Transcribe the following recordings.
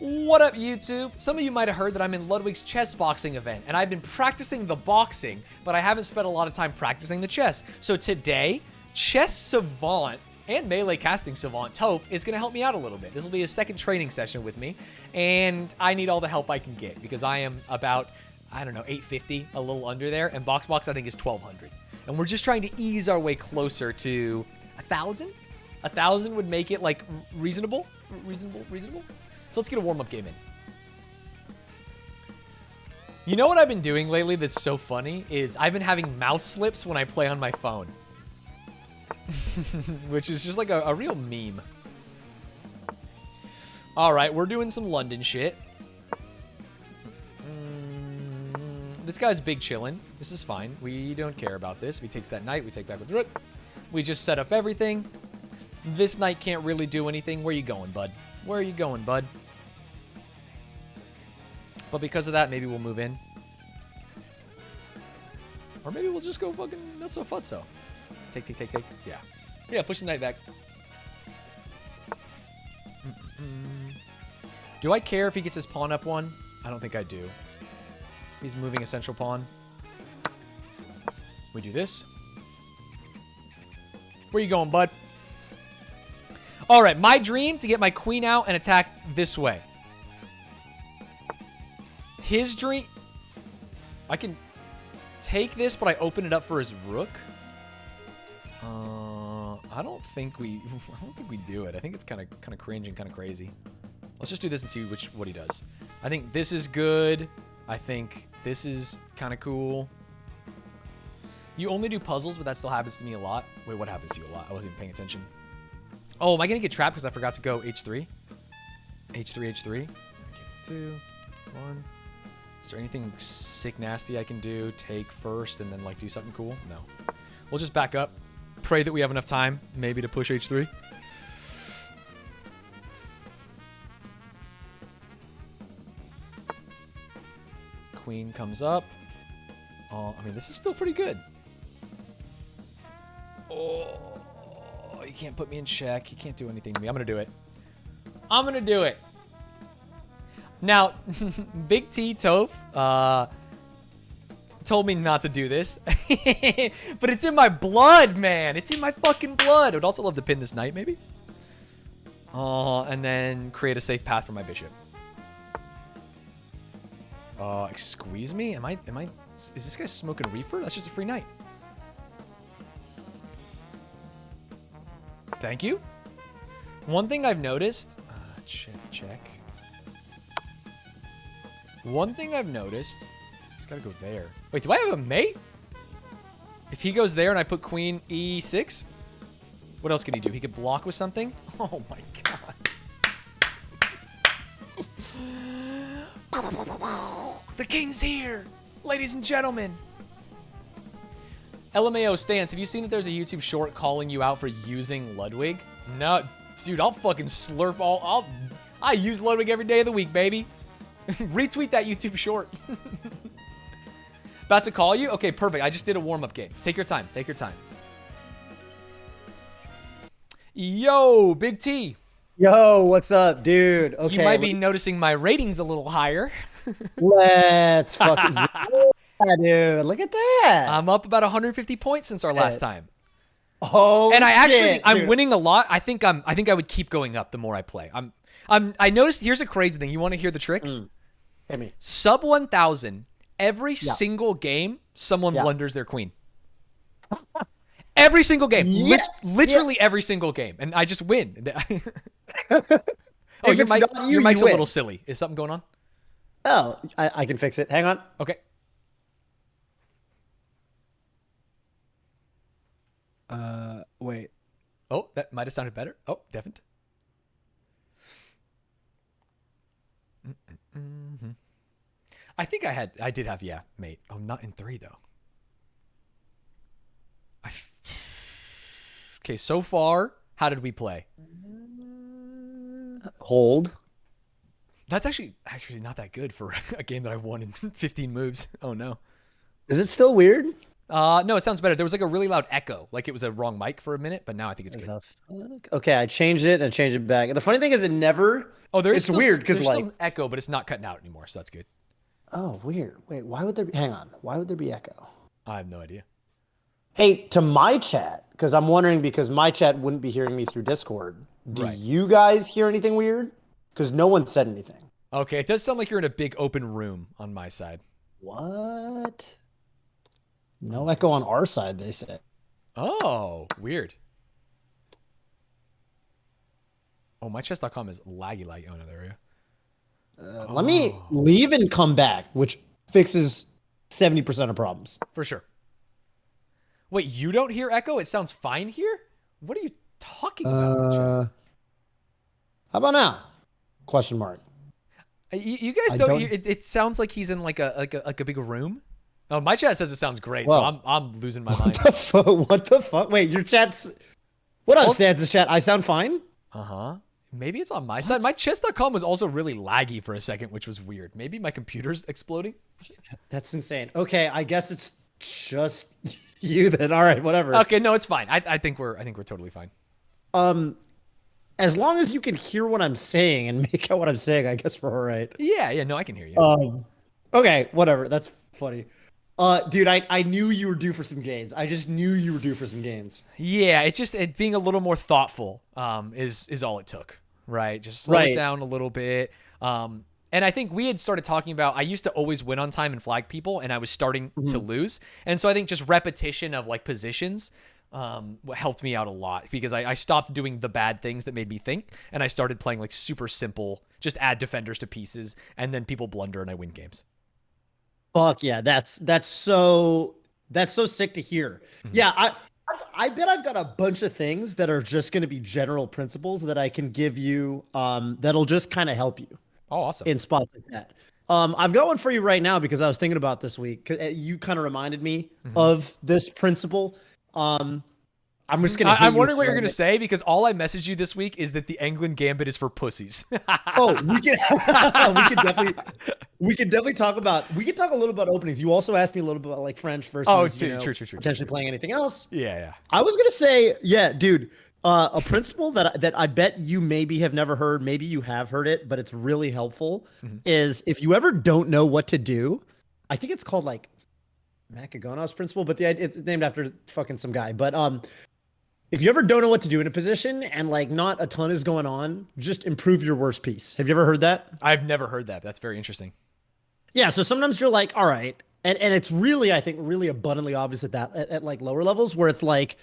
What up, YouTube? Some of you might have heard that I'm in Ludwig's chess boxing event, and I've been practicing the boxing, but I haven't spent a lot of time practicing the chess. So today, chess savant and melee casting savant Toph is going to help me out a little bit. This will be a second training session with me, and I need all the help I can get because I am about, I don't know, 850, a little under there, and Box I think is 1200. And we're just trying to ease our way closer to 1,000. 1,000 would make it like reasonable. So let's get a warm-up game in. You know what I've been doing lately that's so funny is I've been having mouse slips when I play on my phone. Which is just like a real meme. Alright, we're doing some London shit. This guy's big chillin'. This is fine. We don't care about this. If he takes that knight, we take back with rook. We just set up everything. This knight can't really do anything. Where you going, bud? Where are you going, bud? But because of that, maybe we'll move in. Or maybe we'll just go fucking not so futso. Take. Yeah. Yeah, push the knight back. Do I care if he gets his pawn up one? I don't think I do. He's moving a central pawn. We do this. Where you going, bud? All right, my dream to get my queen out and attack this way. His dream... I can take this, but I open it up for his rook. I don't think we do it. I think it's kind of cringe and kind of crazy. Let's just do this and see what he does. I think this is good. I think this is kind of cool. You only do puzzles, but that still happens to me a lot. Wait, what happens to you a lot? I wasn't even paying attention. Oh, am I going to get trapped because I forgot to go H3? H3. Okay, 2, 1. Is there anything sick nasty I can do? Take first and then like do something cool? No. We'll just back up. Pray that we have enough time maybe to push H3. Queen comes up. Oh, I mean, this is still pretty good. Oh, he can't put me in check. He can't do anything to me. I'm going to do it. I'm going to do it. Now, Big T Toph told me not to do this. But it's in my blood, man. It's in my fucking blood. I would also love to pin this knight, maybe. And then create a safe path for my bishop. Squeeze me? Is this guy smoking reefer? That's just a free knight. Thank you. One thing I've noticed... check. One thing I've noticed... He's got to go there. Wait, do I have a mate? If he goes there and I put queen E6? What else can he do? He could block with something? Oh my god. The king's here! Ladies and gentlemen! LMAO Stanz, have you seen that there's a YouTube short calling you out for using Ludwig? No, dude, I'll fucking slurp all... I use Ludwig every day of the week, baby. Retweet that YouTube short. About to call you? Okay, perfect. I just did a warm-up game. Take your time. Take your time. Yo, Big T. Yo, what's up, dude? Okay. You might be noticing my ratings a little higher. Let's fucking yeah, dude. Look at that. I'm up about 150 points since our last time. Oh, and I actually shit, I'm winning a lot. I think I would keep going up the more I play. I noticed here's a crazy thing. You want to hear the trick? Hit me. Sub 1000, every single game someone blunders their queen. Every single game. Literally every single game. And I just win. Oh, your mic's a little silly. Is something going on? Oh, I can fix it. Hang on. Okay. Wait. Oh, that might have sounded better. Oh, definitely. I think I did have, yeah, mate. Oh, not in 3, though. Okay, so far, how did we play? Hold. That's actually not that good for a game that I won in 15 moves. Oh, no. Is it still weird? No, it sounds better. There was like a really loud echo, like it was a wrong mic for a minute, but now I think it's good. The fuck? Okay, I changed it and I changed it back. And the funny thing is, it never. Oh, it's weird because there's like still echo, but it's not cutting out anymore, so that's good. oh weird. Wait, why would there be? Hang on. Why would there be echo? I have no idea. Hey, to my chat, because I'm wondering because my chat wouldn't be hearing me through Discord. Do Right. you guys hear anything weird? Because no one said anything. Okay, it does sound like you're in a big open room on my side. What? No echo on our side, they said. Oh, weird. Oh, my chess.com is laggy. Oh, no, there we go. Let me leave and come back, which fixes 70% of problems. For sure. Wait, you don't hear echo? It sounds fine here? What are you talking about? How about now? Question mark. You guys don't hear it sounds like he's in like a big room. Oh, my chat says it sounds great, Whoa. so I'm losing my mind. What the fuck? Wait, your chat's what up, Stanz's chat? I sound fine? Uh-huh. Maybe it's on my side. My chess.com was also really laggy for a second, which was weird. Maybe my computer's exploding. That's insane. Okay, I guess it's just you then. All right, whatever. Okay, no, it's fine. I think we're totally fine. As long as you can hear what I'm saying and make out what I'm saying, I guess we're all right. Yeah, no, I can hear you. Okay, whatever. That's funny. Dude, I knew you were due for some gains. I just knew you were due for some gains. Yeah, it being a little more thoughtful is all it took, right? Just slow it down a little bit. And I think we had started talking about, I used to always win on time and flag people, and I was starting to lose. And so I think just repetition of like positions helped me out a lot because I stopped doing the bad things that made me think, and I started playing like super simple, just add defenders to pieces, and then people blunder and I win games. Fuck yeah, that's so sick to hear. Yeah, I bet I've got a bunch of things that are just going to be general principles that I can give you that'll just kind of help you. Oh, awesome. In spots like that. I've got one for you right now because I was thinking about this week. You kind of reminded me of this principle. I'm just gonna. I'm wondering what you're gonna say because all I messaged you this week is that the England Gambit is for pussies. Oh, we can definitely talk about. We can talk a little about openings. You also asked me a little bit about like French versus true. Potentially playing anything else. Yeah. I was gonna say, yeah, dude. A principle that I bet you maybe have never heard, maybe you have heard it, but it's really helpful, is if you ever don't know what to do, I think it's called like Makagono's principle, but it's named after fucking some guy. But if you ever don't know what to do in a position and like not a ton is going on, just improve your worst piece. Have you ever heard that? I've never heard that. That's very interesting. Yeah, so sometimes you're like, all right, and it's really, I think, really abundantly obvious at like lower levels where it's like,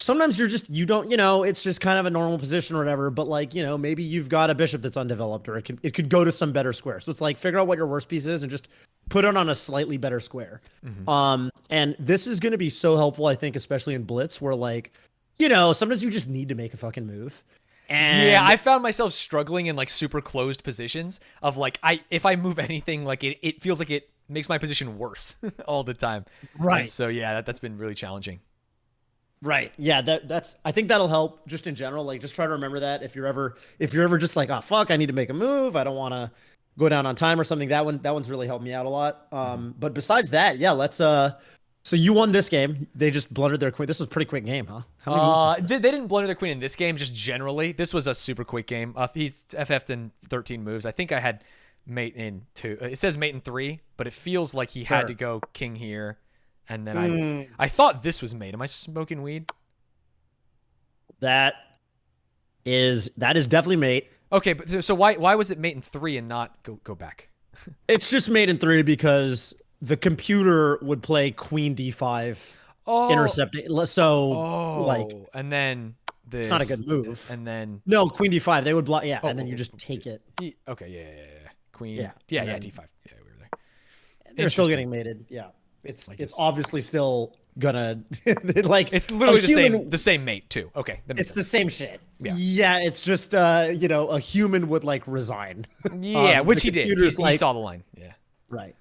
sometimes you don't, it's just kind of a normal position or whatever, but like, maybe you've got a bishop that's undeveloped or it could go to some better square. So it's like, figure out what your worst piece is and just put it on a slightly better square. And this is going to be so helpful, I think, especially in Blitz where like, sometimes you just need to make a fucking move. And yeah, I found myself struggling in like super closed positions of like, if I move anything, like it feels like it makes my position worse all the time. Right. And so yeah, that's been really challenging. Right. Yeah, that's I think that'll help just in general. Like just try to remember that if you're ever just like, oh fuck, I need to make a move. I don't want to go down on time or something. That one's really helped me out a lot. But besides that, yeah, let's so you won this game. They just blundered their queen. This was a pretty quick game, huh? How many moves was this? They didn't blunder their queen in this game, just generally. This was a super quick game. He's FF'd in 13 moves. I think I had mate in 2. It says mate in 3, but it feels like he had to go king here. And then I thought this was mate. Am I smoking weed? That is definitely mate. Okay, but so why was it mate in 3 and not go back? It's just mate in 3 because the computer would play queen d5 intercepting. So like, and then this. It's not a good move. And then no, queen d5. They would block. Yeah, and then you just take it. Okay, yeah. Queen. Yeah, d5. Yeah, we were there. They're still getting mated. Yeah. It's obviously still gonna like it's literally the same mate too. Okay, it's the same shit. Yeah, it's just a human would like resign. Yeah, which he did. He saw the line. Yeah. Right.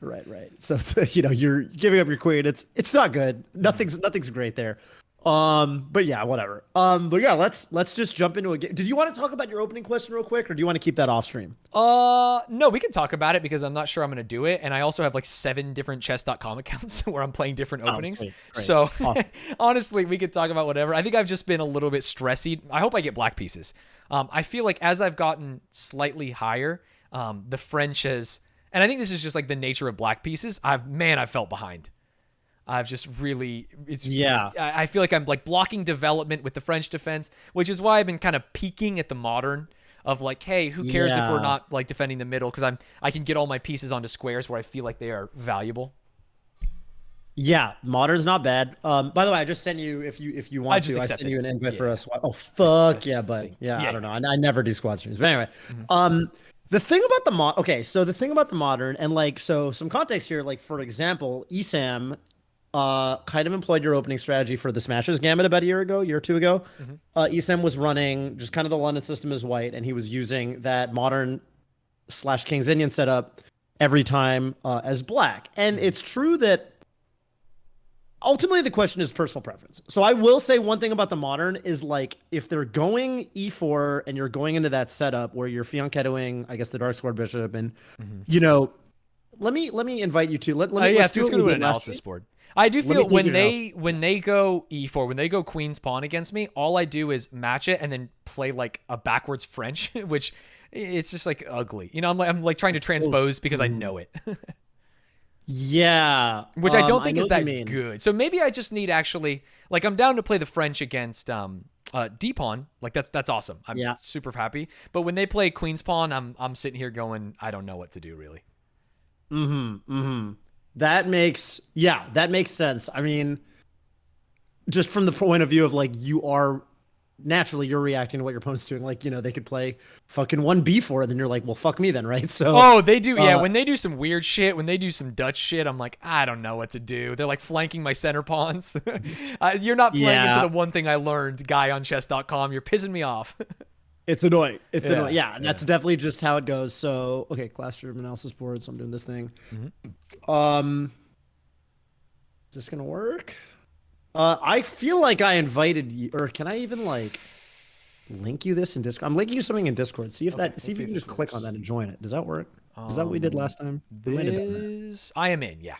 So you're giving up your queen. It's not good. Nothing's great there. But yeah, whatever. But yeah, let's just jump into a game. Did you want to talk about your opening question real quick, or do you want to keep that off stream? No, we can talk about it because I'm not sure I'm gonna do it, and I also have like 7 different chess.com accounts where I'm playing different openings. Sweet. Great. So Awesome. honestly, we could talk about whatever. I think I've just been a little bit stressy. I hope I get black pieces. I feel like as I've gotten slightly higher, the French has, and I think this is just like the nature of black pieces. I've felt behind. I've just really, I feel like I'm like blocking development with the French defense, which is why I've been kind of peeking at the modern of like, hey, who cares if we're not like defending the middle? Because I can get all my pieces onto squares where I feel like they are valuable. Yeah, modern's not bad. By the way, I just sent you if you want to. I sent you an invite for a squad. Oh fuck yeah, bud. Yeah, I don't know. I never do squad streams, but anyway. The thing about the so the thing about the modern and like so some context here, like for example, ESAM kind of employed your opening strategy for the Smashes Gambit about a year or two ago. ESAM was running just kind of the London system as white, and he was using that modern / King's Indian setup every time as black. And it's true that ultimately the question is personal preference. So I will say one thing about the modern is like if they're going e4 and you're going into that setup where you're fianchettoing, I guess the dark squared bishop, and you know, let me invite you to let's go to an analysis board. I do feel when they go e4, when they go queen's pawn against me, all I do is match it and then play like a backwards French, which it's just like ugly. You know, I'm like trying to transpose because I know it. Yeah, which I don't think is that good. So maybe I just need actually like I'm down to play the French against D pawn. Like that's awesome. I'm super happy. But when they play queen's pawn, I'm sitting here going, I don't know what to do really. That makes sense. I mean, just from the point of view of like you're reacting to what your opponent's doing. Like, you know, they could play fucking 1b4 and then you're like, well, fuck me then, right? So they do. Yeah, when they do some weird shit, when they do some Dutch shit, I'm like, I don't know what to do. They're like flanking my center pawns. You're not playing into the one thing I learned, guy on chess.com. You're pissing me off. It's annoying. It's annoying. Yeah, that's definitely just how it goes. So, okay, class driven analysis board. So I'm doing this thing. Is this going to work? I feel like I invited you, or can I even like link you this in Discord? I'm linking you something in Discord. See if you can just click on that and join it. Does that work? Is that what we did last time? I am in. Yeah.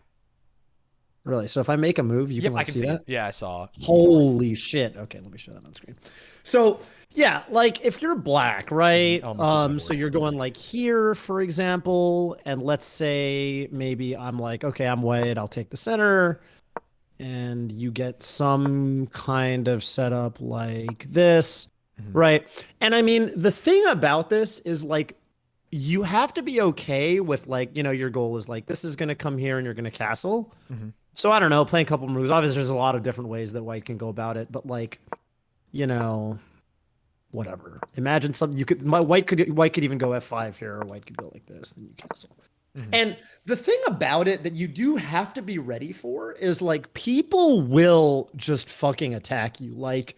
Really? So if I make a move, you can see that? Yeah, I saw. Holy shit. Okay, let me show that on screen. So yeah, like if you're black, right? So you're going like here, for example, and let's say maybe I'm like, okay, I'm white, I'll take the center. And you get some kind of setup like this, right? And I mean, the thing about this is like, you have to be okay with like, you know, your goal is like, this is going to come here and you're going to castle. So I don't know, playing a couple moves. Obviously, there's a lot of different ways that white can go about it, but like, you know, whatever. Imagine something white could even go f5 here, or white could go like this, then you castle. And the thing about it that you do have to be ready for is like people will just fucking attack you. Like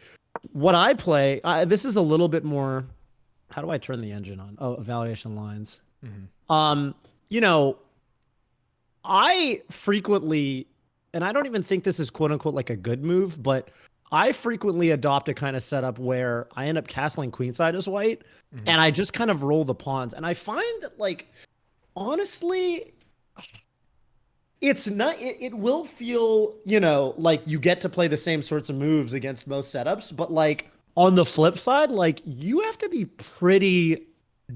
what I play, this is a little bit more. How do I turn the engine on? Oh, evaluation lines. You know, I frequently, and I don't even think this is quote unquote like a good move, but I frequently adopt a kind of setup where I end up castling queenside as white, and I just kind of roll the pawns. And I find that like, honestly, it's not, it will feel, you know, like you get to play the same sorts of moves against most setups, but like on the flip side, like you have to be pretty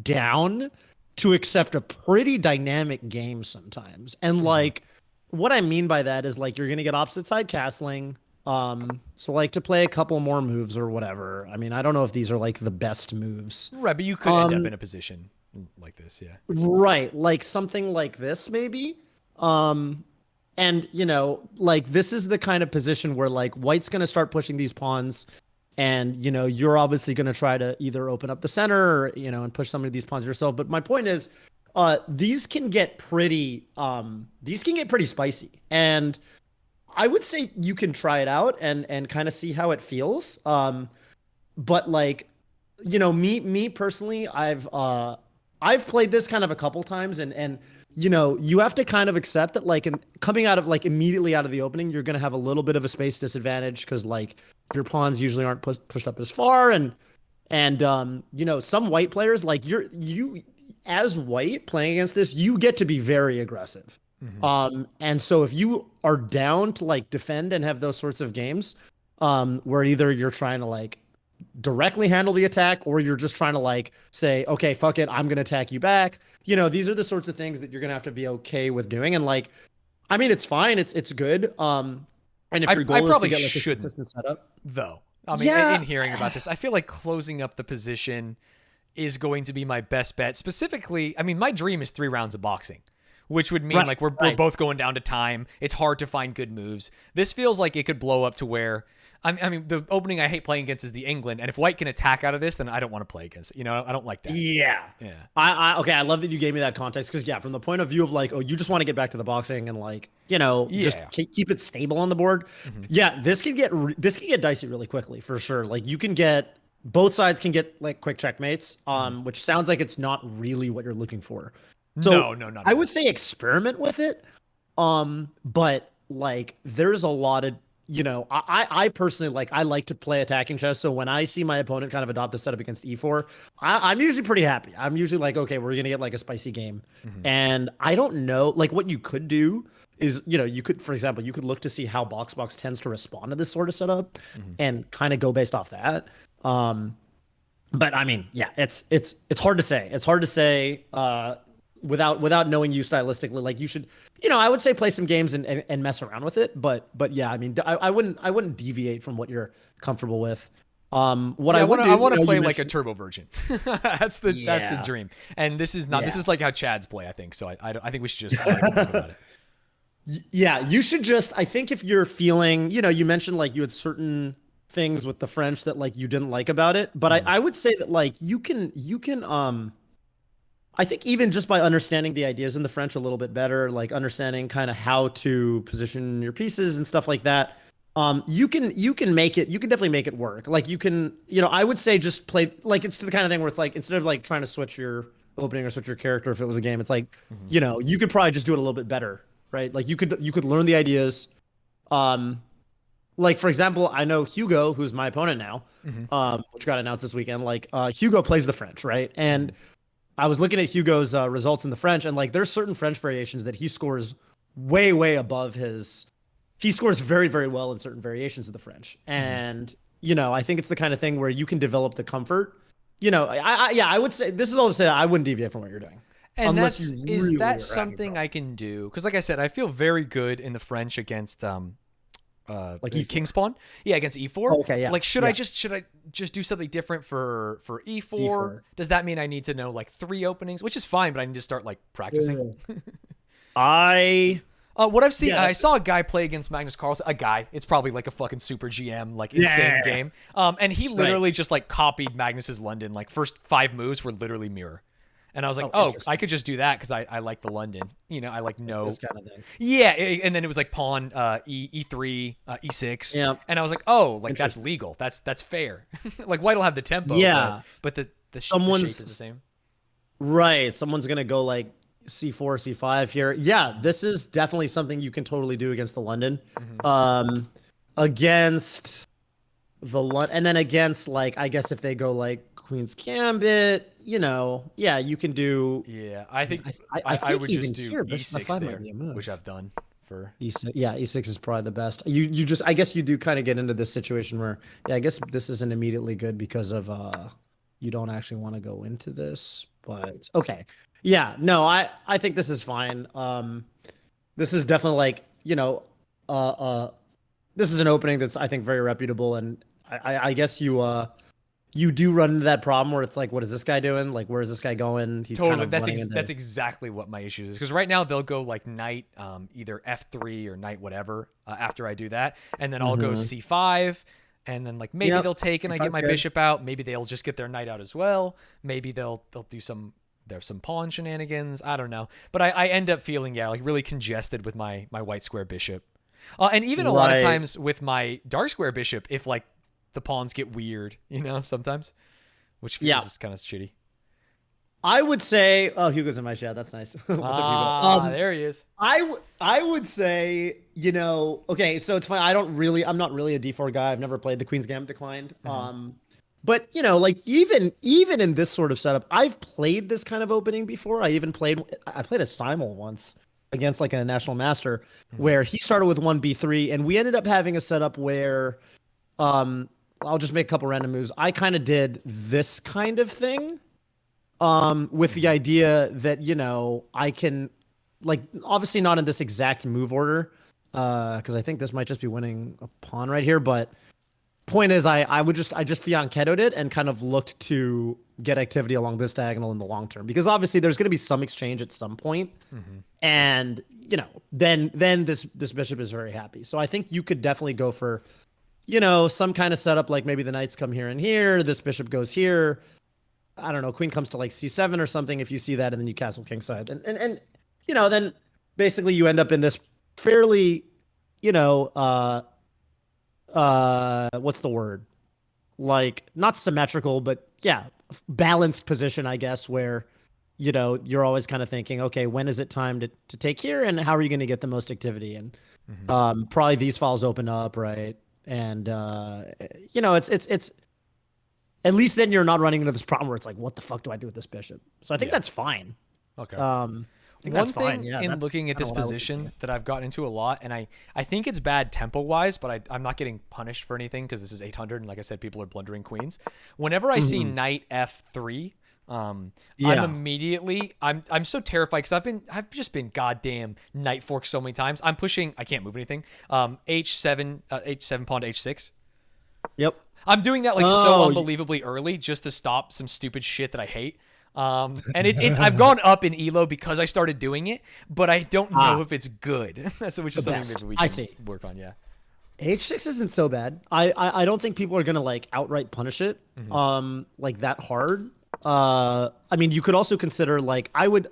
down to accept a pretty dynamic game sometimes. And like, what I mean by that is like, you're going to get opposite side castling. So like to play a couple more moves or whatever. I mean, I don't know if these are like the best moves. Right, but you could end up in a position like this, yeah. Right, like something like this maybe. And you know, like this is the kind of position where like white's going to start pushing these pawns, and you know, you're obviously going to try to either open up the center or, you know, and push some of these pawns yourself. But my point is, these can get pretty spicy, and I would say you can try it out and kind of see how it feels. But like, you know, me personally, I've I've played this kind of a couple times, and you know, you have to kind of accept that like coming out of like immediately out of the opening, you're gonna have a little bit of a space disadvantage because like your pawns usually aren't pushed up as far, and you know, some white players like you as white playing against this, you get to be very aggressive. And so if you are down to like defend and have those sorts of games, where either you're trying to like directly handle the attack or you're just trying to like say, okay, fuck it, I'm gonna attack you back. You know, these are the sorts of things that you're gonna have to be okay with doing. And like, I mean, it's fine, it's good. And if your goal is to get like a consistent setup, though. I mean, in hearing about this, I feel like closing up the position is going to be my best bet. Specifically, I mean, my dream is 3 rounds of boxing, which would mean like we're both going down to time. It's hard to find good moves. This feels like it could blow up to where, I mean, the opening I hate playing against is the England, and if white can attack out of this, then I don't want to play against it. You know, I don't like that. Yeah. Okay, I love that you gave me that context because from the point of view of like, oh, you just want to get back to the boxing and like, you know, just keep it stable on the board. Yeah, this can get dicey really quickly for sure. Like you can get both sides can get like quick checkmates, which sounds like it's not really what you're looking for. So no, not I would say experiment with it. But like there's a lot of, you know, I personally like, I like to play attacking chess. So when I see my opponent kind of adopt the setup against e4, I'm usually pretty happy. I'm usually like, okay, we're going to get like a spicy game. And I don't know, like what you could do is, you know, you could, for example, you could look to see how Box tends to respond to this sort of setup and kind of go based off that. But I mean, yeah, it's hard to say. It's hard to say, without knowing you stylistically. Like you should, you know, I would say play some games and mess around with it, but yeah, I mean, I wouldn't deviate from what you're comfortable with. I want to play like a turbo virgin. that's the dream. And this is not, this is like how Chads play, I think. So I think we should just think about it. Yeah, you should just, I think if you're feeling, you know, you mentioned like you had certain things with the French that like you didn't like about it, but I would say that like you can I think even just by understanding the ideas in the French a little bit better, like understanding kind of how to position your pieces and stuff like that, you can definitely make it work. Like you can, you know, I would say just play, like it's the kind of thing where it's like, instead of like trying to switch your opening or switch your character if it was a game, it's like, you know, you could probably just do it a little bit better, right? Like you could learn the ideas. Like for example, I know Hugo, who's my opponent now, which got announced this weekend. Like Hugo plays the French, right? And I was looking at Hugo's results in the French, and like there's certain French variations that he scores way above his. He scores very, very well in certain variations of the French, and you know, I think it's the kind of thing where you can develop the comfort. You know, I would say this is all to say I wouldn't deviate from what you're doing. And is that something I can do? Because like I said, I feel very good in the French against like King's Pawn, against e4. Oh, okay, yeah. Like should I just do something different for e4? Does that mean I need to know like 3 openings, which is fine, but I need to start like practicing? What I've seen, I saw a guy play against Magnus Carlsen. A guy, it's probably like a fucking super GM, like insane game. And he literally just like copied Magnus's London. Like first 5 moves were literally mirror. And I was like, oh, I could just do that because I like the London. You know, I like this kind of thing. Yeah, and then it was like pawn e3, e6. Yeah. And I was like, oh, like that's legal. That's fair. Like white will have the tempo. Yeah. But the shape is the same. Right. Someone's gonna go like c4, c5 here. Yeah, this is definitely something you can totally do against the London. Against the London, and then against like, I guess if they go like Queen's Gambit, you know, yeah, you can do. Yeah, I think I would just do e6 there, which I've done for e6. Yeah, e6 is probably the best. You just, I guess you do kind of get into this situation where, yeah, I guess this isn't immediately good because of you don't actually want to go into this, but okay, yeah, no, I think this is fine. This is definitely like, you know, this is an opening that's I think very reputable, and I guess you do run into that problem where it's like, what is this guy doing? Like, where is this guy going? He's totally. Kind of that's exactly what my issue is. Because right now they'll go like knight, either f3 or knight whatever after I do that, and then I'll go c5, and then like maybe they'll take and I get my bishop out. Maybe they'll just get their knight out as well. Maybe they'll do some pawn shenanigans. I don't know. But I end up feeling like really congested with my white square bishop, and even a lot of times with my dark square bishop, if like the pawns get weird, you know, sometimes, which feels kind of shitty. I would say, oh, Hugo's in my chat. That's nice. What's up, Hugo? There he is. I would say, okay, so it's fine. I'm not really a D4 guy. I've never played the Queen's Gambit Declined. But like even in this sort of setup, I've played this kind of opening before. I played a simul once against like a national master where he started with 1b3 and we ended up having a setup where I'll just make a couple random moves. I kind of did this kind of thing with the idea that, I can, like, obviously not in this exact move order, because I think this might just be winning a pawn right here. But point is, I just fianchettoed it and kind of looked to get activity along this diagonal in the long term, because obviously there's going to be some exchange at some point, and then this bishop is very happy. So I think you could definitely go for, some kind of setup, like maybe the knights come here and here, this bishop goes here. I don't know, queen comes to like c7 or something if you see that, and then you castle kingside. And then basically you end up in this fairly, what's the word? Like, not symmetrical, but yeah, balanced position, I guess, where, you're always kind of thinking, okay, when is it time to take here, and how are you going to get the most activity? And probably these files open up, right? And it's at least then you're not running into this problem where it's like, what the fuck do I do with this bishop? So I think that's fine. Okay. I think One that's thing fine. Yeah, in that's looking at this kinda what I would position say. that I've gotten into a lot, and I think it's bad tempo-wise, but I'm not getting punished for anything because this is 800, and like I said, people are blundering queens. Whenever I see knight f3, I'm immediately I'm so terrified because I've just been goddamn knight forked so many times. I'm pushing, I can't move anything. H7 pawn to h6. Yep. I'm doing that like so unbelievably early just to stop some stupid shit that I hate. And it's I've gone up in elo because I started doing it, but I don't know if it's good. So which is something maybe we can work on. Yeah. H6 isn't so bad. I don't think people are gonna like outright punish it like that hard. I mean, you could also consider like I would.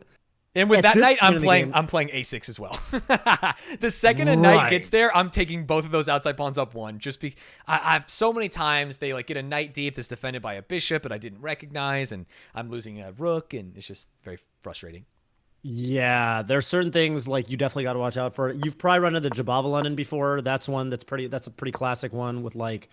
And with At that this knight, point I'm in the playing game- a6 as well. The second a knight gets there, I'm taking both of those outside pawns up one. Just I've so many times they like get a knight deep that's defended by a bishop that I didn't recognize, and I'm losing a rook, and it's just very frustrating. Yeah, there's certain things like you definitely got to watch out for. You've probably run into Jabava London before. That's a pretty classic one with like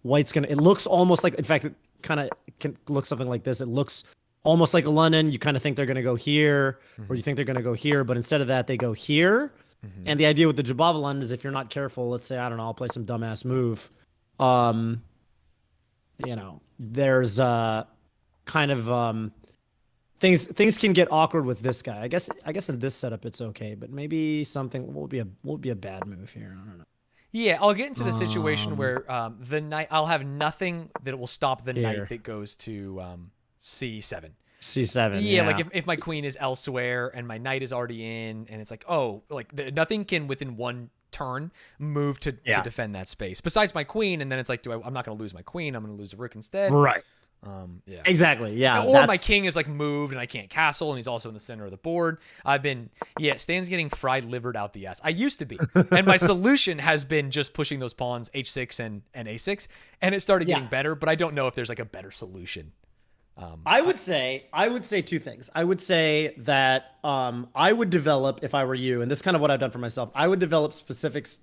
white's gonna. It looks almost like, in fact, it kind of can look something like this. It looks almost like a London. You kind of think they're gonna go here, or you think they're gonna go here, but instead of that, they go here. And the idea with the Jabava London is if you're not careful, let's say, I don't know, I'll play some dumbass move. There's kind of things can get awkward with this guy. I guess in this setup it's okay, but maybe something what would be a bad move here. I don't know. Yeah, I'll get into the situation where the knight, I'll have nothing that will stop the knight that goes to c7. C7. Yeah, like if my queen is elsewhere and my knight is already in, and it's like, oh, like nothing can within one turn move to defend that space besides my queen, and then it's like, I'm not going to lose my queen. I'm going to lose the rook instead. Right. Yeah. Exactly. Yeah. Or my king is like moved and I can't castle, and he's also in the center of the board. Stan's getting fried livered out the ass. I used to be, and my solution has been just pushing those pawns h6 and a6, and it started getting better. But I don't know if there's like a better solution. I would say two things. I would say that I would develop, if I were you, and this is kind of what I've done for myself. I would develop specific.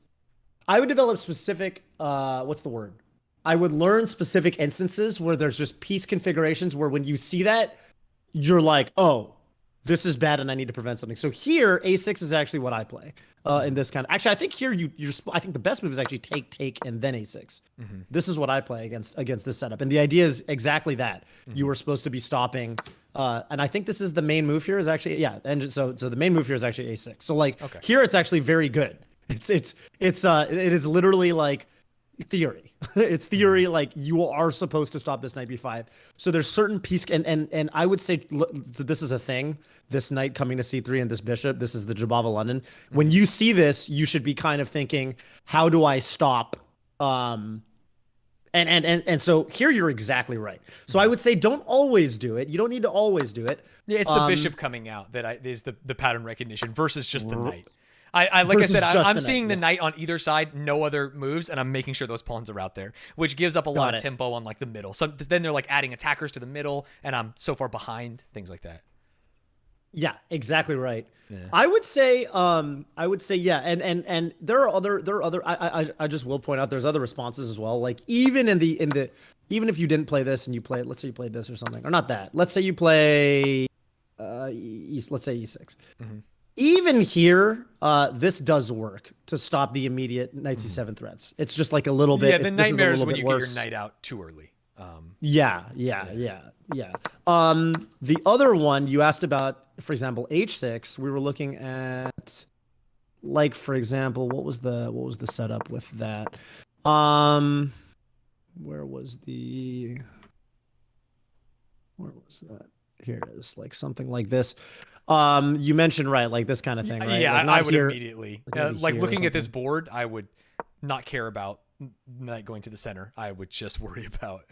What's the word? I would learn specific instances where there's just piece configurations where when you see that, you're like, oh, this is bad and I need to prevent something. So here, a6 is actually what I play in this kind of. Actually, I think here I think the best move is actually take, and then a6. This is what I play against this setup. And the idea is exactly that. You were supposed to be stopping. And I think this is the main move here is actually, so the main move here is actually a6. So like here, it's actually very good. It is literally like theory. It's theory, like you are supposed to stop this knight b5. So there's certain piece, and I would say so this is a thing, this knight coming to c3 and this bishop, this is the Jabava London. When you see this, you should be kind of thinking, how do I stop? And so here you're exactly right. So I would say don't always do it. You don't need to always do it. Yeah, it's the bishop coming out that is the pattern recognition versus just the knight. Like I Versus said, just I'm the seeing the knight, knight on either side, no other moves, and I'm making sure those pawns are out there, which gives up a lot Got of it. tempo on like the middle. So then they're like adding attackers to the middle, and I'm so far behind, things like that. Yeah, exactly right. Yeah. I would say, yeah, and there are other. I just will point out there's other responses as well. Like even in the even if you didn't play this and you play, let's say you played this or something, or not that. Let's say you play, let's say E6. Mm-hmm. Even here, this does work to stop the immediate knight c7 threats. It's just like a little bit. Yeah, the this is a nightmare is little when bit you worse. get your knight out too early. Yeah. The other one you asked about, for example, h6. We were looking at, like, for example, what was the setup with that? Where was that? Here it is, like something like this. You mentioned, right, like this kind of thing, right? Yeah, Like I would here, immediately like here or looking at this something. board. I would not care about knight going to the center. I would just worry about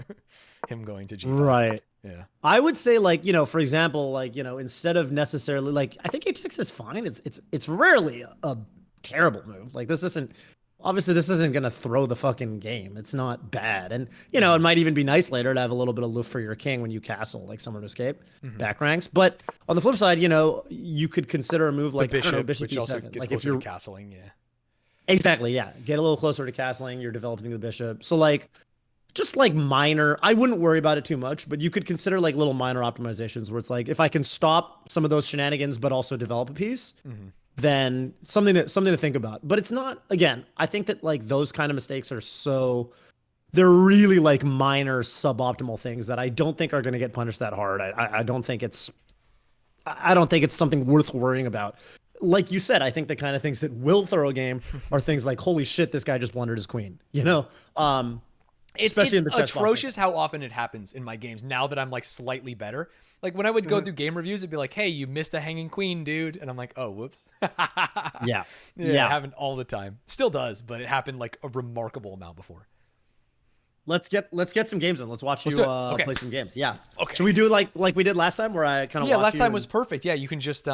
him going to g5. Right. Yeah. I would say, like, for example, like, instead of necessarily, like, I think h6 is fine. It's rarely a terrible move. Like, this isn't gonna throw the fucking game. It's not bad. And it might even be nice later to have a little bit of loot for your king when you castle, like somewhere to escape back ranks. But on the flip side, you could consider a move like, The bishop, I don't know, bishop which also e7. gets Like, closer if you're to castling. Yeah. exactly, yeah, get a little closer to castling, you're developing the bishop. So, like, just like minor, I wouldn't worry about it too much, but you could consider like little minor optimizations where it's like, if I can stop some of those shenanigans but also develop a piece, then something to think about. But it's not, again, I think that like those kind of mistakes they're really like minor suboptimal things that I don't think are going to get punished that hard. I don't think it's something worth worrying about. Like you said, I think the kind of things that will throw a game are things like, holy shit, this guy just blundered his queen, especially in the chess box. Atrocious how often it happens in my games now that I'm like slightly better. Like when I would go through game reviews, it'd be like, hey, you missed a hanging queen, dude. And I'm like, oh, whoops. Yeah. It happened all the time. Still does, but it happened like a remarkable amount before. Let's get some games in. Let's watch you play some games. Yeah. Okay. Should we do like we did last time, where I kind of last time was perfect. Yeah, you can just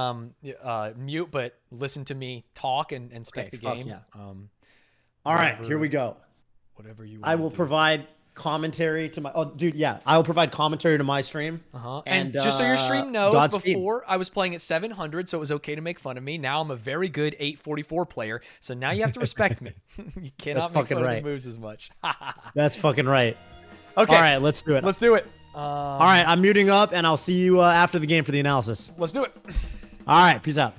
mute, but listen to me talk and spec the game. Yeah. All right, here we go. Whatever you want. I will provide commentary to my. Oh, dude, yeah. I will provide commentary to my stream. And just so your stream knows, Godspeed. before I was playing at 700, so it was okay to make fun of me. Now I'm a very good 844 player, so now you have to respect me. You cannot make fun of the moves as much. That's fucking right. Okay. All right, let's do it. Let's do it. All right, I'm muting up, and I'll see you after the game for the analysis. Let's do it. All right, peace out.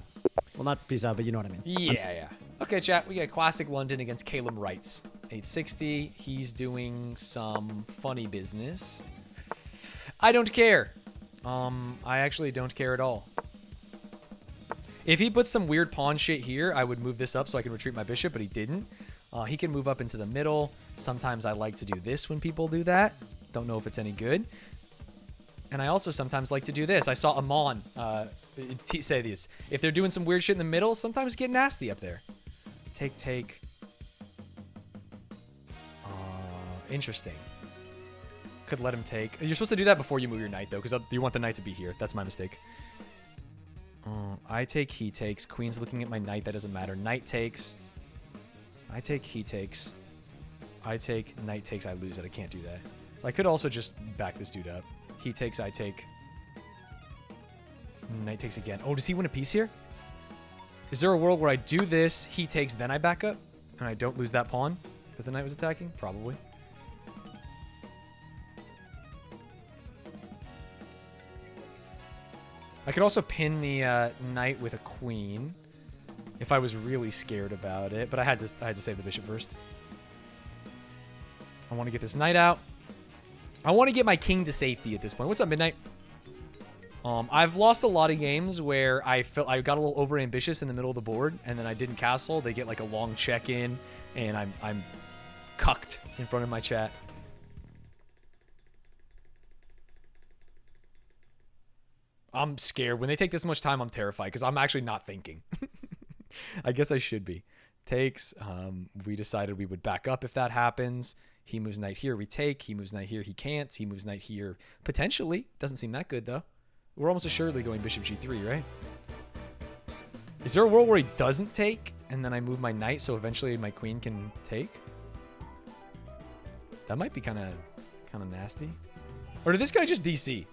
Well, not peace out, but you know what I mean. Yeah. Okay, chat. We got classic London against Caleb Wrights. 860. He's doing some funny business. I don't care. I actually don't care at all. If he puts some weird pawn shit here, I would move this up so I can retreat my bishop, but he didn't. He can move up into the middle. Sometimes I like to do this when people do that. Don't know if it's any good. And I also sometimes like to do this. I saw Amon say this. If they're doing some weird shit in the middle, sometimes get nasty up there. Take. Interesting. Could let him take. You're supposed to do that before you move your knight, though, because you want the knight to be here. That's my mistake. I take, he takes. Queen's looking at my knight. That doesn't matter. Knight takes. I take, he takes. I take, knight takes. I lose it. I can't do that. I could also just back this dude up. He takes, I take. Knight takes again. Oh, does he win a piece here? Is there a world where I do this, he takes, then I back up? And I don't lose that pawn that the knight was attacking? Probably. I could also pin the knight with a queen if I was really scared about it, but I had to save the bishop first. I want to get this knight out. I want to get my king to safety at this point. What's up, Midnight? I've lost a lot of games where I felt I got a little over ambitious in the middle of the board, and then I didn't castle. They get like a long check in, and I'm cucked in front of my chat. I'm scared. When they take this much time, I'm terrified because I'm actually not thinking. I guess I should be. Takes. We decided we would back up if that happens. He moves knight here. We take. He moves knight here. He can't. He moves knight here. Potentially. Doesn't seem that good, though. We're almost assuredly going bishop g3, right? Is there a world where he doesn't take, and then I move my knight so eventually my queen can take? That might be kind of nasty. Or did this guy just DC?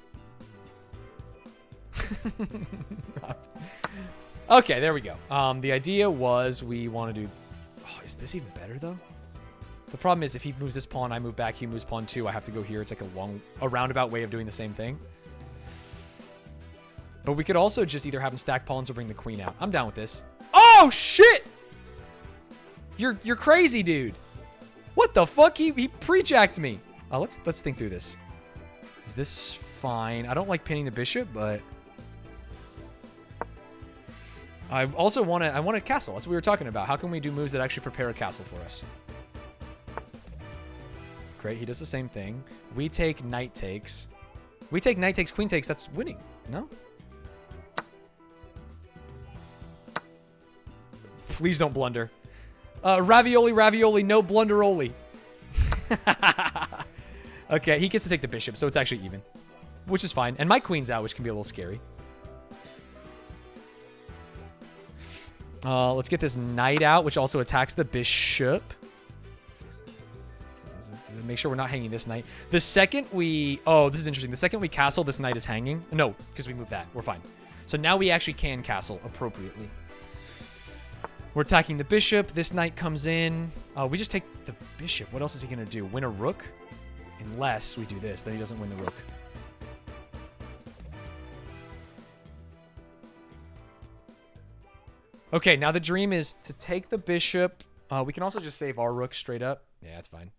Okay, there we go. The idea was we want to do... Oh, is this even better, though? The problem is if he moves this pawn, I move back, he moves pawn 2, I have to go here. It's like a roundabout way of doing the same thing. But we could also just either have him stack pawns or bring the queen out. I'm down with this. Oh, shit! You're crazy, dude. What the fuck? He pre-jacked me. Let's think through this. Is this fine? I don't like pinning the bishop, but... I also want a castle. That's what we were talking about. How can we do moves that actually prepare a castle for us? Great, he does the same thing. We take knight takes. We take knight takes, queen takes. That's winning. No? Please don't blunder. Ravioli, ravioli, no blunderoli. Okay, he gets to take the bishop, so it's actually even. Which is fine. And my queen's out, which can be a little scary. Let's get this knight out, which also attacks the bishop. Make sure we're not hanging this knight. The second we... Oh, this is interesting. The second we castle, this knight is hanging. No, because we moved that. We're fine. So now we actually can castle appropriately. We're attacking the bishop. This knight comes in. We just take the bishop. What else is he going to do? Win a rook? Unless we do this. Then he doesn't win the rook. Okay, now the dream is to take the bishop. We can also just save our rook straight up. Yeah, that's fine.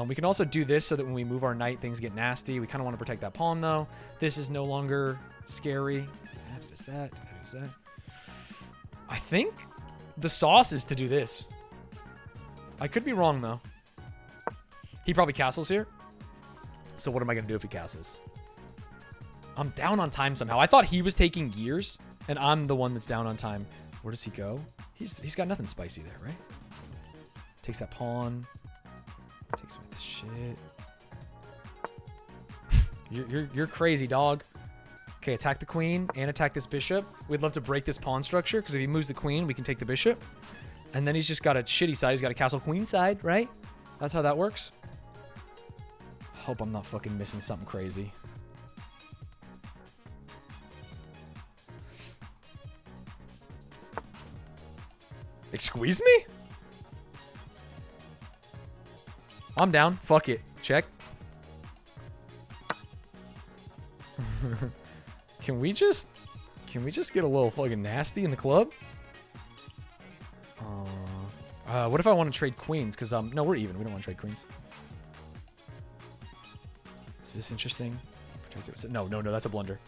We can also do this so that when we move our knight, things get nasty. We kind of want to protect that pawn, though. This is no longer scary. Does that. Does that. I think the sauce is to do this. I could be wrong, though. He probably castles here. So what am I going to do if he castles? I'm down on time somehow. I thought he was taking years, and I'm the one that's down on time. Where does he go? He's got nothing spicy there, right? Takes that pawn. Takes with this shit. You're crazy, dog. Okay, attack the queen and attack this bishop. We'd love to break this pawn structure because if he moves the queen, we can take the bishop. And then he's just got a shitty side. He's got a castle queen side, right? That's how that works. Hope I'm not fucking missing something crazy. Like, squeeze me? I'm down. Fuck it. Check. Can we just get a little fucking nasty in the club? What if I want to trade queens? Because, no, we're even. We don't want to trade queens. Is this interesting? No, that's a blunder.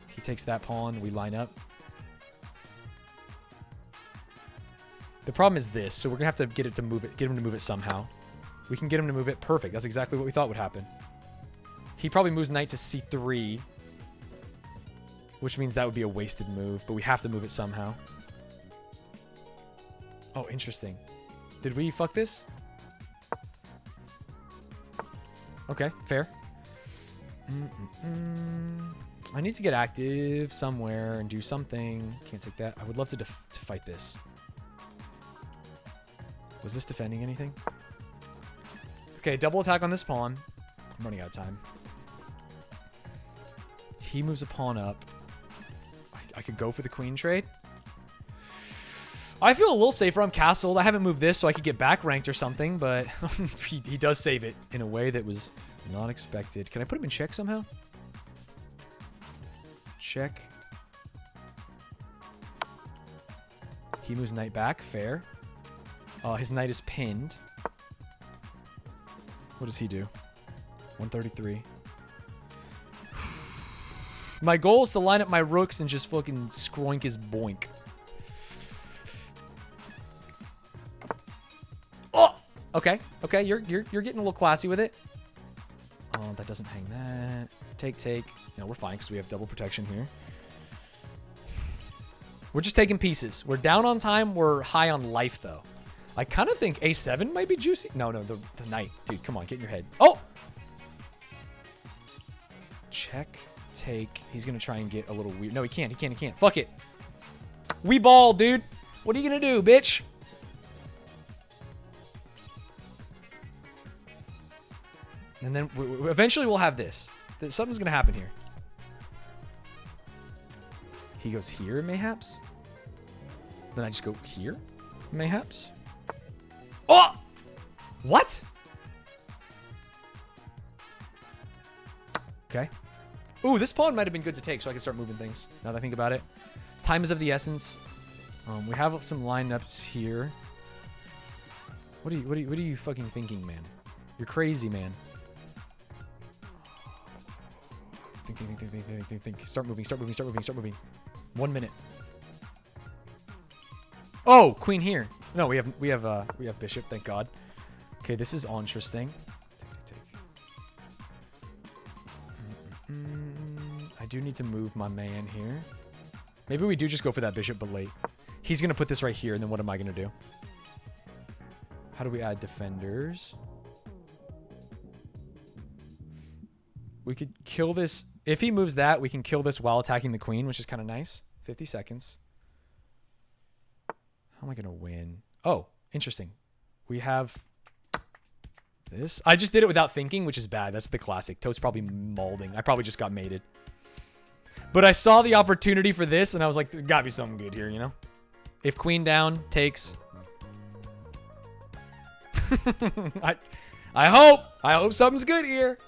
He takes that pawn. We line up. The problem is this, so we're gonna have to get him to move it somehow. We can get him to move it. Perfect. That's exactly what we thought would happen. He probably moves knight to c3, which means that would be a wasted move, but we have to move it somehow. Oh, interesting. Did we fuck this? Okay, fair. I need to get active somewhere and do something. Can't take that. I would love to fight this. Was this defending anything? Okay, double attack on this pawn. I'm running out of time. He moves a pawn up. I could go for the queen trade. I feel a little safer. I'm castled. I haven't moved this so I could get back ranked or something, but he does save it in a way that was not expected. Can I put him in check somehow? Check. He moves knight back. Fair. His knight is pinned. What does he do? 133. My goal is to line up my rooks and just fucking scroink his boink. Oh! Okay. Okay, you're getting a little classy with it. Oh, that doesn't hang that. Take. No, we're fine because we have double protection here. We're just taking pieces. We're down on time. We're high on life, though. I kind of think A7 might be juicy. No, the knight. Dude, come on, get in your head. Oh! Check, take. He's going to try and get a little weird. No, he can't. Fuck it. We ball, dude. What are you gonna do, bitch? And then eventually we'll have this. Something's gonna happen here. He goes here, mayhaps. Then I just go here, mayhaps. Oh! What? Okay. Ooh, this pawn might have been good to take so I can start moving things. Now that I think about it. Time is of the essence. We have some lineups here. What are you fucking thinking, man? You're crazy, man. Think. Start moving. 1 minute. Oh, queen here. No, we have bishop, thank God. Okay, this is interesting. I do need to move my man here. Maybe we do just go for that bishop, but late. He's going to put this right here, and then what am I going to do? How do we add defenders? We could kill this. If he moves that, we can kill this while attacking the queen, which is kind of nice. 50 seconds. How am I going to win? Oh, interesting. We have this. I just did it without thinking, which is bad. That's the classic. Toad's probably molding. I probably just got mated. But I saw the opportunity for this, and I was like, there's got to be something good here, you know? If queen down takes... I hope something's good here.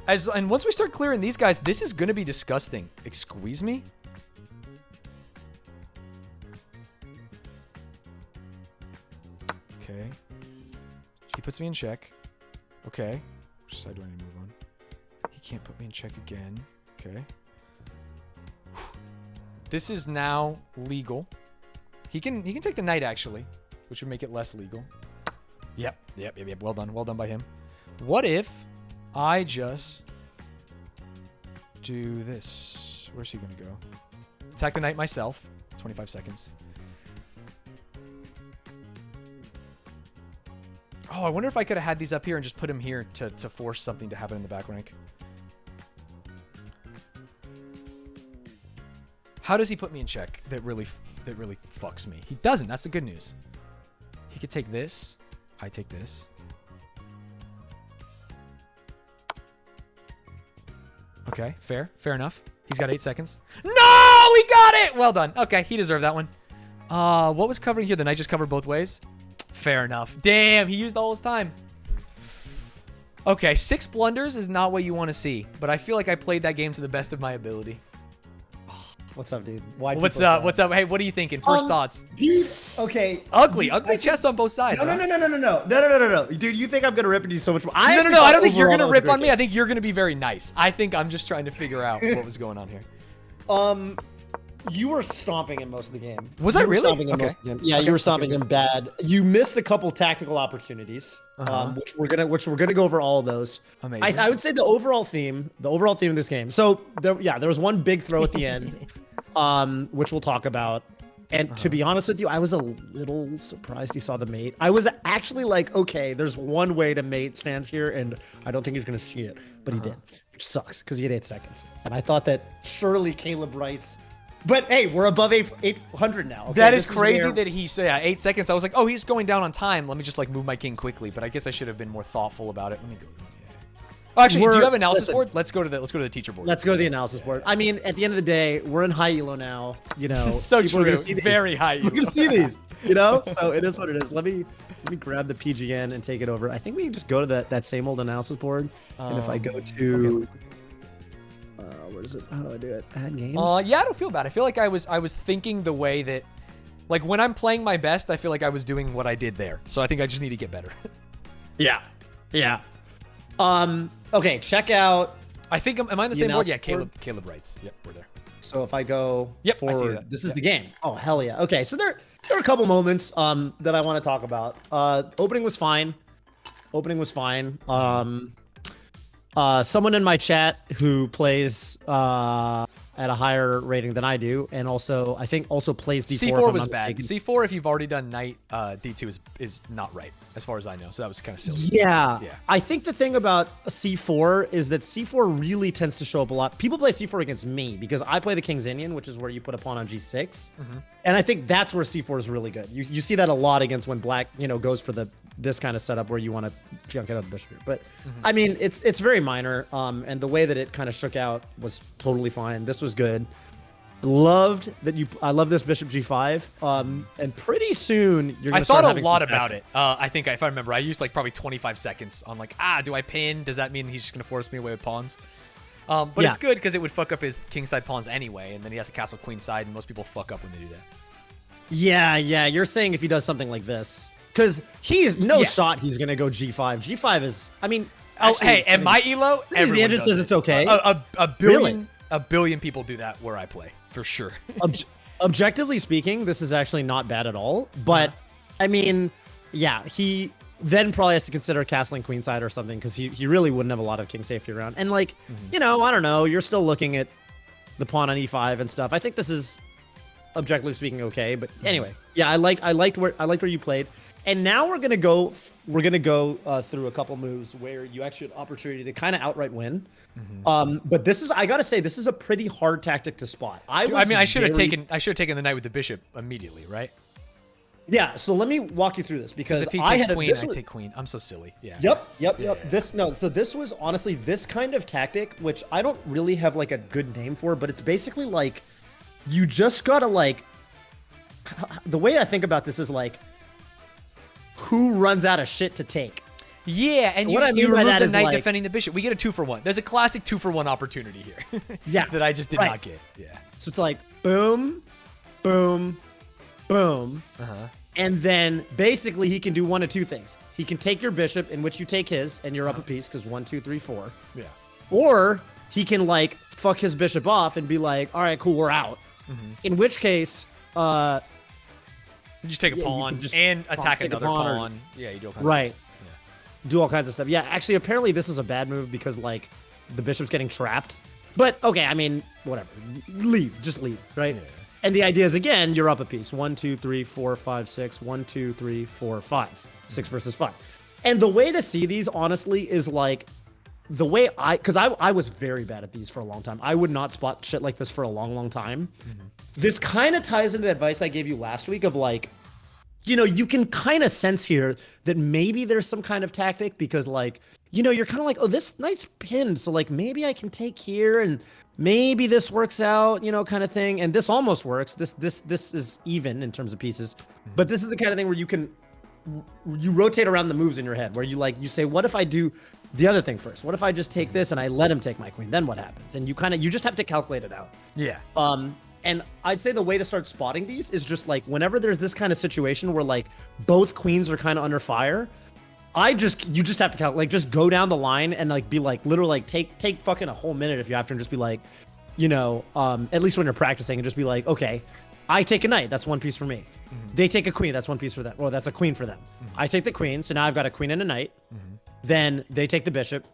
And once we start clearing these guys, this is going to be disgusting. Squeeze me? Okay. He puts me in check. Okay. Which side do I need to move on? He can't put me in check again. Okay. This is now legal. He can take the knight, actually, which would make it less legal. Yep. Well done by him. What if I just do this? Where's he gonna go? Attack the knight myself. 25 seconds. Oh, I wonder if I could have had these up here and just put him here to force something to happen in the back rank. How does he put me in check that really fucks me? He doesn't. That's the good news. He could take this. I take this. Okay, fair enough. He's got 8 seconds. No, we got it. Well done. Okay, he deserved that one. What was covering here? The knight just covered both ways. Fair enough. Damn, he used all his time. Okay, 6 blunders is not what you want to see, but I feel like I played that game to the best of my ability. What's up, dude? Why? What's up? What's up? Hey, what are you thinking? First thoughts. Dude, okay. Ugly chess on both sides. No. Dude, you think I'm gonna rip into you so much more? No. I don't think you're gonna rip on me. I think you're gonna be very nice. I think I'm just trying to figure out what was going on here. You were stomping him most of the game. Was I really? Stomping him most of the game. Yeah, you were stomping him bad. You missed a couple tactical opportunities, which we're gonna go over all of those. Amazing. I would say the overall theme of this game. So there was one big throw at the end, which we'll talk about. And to be honest with you, I was a little surprised he saw the mate. I was actually like, okay, there's one way to mate Stanz here, and I don't think he's gonna see it, but he did, which sucks because he had 8 seconds. And I thought that surely Caleb writes. But hey, we're above 800 now. Okay? That is crazy that he said 8 seconds. I was like, oh, he's going down on time. Let me just like move my king quickly. But I guess I should have been more thoughtful about it. Let me go. Yeah. Oh, actually, do you have analysis board? Let's go to the teacher board. Let's go to the analysis board. I mean, at the end of the day, we're in high elo now. You know, so true. Very high elo. You can see these. You know, so it is what it is. Let me grab the PGN and take it over. I think we can just go to that same old analysis board. And if I go to what is it? How do I do it? Add games? Yeah, I don't feel bad. I feel like I was thinking the way that, like, when I'm playing my best, I feel like I was doing what I did there. So I think I just need to get better. Yeah. Okay, check out. I think am I on the same board? Yeah, Caleb writes. Yep, we're there. So if I go forward, I see that. This is the game. Oh, hell yeah. Okay, so there are a couple moments that I want to talk about. Opening was fine. Someone in my chat who plays at a higher rating than I do, and also I think also plays D4. C4 was bad. C4, if you've already done knight, D2 is not right, as far as I know. So that was kind of silly. Yeah. I think the thing about C4 is that C4 really tends to show up a lot. People play C4 against me because I play the King's Indian, which is where you put a pawn on G6. And I think that's where C4 is really good. You see that a lot against when black, goes for this kind of setup where you want to junk out the bishop here. But I mean, it's very minor. And the way that it kind of shook out was totally fine. This was good. I love this bishop G5. And pretty soon you're gonna start having a lot about it. I think if I remember, I used like probably 25 seconds on like, do I pin? Does that mean he's just gonna force me away with pawns? But it's good because it would fuck up his kingside pawns anyway, and then he has a castle queenside, and most people fuck up when they do that. Yeah. You're saying if he does something like this, because he's no shot he's gonna go G5. G5 is, I mean, hey, at my elo, the engine says it's okay. A billion people do that where I play for sure. Objectively speaking, this is actually not bad at all. But I mean, he then probably has to consider castling queenside or something because he really wouldn't have a lot of king safety around. And like, I don't know, you're still looking at the pawn on E5 and stuff. I think this is objectively speaking okay. But anyway, I liked where you played. And now we're gonna go through a couple moves where you actually have an opportunity to kind of outright win. But I gotta say, this is a pretty hard tactic to spot. I should have taken the knight with the bishop immediately, right? Yeah. So let me walk you through this because if he takes queen, I take queen. I'm so silly. Yeah. Yep. So this was honestly this kind of tactic, which I don't really have like a good name for, but it's basically like you just gotta like. The way I think about this is like, who runs out of shit to take? Yeah, and so you remove the knight defending the bishop. We get a 2-for-1. There's a classic 2-for-1 opportunity here. That I just did not get. Yeah. So it's like boom, boom, boom. And then basically he can do one of two things. He can take your bishop, in which you take his, and you're up a piece because 1, 2, 3, 4. Yeah. Or he can like fuck his bishop off and be like, all right, cool, we're out. In which case, you just take a pawn and attack another pawn. Yeah, you do all kinds of stuff. Yeah. Do all kinds of stuff. Yeah, actually, apparently this is a bad move because, like, the bishop's getting trapped. But, okay, I mean, whatever. Just leave, right? Yeah. And the idea is, again, you're up a piece. 1, 2, 3, 4, 5, 6. 1, 2, 3, 4, 5. 6 versus 5. And the way to see these, honestly, is, like, the way because I was very bad at these for a long time. I would not spot shit like this for a long, long time. This kind of ties into the advice I gave you last week of like, you can kind of sense here that maybe there's some kind of tactic because like, you're kind of like, oh, this knight's pinned. So like, maybe I can take here and maybe this works out, kind of thing. And this almost works. This is even in terms of pieces, but this is the kind of thing where you rotate around the moves in your head where you say, what if I do the other thing first? What if I just take this and I let him take my queen? Then what happens? And you just have to calculate it out. Yeah. And I'd say the way to start spotting these is just like whenever there's this kind of situation where like both queens are kind of under fire, you just have to calculate, like just go down the line and like be like literally like take fucking a whole minute if you have to and just be like, at least when you're practicing and just be like, okay, I take a knight, that's one piece for me. They take a queen, that's one piece for them. Well, that's a queen for them. I take the queen, so now I've got a queen and a knight. Then they take the bishop,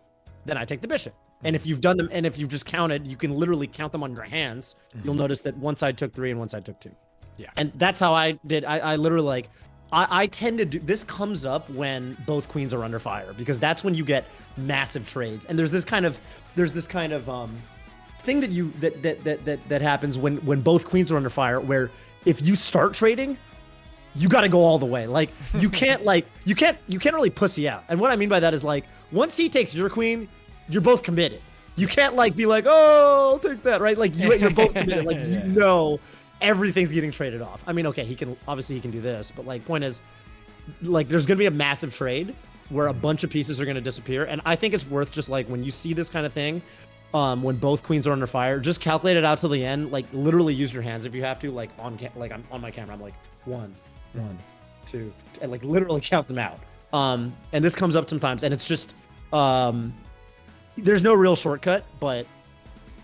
then I take the bishop. And if you've done them, and if you've just counted, you can literally count them on your hands. You'll notice that one side took 3 and one side took 2. Yeah. And that's how I did. I literally like, I tend to do, this comes up when both queens are under fire because that's when you get massive trades. And there's this kind of thing that happens when both queens are under fire, where if you start trading, you got to go all the way. Like you can't really pussy out. And what I mean by that is like, once he takes your queen, you're both committed. You can't like be like, oh, I'll take that, right? Like you're both committed. Like everything's getting traded off. I mean, okay, he can do this, but like point is, like there's gonna be a massive trade where a bunch of pieces are gonna disappear, and I think it's worth just like when you see this kind of thing, when both queens are under fire, just calculate it out till the end. Like literally use your hands if you have to. Like I'm on my camera, I'm like 1, 2, and like literally count them out. And this comes up sometimes, and it's just there's no real shortcut, but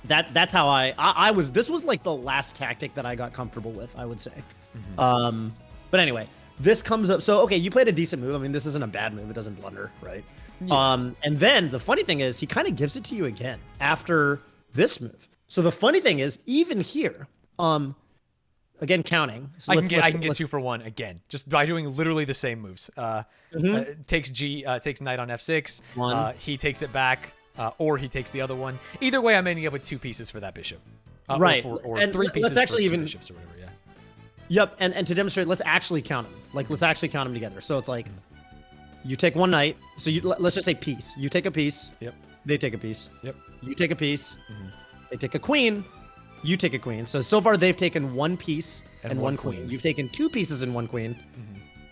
that's how I was. This was like the last tactic that I got comfortable with, I would say. But anyway, this comes up. So okay, you played a decent move. I mean, this isn't a bad move. It doesn't blunder, right? Yeah. And then the funny thing is, he kind of gives it to you again after this move. So the funny thing is, even here, again counting. So I can get 2 for 1 again, just by doing literally the same moves. Takes knight on f6. He takes it back, or he takes the other one. Either way, I'm ending up with 2 pieces for that bishop. Right. Or and 3 pieces let's actually for 2 even bishops or whatever. Yeah. Yep. And to demonstrate, let's actually count them. Like, let's actually count them together. So it's like, you take 1 knight. So let's just say piece. You take a piece. Yep. They take a piece. Yep. You take a piece. They take a queen. You take a queen. So far they've taken 1 piece and 1 queen. You've taken 2 pieces and 1 queen.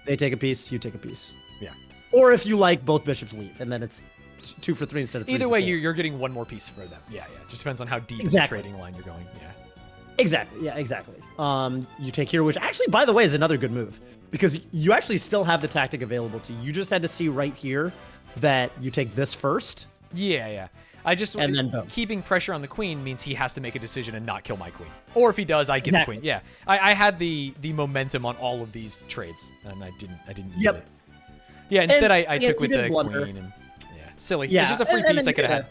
They take a piece. You take a piece. Yeah. Or if you like, both bishops leave, and then it's 2 for 3 instead of 3. Either way, for 4. you're getting 1 more piece for them. Yeah. It just depends on how deep Exactly. in the trading line you're going. Yeah. Exactly. Yeah, exactly. You take here, which actually, by the way, is another good move, because you actually still have the tactic available to you. You just had to see right here that you take this first. Yeah. I just And then boom. Keeping pressure on the queen means he has to make a decision and not kill my queen. Or if he does, I get Exactly. the queen. Yeah. I had the momentum on all of these trades, and I didn't use it. Yeah, instead I took with the blunder. queen, and it's silly. Yeah, It's just a free piece I could have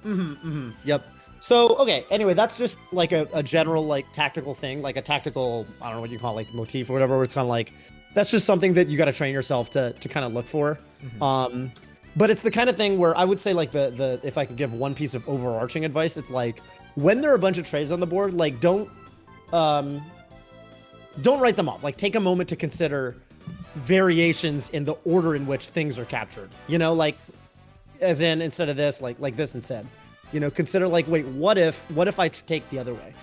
had. Yep. So, okay, anyway, that's just like a general, like, tactical thing, like a tactical, I don't know what you call it, like motif or whatever, where it's kind of like, that's just something that you got to train yourself to kind of look for. But it's the kind of thing where I would say, like, the if I could give one piece of overarching advice, it's like, when there are a bunch of trades on the board, like, don't write them off. Like, take a moment to consider variations in the order in which things are captured. You know, like, as in, instead of this, like this instead. You know, consider, like, wait, what if I take the other way?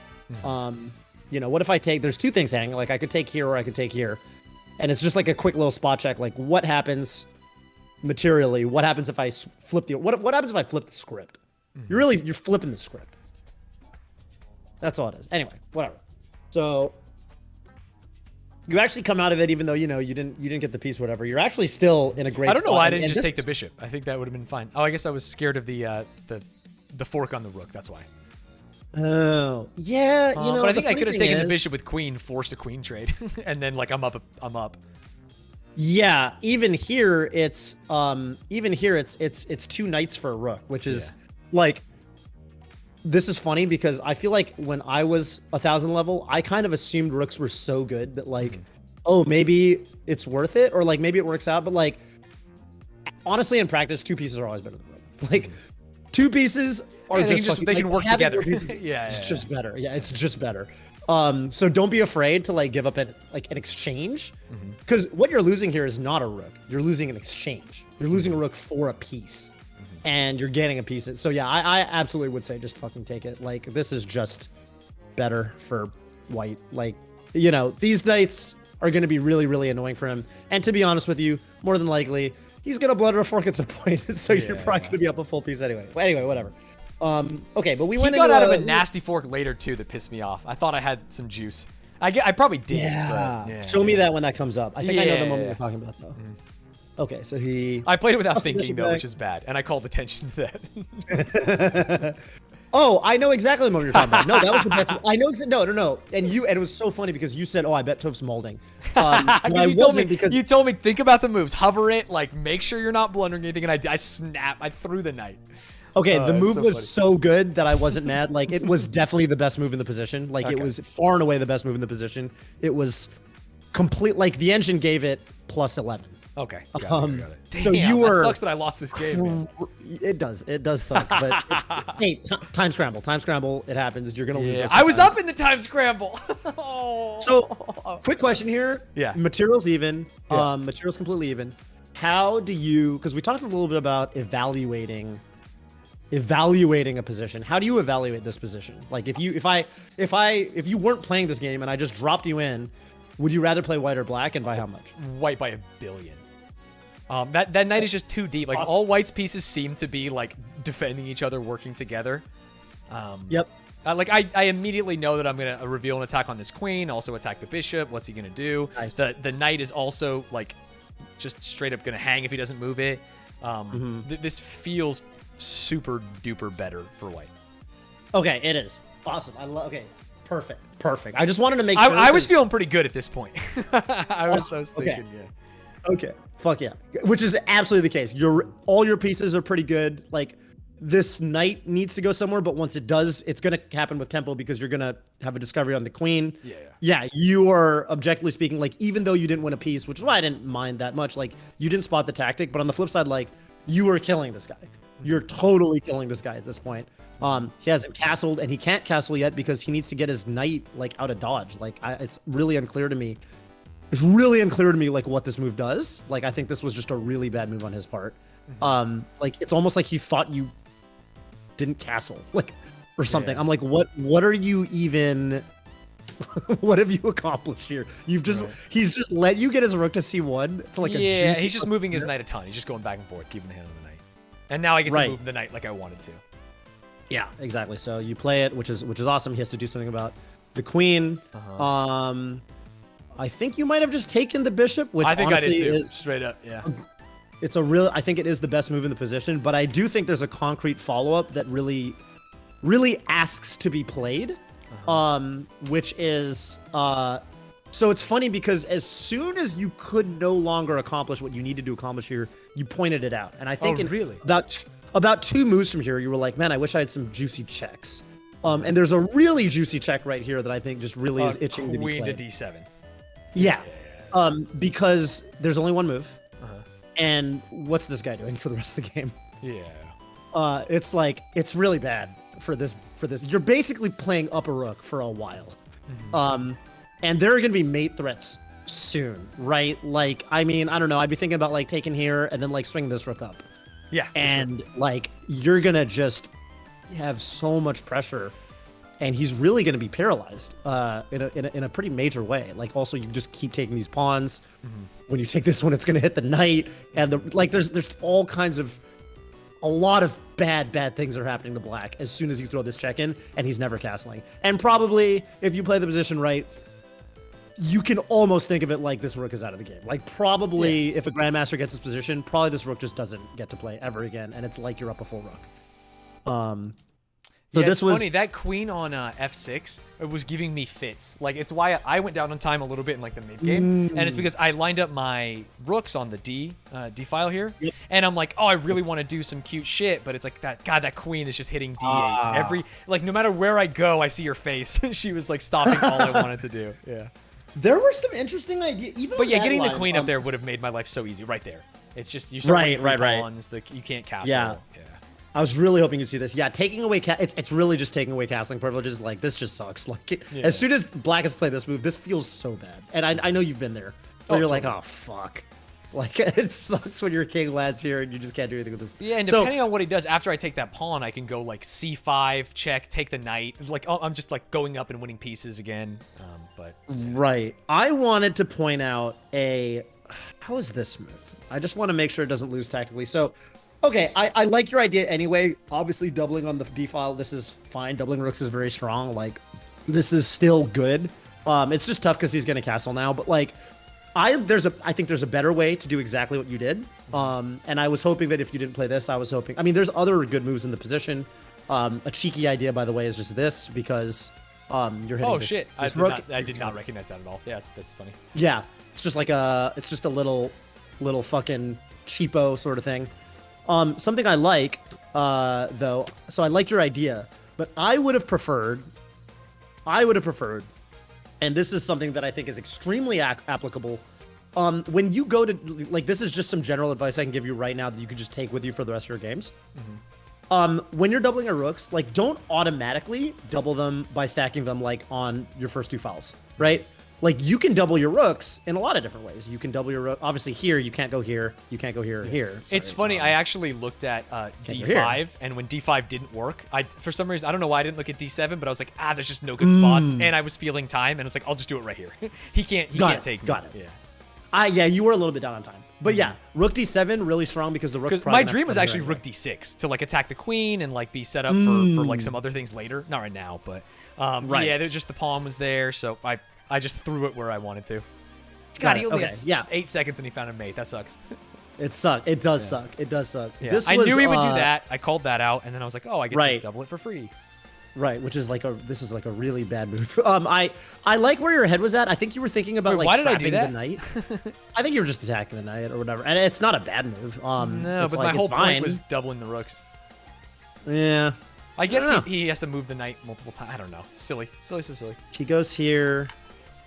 You know, what if I take, there's 2 things hanging, like, I could take here or I could take here. And it's just like a quick little spot check, like, what happens materially? What happens if I flip what happens if I flip the script? You're flipping the script. That's all it is. Anyway, whatever. So you actually come out of it, even though, you know, you didn't get the piece, or whatever. You're actually still in a great I don't know spot. why I didn't just take the bishop. I think that would have been fine. Oh, I guess I was scared of the fork on the rook. That's why. Oh, yeah. You know, but I think I could have taken the bishop with queen, forced a queen trade, and then, like, I'm up. Yeah, even here it's 2 knights for a rook, which is like, this is funny because I feel like when I was 1,000 level, I kind of assumed rooks were so good that, like, oh, maybe it's worth it, or like maybe it works out, but, like, honestly, in practice, 2 pieces are always better than rook. Like, 2 pieces are they can work together. It's just better. Yeah, it's just better. So don't be afraid to, like, give up an exchange, because what you're losing here is not a rook. You're losing an exchange. You're losing a rook for a piece, and you're getting a piece. So yeah, I absolutely would say just fucking take it. Like, this is just better for white. Like, you know, these knights are going to be really, really annoying for him. And to be honest with you, more than likely, he's going to blunder a fork at some point. So you're probably going to be up a full piece anyway. But anyway, whatever. Okay, but we went. He got out of a nasty fork later too that pissed me off. I thought I had some juice. I probably did. Yeah. But, Show me that when that comes up. I think I know the moment you're talking about, though. Okay, so I played it without thinking, though, which is bad, and I called attention to that. Oh, I know exactly the moment you're talking about. No, that was the best. I know. No. And it was so funny because you said, "Oh, I bet Toph's molding." You told me think about the moves, hover it, like make sure you're not blundering anything, and I threw the knight. Okay, the move was so good that I wasn't mad. Like, it was definitely the best move in the position. Like, it was far and away the best move in the position. It was complete. Like, the engine gave it plus 11. Okay. Got it. Damn, so you were. That sucks that I lost this game. Man. It does suck. But hey, time scramble. It happens. You're gonna lose. Yeah, I was up in the time scramble. So, quick question here. Yeah. Materials even. Materials completely even. How do you? Because we talked a little bit about evaluating a position. How do you evaluate this position? Like, if you weren't playing this game and I just dropped you in, would you rather play white or black, and by how much? White by 1 billion. That knight is just too deep. Like, all white's pieces seem to be, like, defending each other, working together. Yep. Like, I immediately know that I'm gonna reveal an attack on this queen, also attack the bishop. What's he gonna do? Nice. The knight is also, like, just straight up gonna hang if he doesn't move it. This feels super duper better for white. Okay, it is awesome. Okay, perfect. I just wanted to make sure. I was feeling pretty good at this point. I was thinking, Okay, fuck yeah. Which is absolutely the case. All your pieces are pretty good. Like, this knight needs to go somewhere, but once it does, it's going to happen with tempo because you're going to have a discovery on the queen. Yeah, you are, objectively speaking, like, even though you didn't win a piece, which is why I didn't mind that much, like, you didn't spot the tactic, but on the flip side, like, you were killing this guy. You're totally killing this guy at this point. He hasn't castled, and he can't castle yet because he needs to get his knight, like, out of dodge. Like, it's really unclear to me. It's really unclear to me, like, what this move does. Like, I think this was just a really bad move on his part. Like, it's almost like he thought you didn't castle, like, or something. I'm like, what are you even, what have you accomplished here? You've just, he's just let you get his rook to c1 for like a juicy he's just moving his knight a ton. He's just going back and forth, keeping the hand on the knight. And now I get to move the knight like I wanted to. Yeah, exactly. So you play it, which is awesome. He has to do something about the queen. I think you might have just taken the bishop, which I think honestly I did too. is Straight up, yeah. It's a real, I think it is the best move in the position, but I do think there's a concrete follow-up that really asks to be played, which is, so it's funny because as soon as you could no longer accomplish what you needed to accomplish here, you pointed it out. And I think about 2 moves from here, you were like, man, I wish I had some juicy checks. And there's a really juicy check right here that I think just really is itching to be played. Queen to d7. Yeah. Because there's only one move. And what's this guy doing for the rest of the game? Yeah. It's like, it's really bad for this. You're basically playing up a rook for a while. And there are going to be mate threats soon, right? Like, I mean, I don't know. I'd be thinking about like taking here and then like swing this rook up. Yeah. And like, you're going to just have so much pressure. And he's really going to be paralyzed in a pretty major way. Like, also, you just keep taking these pawns. When you take this one, it's going to hit the knight. And like, there's all kinds of, a lot of bad things are happening to black as soon as you throw this check in, and he's never castling. And probably, if you play the position right, you can almost think of it like this rook is out of the game. Like, probably, if a grandmaster gets this position, probably this rook just doesn't get to play ever again, and it's like you're up a full rook. So yeah, this was funny. That queen on f6 it was giving me fits. Like, it's why I went down on time a little bit in like the mid game, and it's because I lined up my rooks on the D file here, and I'm like, oh, I really want to do some cute shit, but it's like that queen is just hitting D8 every, like, no matter where I go, I see her face. She was like stopping all I wanted to do. Yeah. There were some interesting ideas. Even but yeah, getting the queen up there would have made my life so easy right there. It's just you start waiting for pawns, you can't castle. Yeah. I was really hoping you'd see this. Yeah, taking away it's really just taking away castling privileges. Like, this just sucks. Like, as soon as black has played this move, this feels so bad. And I know you've been there. Where you're like, oh fuck. Like, it sucks when your king lands here and you just can't do anything with this. Yeah, and depending on what he does, after I take that pawn, I can go like c5, check, take the knight. Like, I'm just like going up and winning pieces again. But right. I wanted to point out how is this move? I just want to make sure it doesn't lose tactically. So, okay, I like your idea anyway. Obviously, doubling on the D file, this is fine. Doubling rooks is very strong. Like, this is still good. It's just tough because he's going to castle now. But like, I think there's a better way to do exactly what you did. And I was hoping that if you didn't play this, I mean, there's other good moves in the position. A cheeky idea, by the way, is just this because you're hitting. Oh this, shit! This I did not recognize that at all. Yeah, that's funny. Yeah, it's just like a little fucking cheapo sort of thing. Something I like, though, so I like your idea, but I would have preferred, and this is something that I think is extremely applicable. When you go to, like, this is just some general advice I can give you right now that you can just take with you for the rest of your games. When you're doubling your rooks, like, don't automatically double them by stacking them, like, on your first 2 files, right? Like, you can double your rooks in a lot of different ways. You can double your rook. Obviously, here, you can't go here. You can't go here or here. Sorry. It's funny. I actually looked at D5, and when D5 didn't work, for some reason, I don't know why I didn't look at D7, but I was like, there's just no good spots. And I was feeling time, and it's like, I'll just do it right here. he can't take me. Got it. Yeah, you were a little bit down on time. But yeah, rook D7, really strong because the rook's probably my dream was actually rook D6 to, like, attack the queen and, like, be set up for like, some other things later. Not right now, but yeah, there's just the pawn was there, so I just threw it where I wanted to. God, he only had 8 seconds and he found a mate. That sucks. It sucked. It does suck. It does suck. Yeah. I knew he would do that. I called that out, and then I was like, oh, I get to double it for free. Right, which is like this is like a really bad move. I like where your head was at. I think you were thinking about like trapping the knight. I think you were just attacking the knight or whatever, and it's not a bad move. No, but like, my whole point was doubling the rooks. Yeah. I guess don't know. he has to move the knight multiple times. I don't know. It's silly. Silly, so silly. He goes here.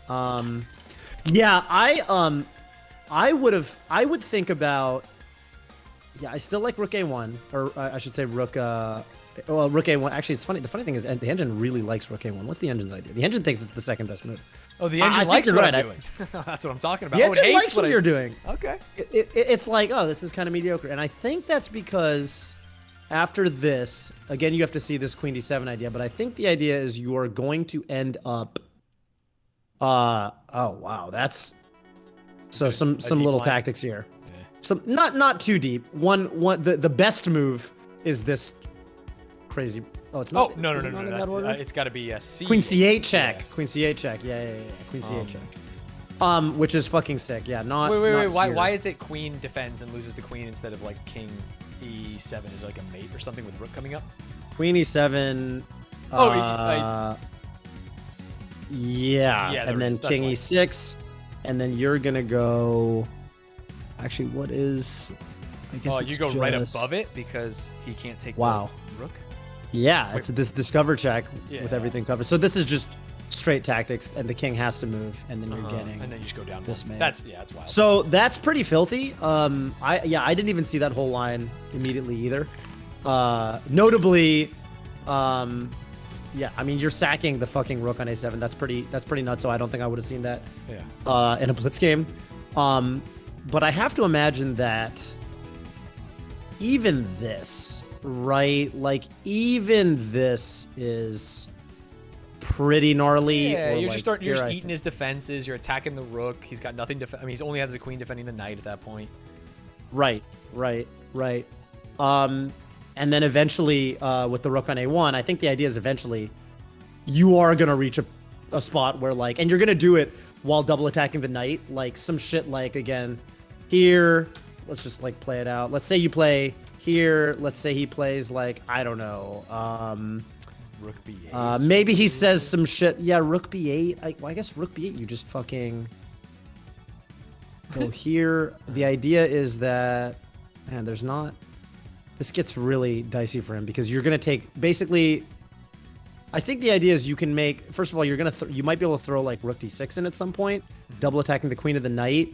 Yeah, I would think about. Yeah, I still like Rook A1, or I should say Rook. Well, Rook A1. Actually, it's funny. The funny thing is, the engine really likes Rook A1. What's the engine's idea? The engine thinks it's the second best move. Oh, the engine likes what I'm doing. That's what I'm talking about. The engine it likes what you're doing. Okay. It's like, oh, this is kind of mediocre, and I think that's because after this, again, you have to see this Queen D7 idea, but I think the idea is you are going to end up. Oh wow, that's so some little line. tactics here. Yeah. Some not too deep. The best move is this crazy. Oh, it's not. Oh no. It's got to be a C. Queen C8 check. Yeah. Queen C8 check. Yeah. Queen C8 check. Which is fucking sick. Yeah, not. Wait. Not Why is it Queen defends and loses the Queen instead of like King E7 is like a mate or something with Rook coming up? Queen E7. Yeah, and then King E6, and then you're gonna go. Actually, what is? I guess you go right above it because he can't take the Rook. Yeah, it's this discover check with everything covered. So this is just straight tactics, and the king has to move, and then you're getting. And then you just go down this man. That's wild. So that's pretty filthy. I didn't even see that whole line immediately either. Notably, yeah, I mean, you're sacking the fucking rook on a7. That's pretty nuts. So I don't think I would have seen that. Yeah. In a blitz game. But I have to imagine that even this, right? Like even this is pretty gnarly. Yeah, you're like, just eating his defenses. You're attacking the rook. He's got nothing to. I mean, he's only has the queen defending the knight at that point. Right. And then eventually, with the rook on a1, I think the idea is eventually you are going to reach a spot where, like, and you're going to do it while double attacking the knight. Like, some shit like, again, here, let's just, like, play it out. Let's say you play here. Let's say he plays, like, I don't know. Rook B8. Maybe he says some shit. Yeah, rook B8. I guess rook B8, you just fucking go here. The idea is that, man, there's not... This gets really dicey for him because you're going to take basically. I think the idea is you can make. First of all, you're going to you might be able to throw like rook d6 in at some point, double attacking the queen of the knight.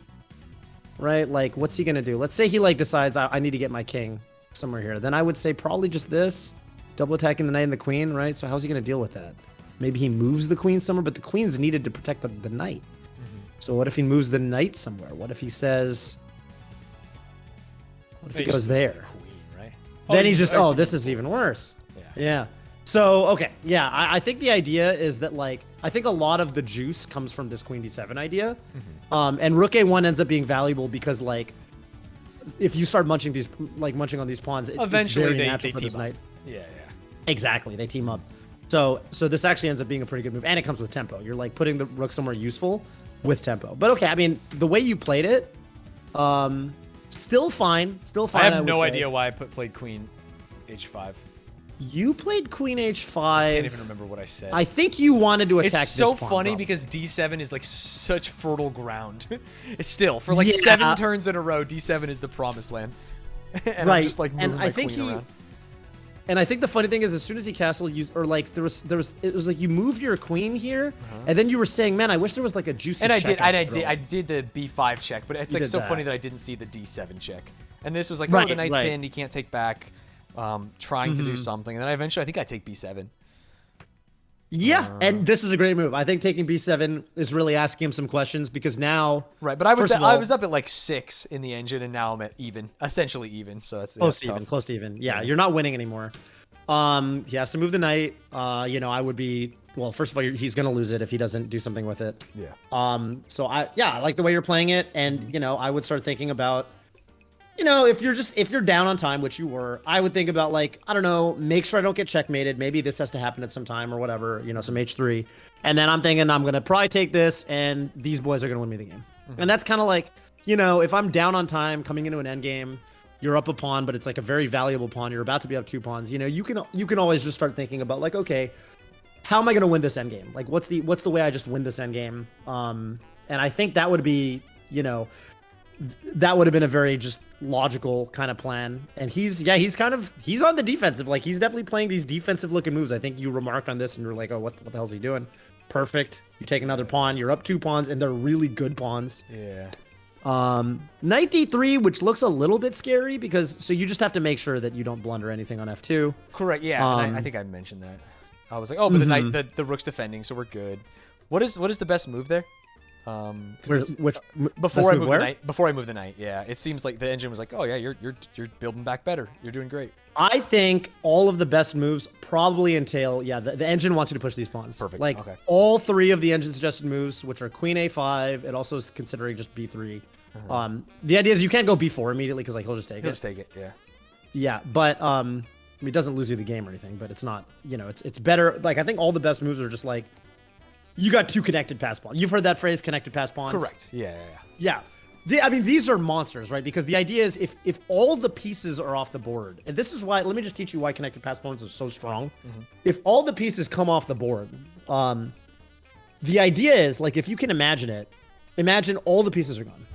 Right? Like, what's he going to do? Let's say he like decides I need to get my king somewhere here. Then I would say probably just this, double attacking the knight and the queen. Right? So how's he going to deal with that? Maybe he moves the queen somewhere, but the queen's needed to protect the knight. So what if he moves the knight somewhere? What if he says? What if he goes there? Then he just, this is even worse. Yeah. So, okay. Yeah, I think the idea is that, like, I think a lot of the juice comes from this queen d7 idea. And rook a1 ends up being valuable because, like, if you start munching on these pawns, eventually it's they for this team up. knight. Yeah. Exactly. They team up. So this actually ends up being a pretty good move. And it comes with tempo. You're, like, putting the rook somewhere useful with tempo. But, okay, I mean, the way you played it, still fine. I have no idea why I played queen h5. You played queen h5. I can't even remember what I said. I think you wanted to attack this pawn. It's so funny probably. Because d7 is like such fertile ground. It's still for like 7 turns in a row. D7 is the promised land. And I'm just like moving my queen around. And I think the funny thing is, as soon as he castled, it was like you moved your queen here, and then you were saying, "Man, I wish there was like a juicy." And I did the b5 check, but it's like so funny that I didn't see the d7 check. And this was like, the knight's pinned, he can't take back. Trying to do something, and then I think I take b7. Yeah, and this is a great move. I think taking b7 is really asking him some questions because now, right? But I was up at like 6 in the engine, and now I'm at essentially even. So that's close to even. Yeah, you're not winning anymore. He has to move the knight. I would be first of all, he's gonna lose it if he doesn't do something with it. Yeah. So I like the way you're playing it, and I would start thinking about. If you're down on time, which you were, I would think about like, I don't know, make sure I don't get checkmated. Maybe this has to happen at some time or whatever, some h3. And then I'm thinking I'm going to probably take this and these boys are going to win me the game. And that's kind of like, if I'm down on time coming into an end game, you're up a pawn, but it's like a very valuable pawn. You're about to be up 2 pawns. You can always just start thinking about like, okay, how am I going to win this end game? Like what's the way I just win this end game? And I think that would be, that would have been a very just logical kind of plan. And he's on the defensive. Like, he's definitely playing these defensive looking moves. I think you remarked on this and you're like, oh, what the hell's he doing? Perfect. You take another pawn. You're up 2 pawns, and they're really good pawns. Yeah. Knight d3, which looks a little bit scary because so you just have to make sure that you don't blunder anything on f2. Correct. Yeah. And I think I mentioned that. I was like, oh, but the knight, the rook's defending, so we're good. What is the best move there? Before I move the knight, yeah. It seems like the engine was like, oh yeah, you're building back better. You're doing great. I think all of the best moves probably entail, the engine wants you to push these pawns. Perfect. Like okay. all 3 of the engine suggested moves, which are queen a5. It also is considering just b3. The idea is you can't go b4 immediately because like he'll just take it. He'll just take it. Yeah. Yeah, but it doesn't lose you the game or anything. But it's not, it's better. Like I think all the best moves are just like you got 2 connected pass pawns. You've heard that phrase, connected pass pawns. Correct. Yeah. I mean, these are monsters, right? Because the idea is if all the pieces are off the board, and this is why, let me just teach you why connected pass pawns is so strong. If all the pieces come off the board, the idea is, like, if you can imagine all the pieces are gone,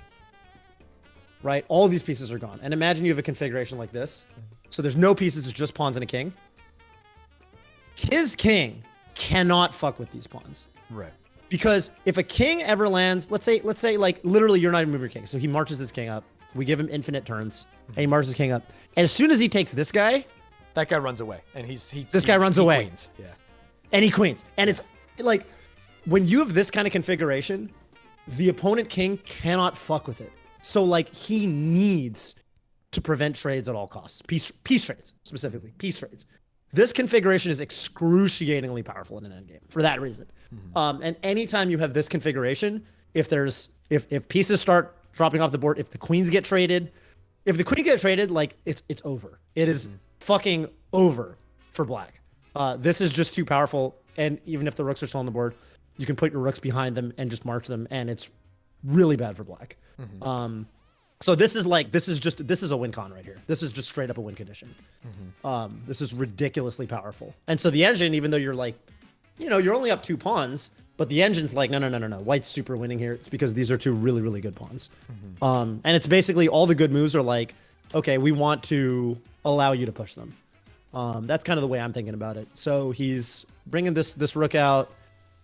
right? All these pieces are gone. And imagine you have a configuration like this. So there's no pieces, it's just pawns and a king. His king cannot fuck with these pawns. Right. Because if a king ever lands, let's say like literally you're not even moving your king. So he marches his king up. We give him infinite turns and he marches his king up. And as soon as he takes this guy, that guy runs away. And he runs away. Queens. Yeah. And he queens. And it's like when you have this kind of configuration, the opponent king cannot fuck with it. So like he needs to prevent trades at all costs. Peace trades, specifically. Peace trades. This configuration is excruciatingly powerful in an endgame for that reason. And anytime you have this configuration, if pieces start dropping off the board, if the queens get traded, like it's over. It is fucking over for black. This is just too powerful. And even if the rooks are still on the board, you can put your rooks behind them and just march them, and it's really bad for black. So this is a win con right here. This is just straight up a win condition. This is ridiculously powerful. And so the engine, even though you're like, you're only up 2 pawns, but the engine's like, no. White's super winning here. It's because these are 2 really, really good pawns. And it's basically all the good moves are like, okay, we want to allow you to push them. That's kind of the way I'm thinking about it. So he's bringing this rook out.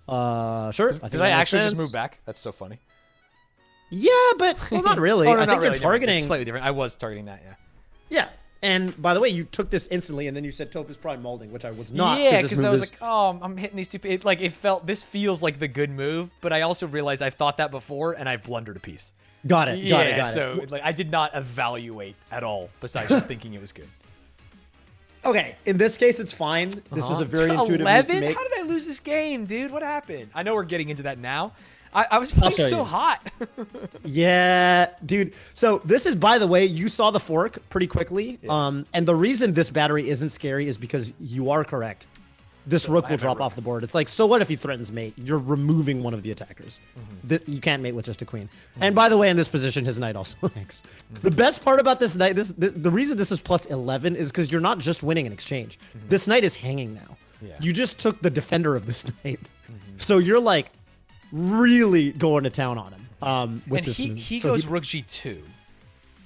Sure. Did I actually just move back? That's so funny. Yeah, but not really. I think you're targeting. It's slightly different. I was targeting that, yeah. Yeah. And by the way, you took this instantly, and then you said Toph is probably molding, which I was not. Yeah, because I was like, oh, I'm hitting these 2. This feels like the good move, but I also realized I've thought that before, and I've blundered a piece. Got it. So I did not evaluate at all, besides just thinking it was good. Okay, in this case, it's fine. This is a very intuitive 11? move to make. How did I lose this game, dude? What happened? I know we're getting into that now. I was playing so hot. Yeah, dude. So this is, by the way, you saw the fork pretty quickly. Yeah. And the reason this battery isn't scary is because you are correct. This rook will drop off the board. It's like, so what if he threatens mate? You're removing one of the attackers. You can't mate with just a queen. And by the way, in this position, his knight also hangs. The best part about this knight, the reason this is plus 11 is because you're not just winning an exchange. This knight is hanging now. Yeah. You just took the defender of this knight. So you're like really going to town on him with this move. He goes rook g2.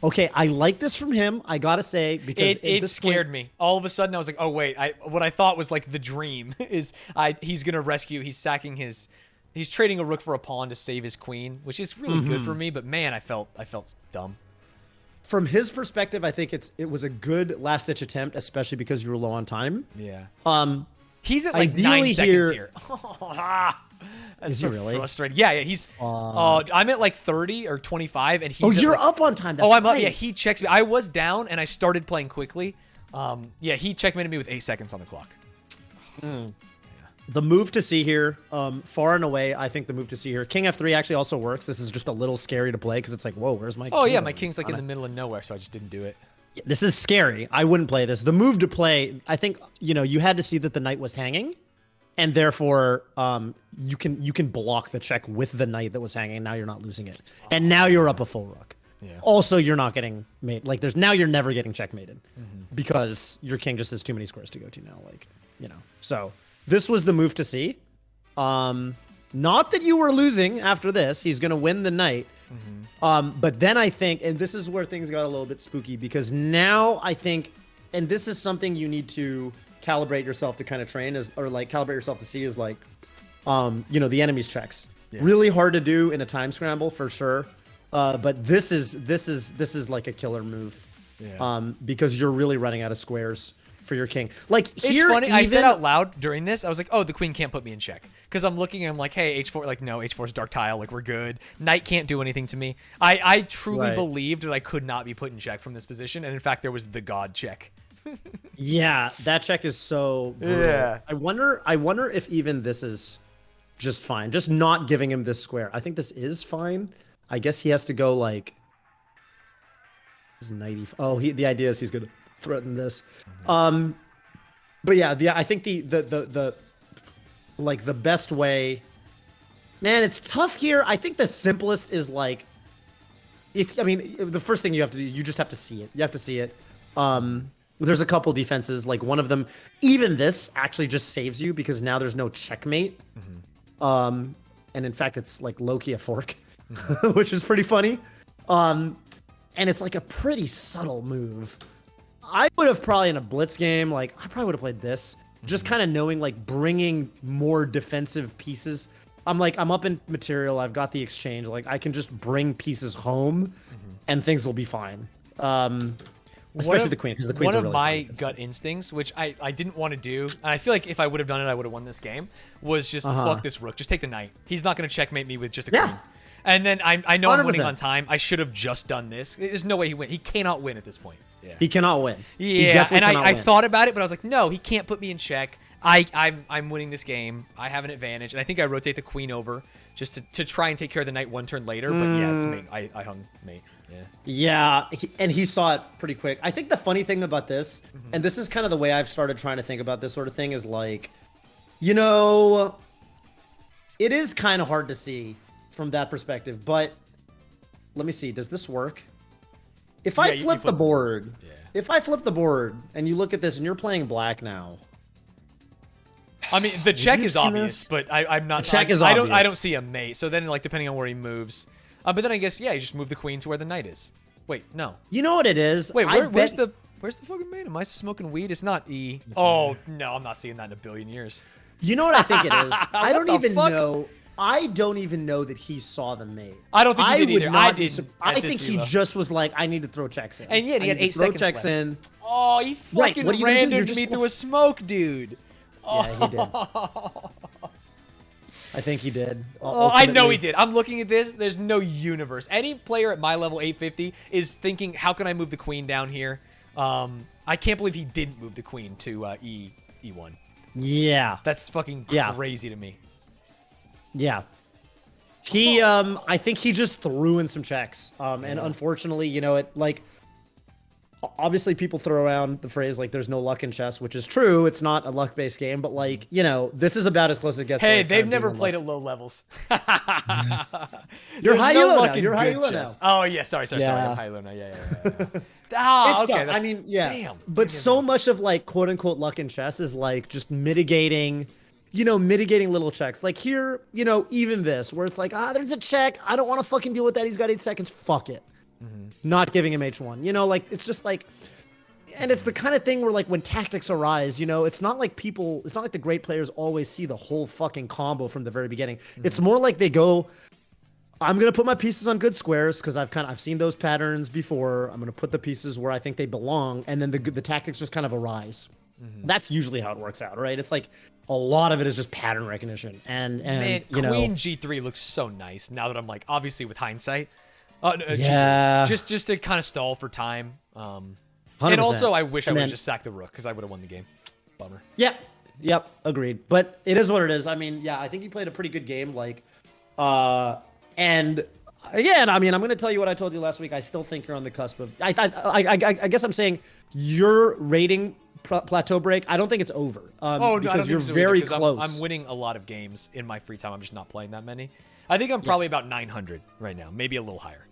Okay, I like this from him. I gotta say, because it scared me. All of a sudden, I was like, "Oh wait!" What I thought was like the dream is he's gonna rescue. He's sacking he's trading a rook for a pawn to save his queen, which is really good for me. But man, I felt dumb. From his perspective, I think it was a good last ditch attempt, especially because you were low on time. Yeah. He's at like ideally 9 seconds here. That's is so he really? Frustrating. Yeah. He's. I'm at like 30 or 25, and he's. Oh, you're up on time. That's I'm right. up. Yeah, he checks me. I was down, and I started playing quickly. Yeah, he checkmated me with 8 seconds on the clock. Yeah. The move to see here, far and away, I think the move to see here. King f3 actually also works. This is just a little scary to play because it's like, whoa, where's my? Oh yeah, my king's like in the middle of nowhere, so I just didn't do it. This is scary. I wouldn't play this. The move to play, I think, you had to see that the knight was hanging. And therefore, you can block the check with the knight that was hanging. Now you're not losing it, and now you're up a full rook. Yeah. Also, you're not getting mate. Like now you're never getting checkmated because your king just has too many squares to go to now. So this was the move to see. Not that you were losing after this. He's gonna win the knight, But then I think, and this is where things got a little bit spooky, because now I think, and this is something you need to calibrate yourself to kind of train, or like calibrate yourself to see, is like, the enemy's checks. Yeah. Really hard to do in a time scramble for sure. But this is like a killer move. Yeah. Because you're really running out of squares for your king. Like here, it's funny. I said out loud during this, I was like, "Oh, the queen can't put me in check." Because I'm looking, and I'm like, "Hey, h4." Like, no, h4 is dark tile. Like, we're good. Knight can't do anything to me. I truly believed that I could not be put in check from this position, and in fact, there was the god check. Yeah, that check is so brutal. Yeah. I wonder if even this is just fine. Just not giving him this square. I think this is fine. I guess he has to go like. He's 90. Oh, the idea is he's gonna threaten this. But yeah, I think the like the best way. Man, it's tough here. I think the simplest is like, the first thing you have to do, you just have to see it. You have to see it. There's a couple defenses. Like one of them, even this actually just saves you because now there's no checkmate. And in fact, it's like low-key a fork, which is pretty funny. And it's like a pretty subtle move. I would have probably in a blitz game, like I probably would have played this, just kind of knowing like bringing more defensive pieces. I'm up in material. I've got the exchange. Like I can just bring pieces home, and things will be fine. Especially the queen, because the queen's one of really my gut instincts, which I didn't want to do, and I feel like if I would have done it, I would have won this game. Was just fuck this rook. Just take the knight. He's not going to checkmate me with just a queen. And then I know 100%. I'm winning on time. I should have just done this. There's no way he win. He cannot win at this point. Yeah. He cannot win. Yeah, and I thought about it, but I was like, no, he can't put me in check. I'm winning this game. I have an advantage, and I think I rotate the queen over just to try and take care of the knight one turn later. But yeah, it's mate. I hung mate. Yeah. And he saw it pretty quick. I think the funny thing about this, and this is kind of the way I've started trying to think about this sort of thing, is like, it is kind of hard to see from that perspective, but let me see. Does this work? If I flip the board, if I flip the board and you look at this and you're playing black now. I mean, the check is obvious, but I'm not. The check is obvious. I don't see a mate. So then, like, depending on where he moves, but then I guess you just move the queen to where the knight is. Wait, no. You know what it is? Wait, where's the fucking mate? Am I smoking weed? It's not E. Oh no, I'm not seeing that in a billion years. You know what I think it is? I don't even know. I don't even know that he saw the mate. I don't think he did either. I did. I think he just was like, I need to throw checks in. And yeah, he had 8 seconds checks left. in. Oh, he fucking randomed me through a smoke, dude. Yeah, he did. I think he did. Oh, I know he did. I'm looking at this. There's no universe. Any player at my level, 850, is thinking, how can I move the queen down here? I can't believe he didn't move the queen to E1. Yeah. That's fucking crazy to me. Yeah. He, I think he just threw in some checks. And unfortunately, obviously people throw around the phrase, like, there's no luck in chess, which is true. It's not a luck-based game, but, like, this is about as close as it gets. Hey, they've never played at low levels. You're high elo now. You're high elo now. Oh, yeah. Sorry. I'm high elo now. Yeah. Okay. I mean, yeah. Damn. But so much of, like, quote-unquote luck in chess is, like, just mitigating little checks. Like here, even this, where it's like, there's a check. I don't want to fucking deal with that. He's got 8 seconds. Fuck it. Not giving him H1. Like, it's just like, and it's the kind of thing where, like, when tactics arise, it's not like the great players always see the whole fucking combo from the very beginning. It's more like they go, I'm going to put my pieces on good squares because I've seen those patterns before. I'm going to put the pieces where I think they belong. And then the tactics just kind of arise. That's usually how it works out, right? It's like a lot of it is just pattern recognition. And man, Queen G3 looks so nice now that I'm like, obviously with hindsight. Yeah. G3. Just to kind of stall for time. 100%. And also, I wish I would have just sacked the rook because I would have won the game. Bummer. Yeah. Yep. Agreed. But it is what it is. I mean, yeah, I think he played a pretty good game. Like, and again, I mean, I'm going to tell you what I told you last week. I still think you're on the cusp of. I guess I'm saying your rating plateau break. I don't think it's over. Because you're very close. I'm winning a lot of games in my free time. I'm just not playing that many. I think I'm probably about 900 right now, maybe a little higher.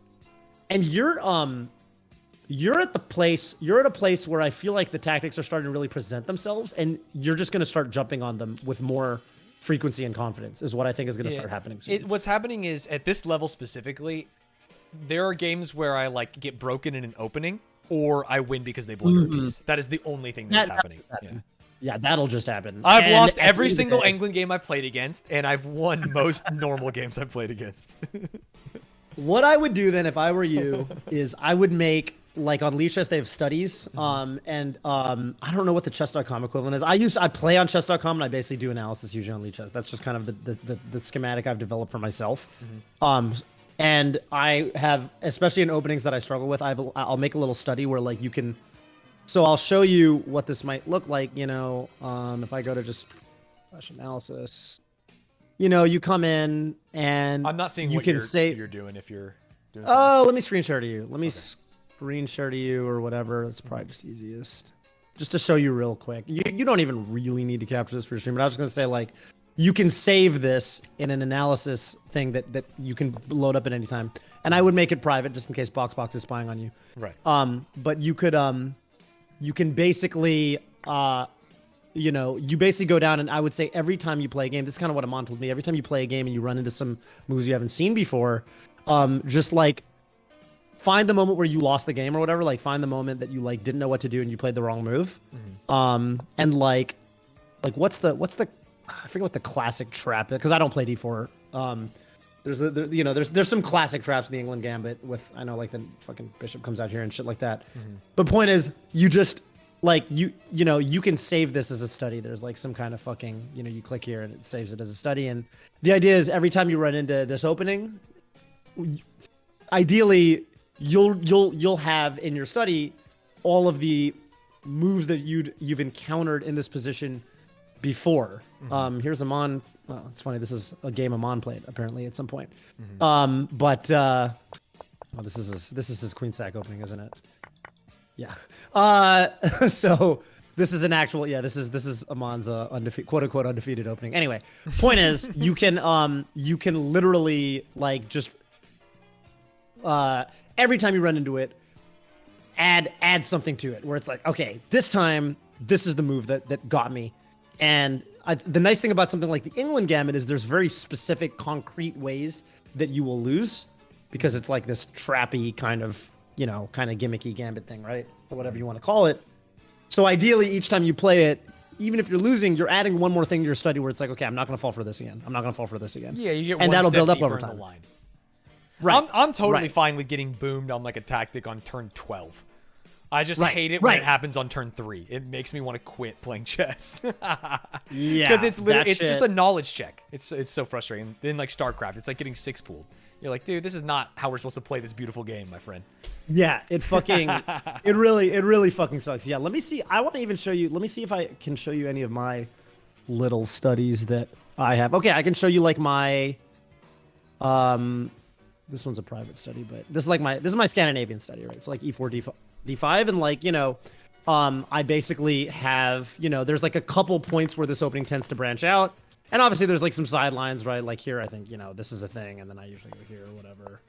And you're at a place where I feel like the tactics are starting to really present themselves, and you're just going to start jumping on them with more frequency and confidence is what I think is going to start happening soon. What's happening is at this level specifically, there are games where I like get broken in an opening, or I win because they blunder a piece. That is the only thing that's happening. Yeah, that'll just happen. I've lost every single England game I've played against, and I've won most normal games I've played against. What I would do then, if I were you, is I would make, like, on League Chess they have studies, I don't know what the chess.com equivalent is. I play on chess.com, and I basically do analysis usually on League Chess. That's just kind of the schematic I've developed for myself. And I have, especially in openings that I struggle with, I'll make a little study where, like, you can. So I'll show you what this might look like. You know, if I go to just flash analysis, you know, you come in and I'm not seeing you what can say you're doing if you're doing. Oh, let me screen share to you. Let me screen share to you or whatever. That's probably just easiest. Just to show you real quick. You don't even really need to capture this for your stream, but I was just gonna say, like, you can save this in an analysis thing that you can load up at any time. And I would make it private just in case BoxBox is spying on you. Right. But you could you can basically you know, you basically go down, and I would say every time you play a game, this is kind of what Amon told me, every time you play a game and you run into some moves you haven't seen before, just like find the moment where you lost the game or whatever, like find the moment that you like didn't know what to do and you played the wrong move. And like what's the I forget what the classic trap is, because I don't play D4. There's some classic traps in the England Gambit with, I know, like the fucking bishop comes out here and shit like that. But point is, you just like you know, you can save this as a study. There's like some kind of fucking, you know, you click here and it saves it as a study. And the idea is every time you run into this opening, ideally you'll have in your study all of the moves that you've encountered in this position before. Here's Amon. Oh, it's funny. This is a game Amon played apparently at some point. This is his queen sack opening, isn't it? Yeah. So this is an actual, this is Amon's quote unquote undefeated opening. Anyway, point is, you can literally, like, just every time you run into it, add something to it where it's like, okay, this time this is the move that got me. And the nice thing about something like the England Gambit is there's very specific, concrete ways that you will lose, because it's like this trappy kind of gimmicky gambit thing, right? Or whatever you want to call it. So ideally, each time you play it, even if you're losing, you're adding one more thing to your study where it's like, okay, I'm not going to fall for this again. I'm not going to fall for this again. Yeah, you get and one that'll step build up deeper over in time. the line. Right. I'm totally right. fine with getting boomed on like a tactic on turn 12. I just hate it when right. it happens on turn 3. It makes me want to quit playing chess. Yeah, because it's just a knowledge check. It's so frustrating. Then like StarCraft, it's like getting 6 pooled. You're like, dude, this is not how we're supposed to play this beautiful game, my friend. Yeah, it really fucking sucks. Yeah, let me see. I want to even show you. Let me see if I can show you any of my little studies that I have. Okay, I can show you like my this one's a private study, but this is my Scandinavian study, right? It's like E4 D5, and like, you know, I basically have, you know, there's like a couple points where this opening tends to branch out. And obviously there's like some sidelines, right? Like here, I think, you know, this is a thing, and then I usually go here or whatever.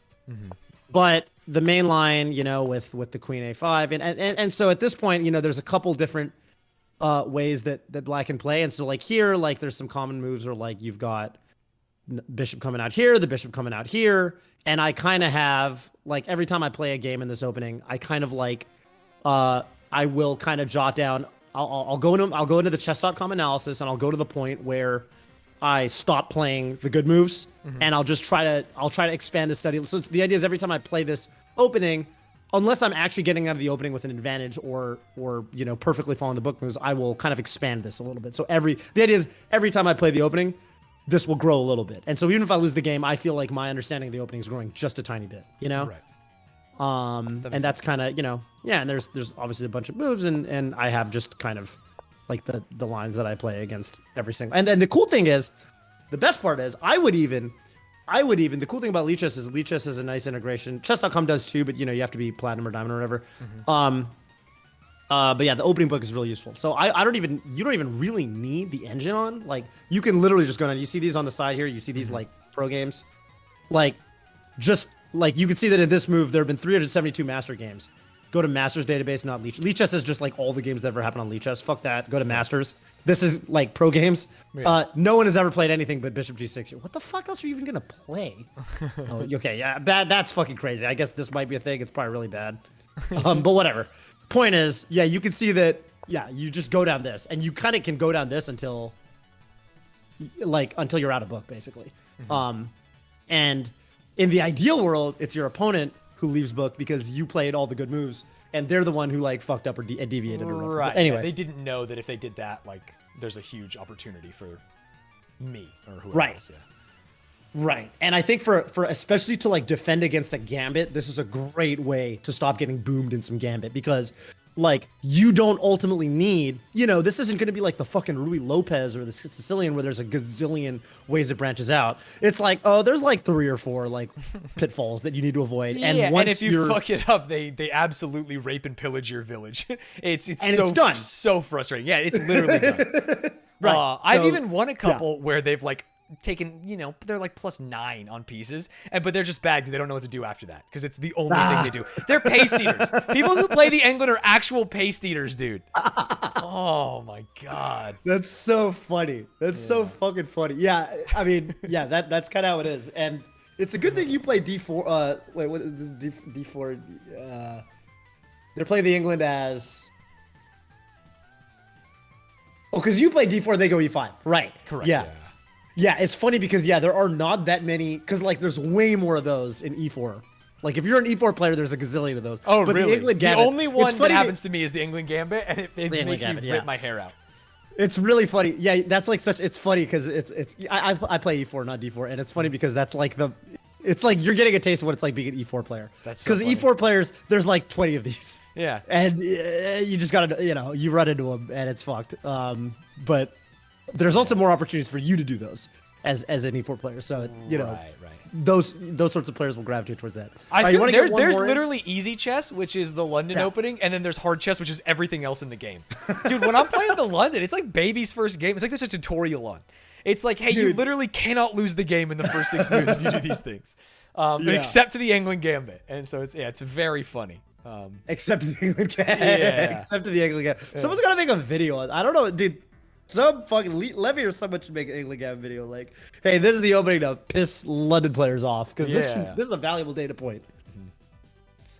But the main line, you know, with the queen a5, and so at this point, you know, there's a couple different ways that black can play. And so like here, like there's some common moves where like you've got bishop coming out here, the bishop coming out here, and I kind of have, like, every time I play a game in this opening, I kind of like I will kind of jot down. I'll go into the chess.com analysis, and I'll go to the point where I stop playing the good moves, and I'll try to expand the study. So the idea is every time I play this opening, unless I'm actually getting out of the opening with an advantage or you know, perfectly following the book moves, I will kind of expand this a little bit. So the idea is every time I play the opening, this will grow a little bit. And so even if I lose the game, I feel like my understanding of the opening is growing just a tiny bit, you know? Right. And that's kind of, you know, yeah, and there's obviously a bunch of moves, and I have just kind of like the lines that I play against every single. And then the cool thing is, the best part is, I would even the cool thing about League Chess is a nice integration. Chess.com does too, but you know, you have to be platinum or diamond or whatever. But yeah, the opening book is really useful. So you don't even really need the engine on. Like, you can literally just go down. You see these on the side here. You see these like pro games, like, just like, you can see that in this move there have been 372 master games. Go to Masters database, not Leech. Leech Chess is just like all the games that ever happened on Leech Chess. Fuck that. Go to Masters. This is like pro games. Yeah. No one has ever played anything but Bishop G6. What the fuck else are you even gonna play? Oh, okay, yeah, bad. That's fucking crazy. I guess this might be a thing. It's probably really bad. But whatever. Point is, yeah, you can see that. Yeah, you just go down this, and you kind of can go down this until you're out of book, basically. And in the ideal world, it's your opponent who leaves book because you played all the good moves, and they're the one who like fucked up or deviated or whatever. Right. But anyway, yeah, they didn't know that if they did that, like, there's a huge opportunity for me or whoever Right. else. Yeah. right. And I think for especially to like defend against a gambit, this is a great way to stop getting boomed in some gambit because like you don't ultimately need, this isn't going to be like the fucking Rui Lopez or the Sicilian where there's a gazillion ways it branches out. It's like, oh, there's like 3 or 4 like pitfalls that you need to avoid. Yeah, And once if you fuck it up, they absolutely rape and pillage your village. It's done. So frustrating. Yeah, it's literally done. Right. I've So, even won a couple where they've like taken, they're like +9 on pieces, but they're just bad because they don't know what to do after that because it's the only thing they do. They're paste eaters. People who play the England are actual paste eaters, dude. Oh my god. That's so funny. That's so fucking funny. Yeah, I mean, yeah, that's kind of how it is. And it's a good thing you play D4. Wait, what is D4? They're playing the England as. Oh, because you play D4 and they go E5. Right. Correct. Yeah. Yeah, it's funny because there are not that many because like there's way more of those in E4. Like if you're an E4 player, there's a gazillion of those. Oh, but really? The England Gambit, only one that happens to me is the England Gambit, and it makes Gambit, me rip my hair out. It's really funny. Yeah, that's like such. It's funny because I play E4, not D4, and it's funny because that's like it's like you're getting a taste of what it's like being an E4 player. That's so because E4 players, there's like 20 of these. Yeah. And you just gotta, you run into them and it's fucked. But there's also more opportunities for you to do those as an E4 player. So Right. those sorts of players will gravitate towards that. I You feel wanna there's literally easy chess, which is the London opening, and then there's hard chess, which is everything else in the game. Dude, when I'm playing the London, it's like baby's first game. It's like there's a tutorial on. It's like, hey, you literally cannot lose the game in the first 6 moves if you do these things, except to the England Gambit. And so it's very funny. Except to the England Except to the England Gambit. Someone's gotta make a video on. I don't know, dude. Some fucking Levy or someone should make an England Gambit video. Like, hey, this is the opening to piss London players off because this is a valuable data point.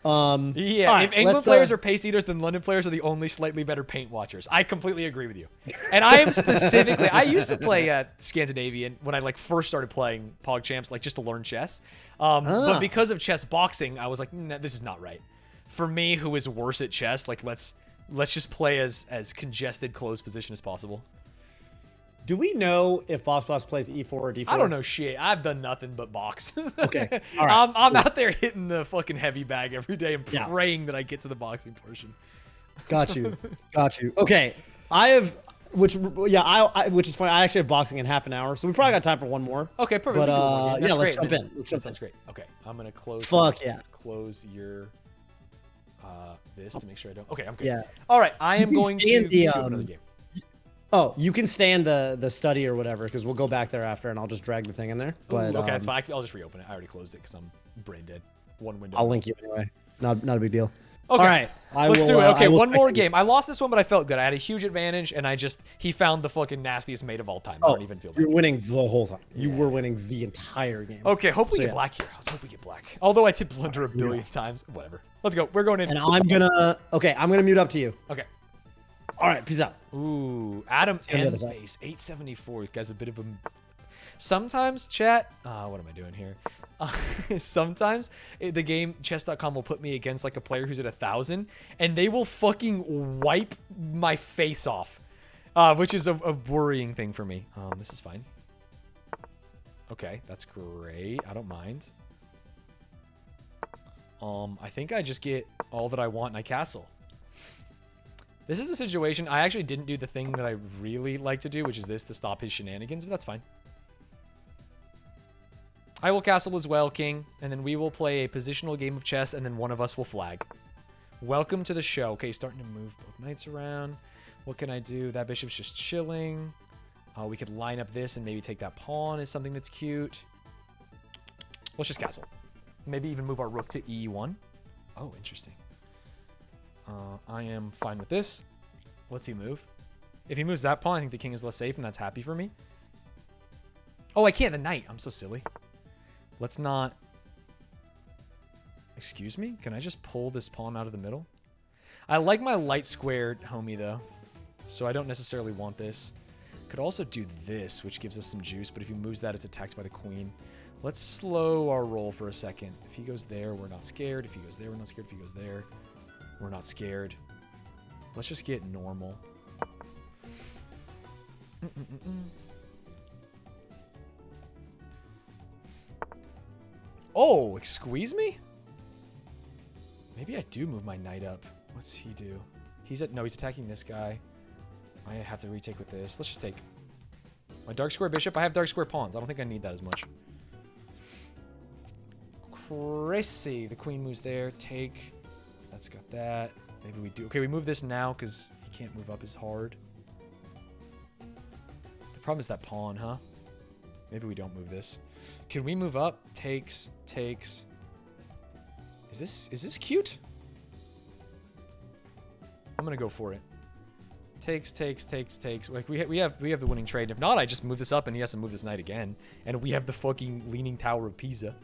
If England players are pace eaters, then London players are the only slightly better paint watchers. I completely agree with you. And I am specifically, I used to play Scandinavian when I like first started playing PogChamps, like just to learn chess. But because of chess boxing, I was like, nah, this is not right. For me, who is worse at chess, like let's just play as congested closed position as possible. Do we know if Box plays E4 or D4? I don't know shit. I've done nothing but box. Okay. All right. I'm out there hitting the fucking heavy bag every day and praying that I get to the boxing portion. Got you. Okay. I have, which is funny. I actually have boxing in half an hour, so we probably got time for one more. Okay, perfect. But That's let's great. jump in. That sounds great. Okay, I'm gonna close. Close your this to make sure I don't. Okay, I'm good. Yeah. All right, I am going to the, another game. Oh, you can stay in the study or whatever, because we'll go back there after, and I'll just drag the thing in there. But okay, that's fine. I'll just reopen it. I already closed it because I'm brain dead. One window. I'll link you anyway. Not a big deal. Okay. All right. Let's do it. Okay, one more game. I lost this one, but I felt good. I had a huge advantage, and he found the fucking nastiest mate of all time. I don't even feel bad. You're winning the whole time. You were winning the entire game. Okay, hope we get black here. Let's hope we get black. Although I did blunder a billion times. Whatever. Let's go. We're going in. And I'm gonna mute up to you. Okay. All right, peace out. Ooh, Adam and Face 874. You guys a bit of a. Sometimes chat. What am I doing here? Sometimes the game chess.com will put me against like a player who's at 1,000, and they will fucking wipe my face off, which is a worrying thing for me. This is fine. Okay, that's great. I don't mind. I think I just get all that I want and I castle. This is a situation. I actually didn't do the thing that I really like to do, which is this to stop his shenanigans, but that's fine. I will castle as well, King, and then we will play a positional game of chess, and then one of us will flag. Welcome to the show. Okay, starting to move both knights around. What can I do? That bishop's just chilling. We could line up this and maybe take that pawn as something that's cute. Let's just castle. Maybe even move our rook to E1. Oh, interesting. I am fine with this. What's he move? If he moves that pawn, I think the king is less safe, and that's happy for me. Oh, I can't. The knight. I'm so silly. Let's not... Excuse me? Can I just pull this pawn out of the middle? I like my light squared homie, though. So I don't necessarily want this. Could also do this, which gives us some juice. But if he moves that, it's attacked by the queen. Let's slow our roll for a second. If he goes there, we're not scared. If he goes there, we're not scared. If he goes there, we're not scared. Let's just get normal. Oh, squeeze me? Maybe I do move my knight up. What's he do? He's attacking this guy. I have to retake with this. Let's just take my dark square bishop. I have dark square pawns. I don't think I need that as much. Crazy. The queen moves there. Take. That's got that. Maybe we do. Okay, we move this now because he can't move up as hard. The problem is that pawn, huh? Maybe we don't move this. Can we move up? Takes. Is this cute? I'm gonna go for it. Takes. Like we have the winning trade. If not, I just move this up and he has to move this knight again. And we have the fucking Leaning Tower of Pisa.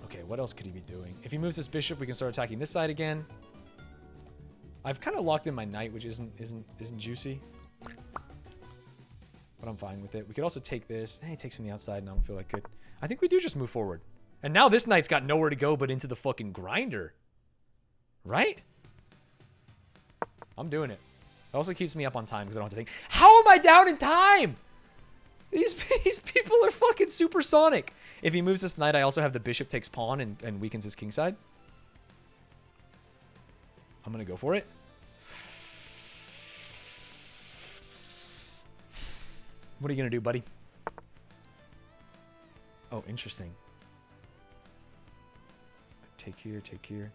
Okay, what else could he be doing? If he moves this bishop, we can start attacking this side again. I've kind of locked in my knight, which isn't juicy. But I'm fine with it. We could also take this. Hey, he takes from the outside, and I don't feel like it. I think we do just move forward. And now this knight's got nowhere to go but into the fucking grinder. Right? I'm doing it. It also keeps me up on time because I don't have to think, how am I down in time? These people are fucking supersonic. If he moves this knight, I also have the bishop takes pawn and weakens his king side. I'm going to go for it. What are you going to do, buddy? Oh, interesting. Take here.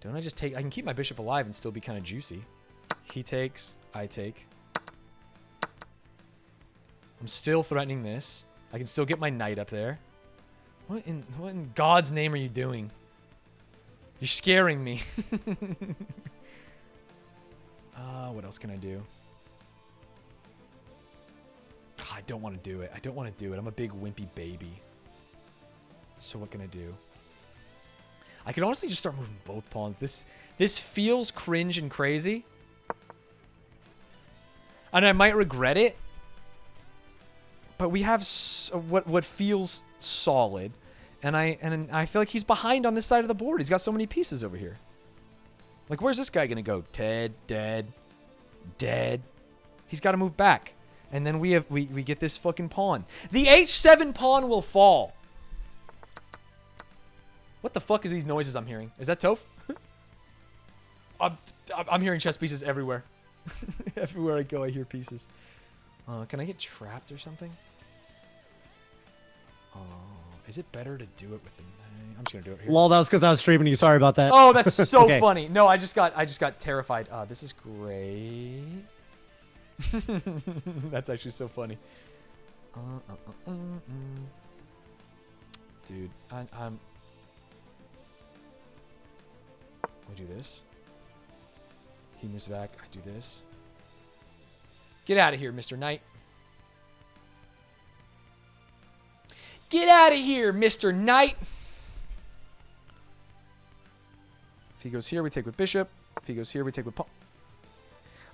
Don't I just take... I can keep my bishop alive and still be kind of juicy. He takes. I take. I'm still threatening this. I can still get my knight up there. What in God's name are you doing? You're scaring me. What else can I do? I don't want to do it. I'm a big wimpy baby. So what can I do? I could honestly just start moving both pawns. This feels cringe and crazy. And I might regret it. But we have what feels solid. And I feel like he's behind on this side of the board. He's got so many pieces over here. Like, where's this guy going to go? Dead. He's got to move back. And then we get this fucking pawn. The h7 pawn will fall. What the fuck is these noises I'm hearing? Is that Toph? I'm hearing chess pieces everywhere. Everywhere I go, I hear pieces. Can I get trapped or something? Is it better to do it with the... I'm just gonna do it here. Lol, that was because I was streaming you. Sorry about that. Oh, that's so okay. funny. No, I just got terrified. This is great. That's actually so funny. Dude, I'm... I do this. He moves back. I do this. Get out of here, Mr. Knight. Get out of here, Mr. Knight. If he goes here, we take with bishop. If he goes here, we take with pawn.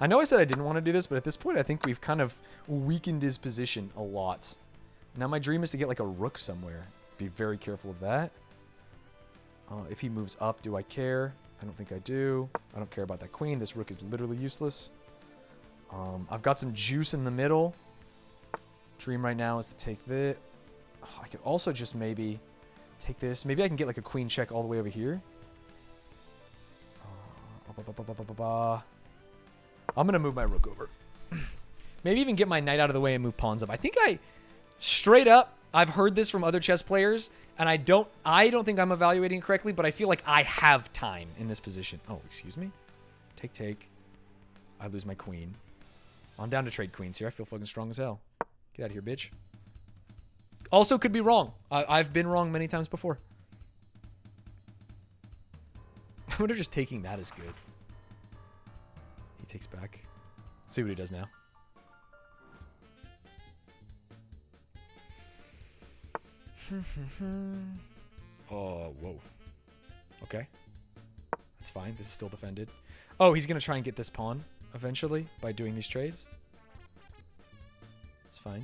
I know I said I didn't want to do this, but at this point, I think we've kind of weakened his position a lot. Now my dream is to get like a rook somewhere. Be very careful of that. If he moves up, do I care? I don't think I do. I don't care about that queen. This rook is literally useless. I've got some juice in the middle. Dream right now is to take this. Oh, I could also just maybe take this. Maybe I can get like a queen check all the way over here. I'm going to move my rook over. Maybe even get my knight out of the way and move pawns up. I think straight up, I've heard this from other chess players, and I don't think I'm evaluating it correctly, but I feel like I have time in this position. Oh, excuse me. Take. I lose my queen. I'm down to trade queens here. I feel fucking strong as hell. Get out of here, bitch. Also could be wrong. I've been wrong many times before. I wonder if just taking that is good. He takes back. Let's see what he does now. Oh, whoa. Okay. That's fine. This is still defended. Oh, he's going to try and get this pawn eventually by doing these trades. It's fine.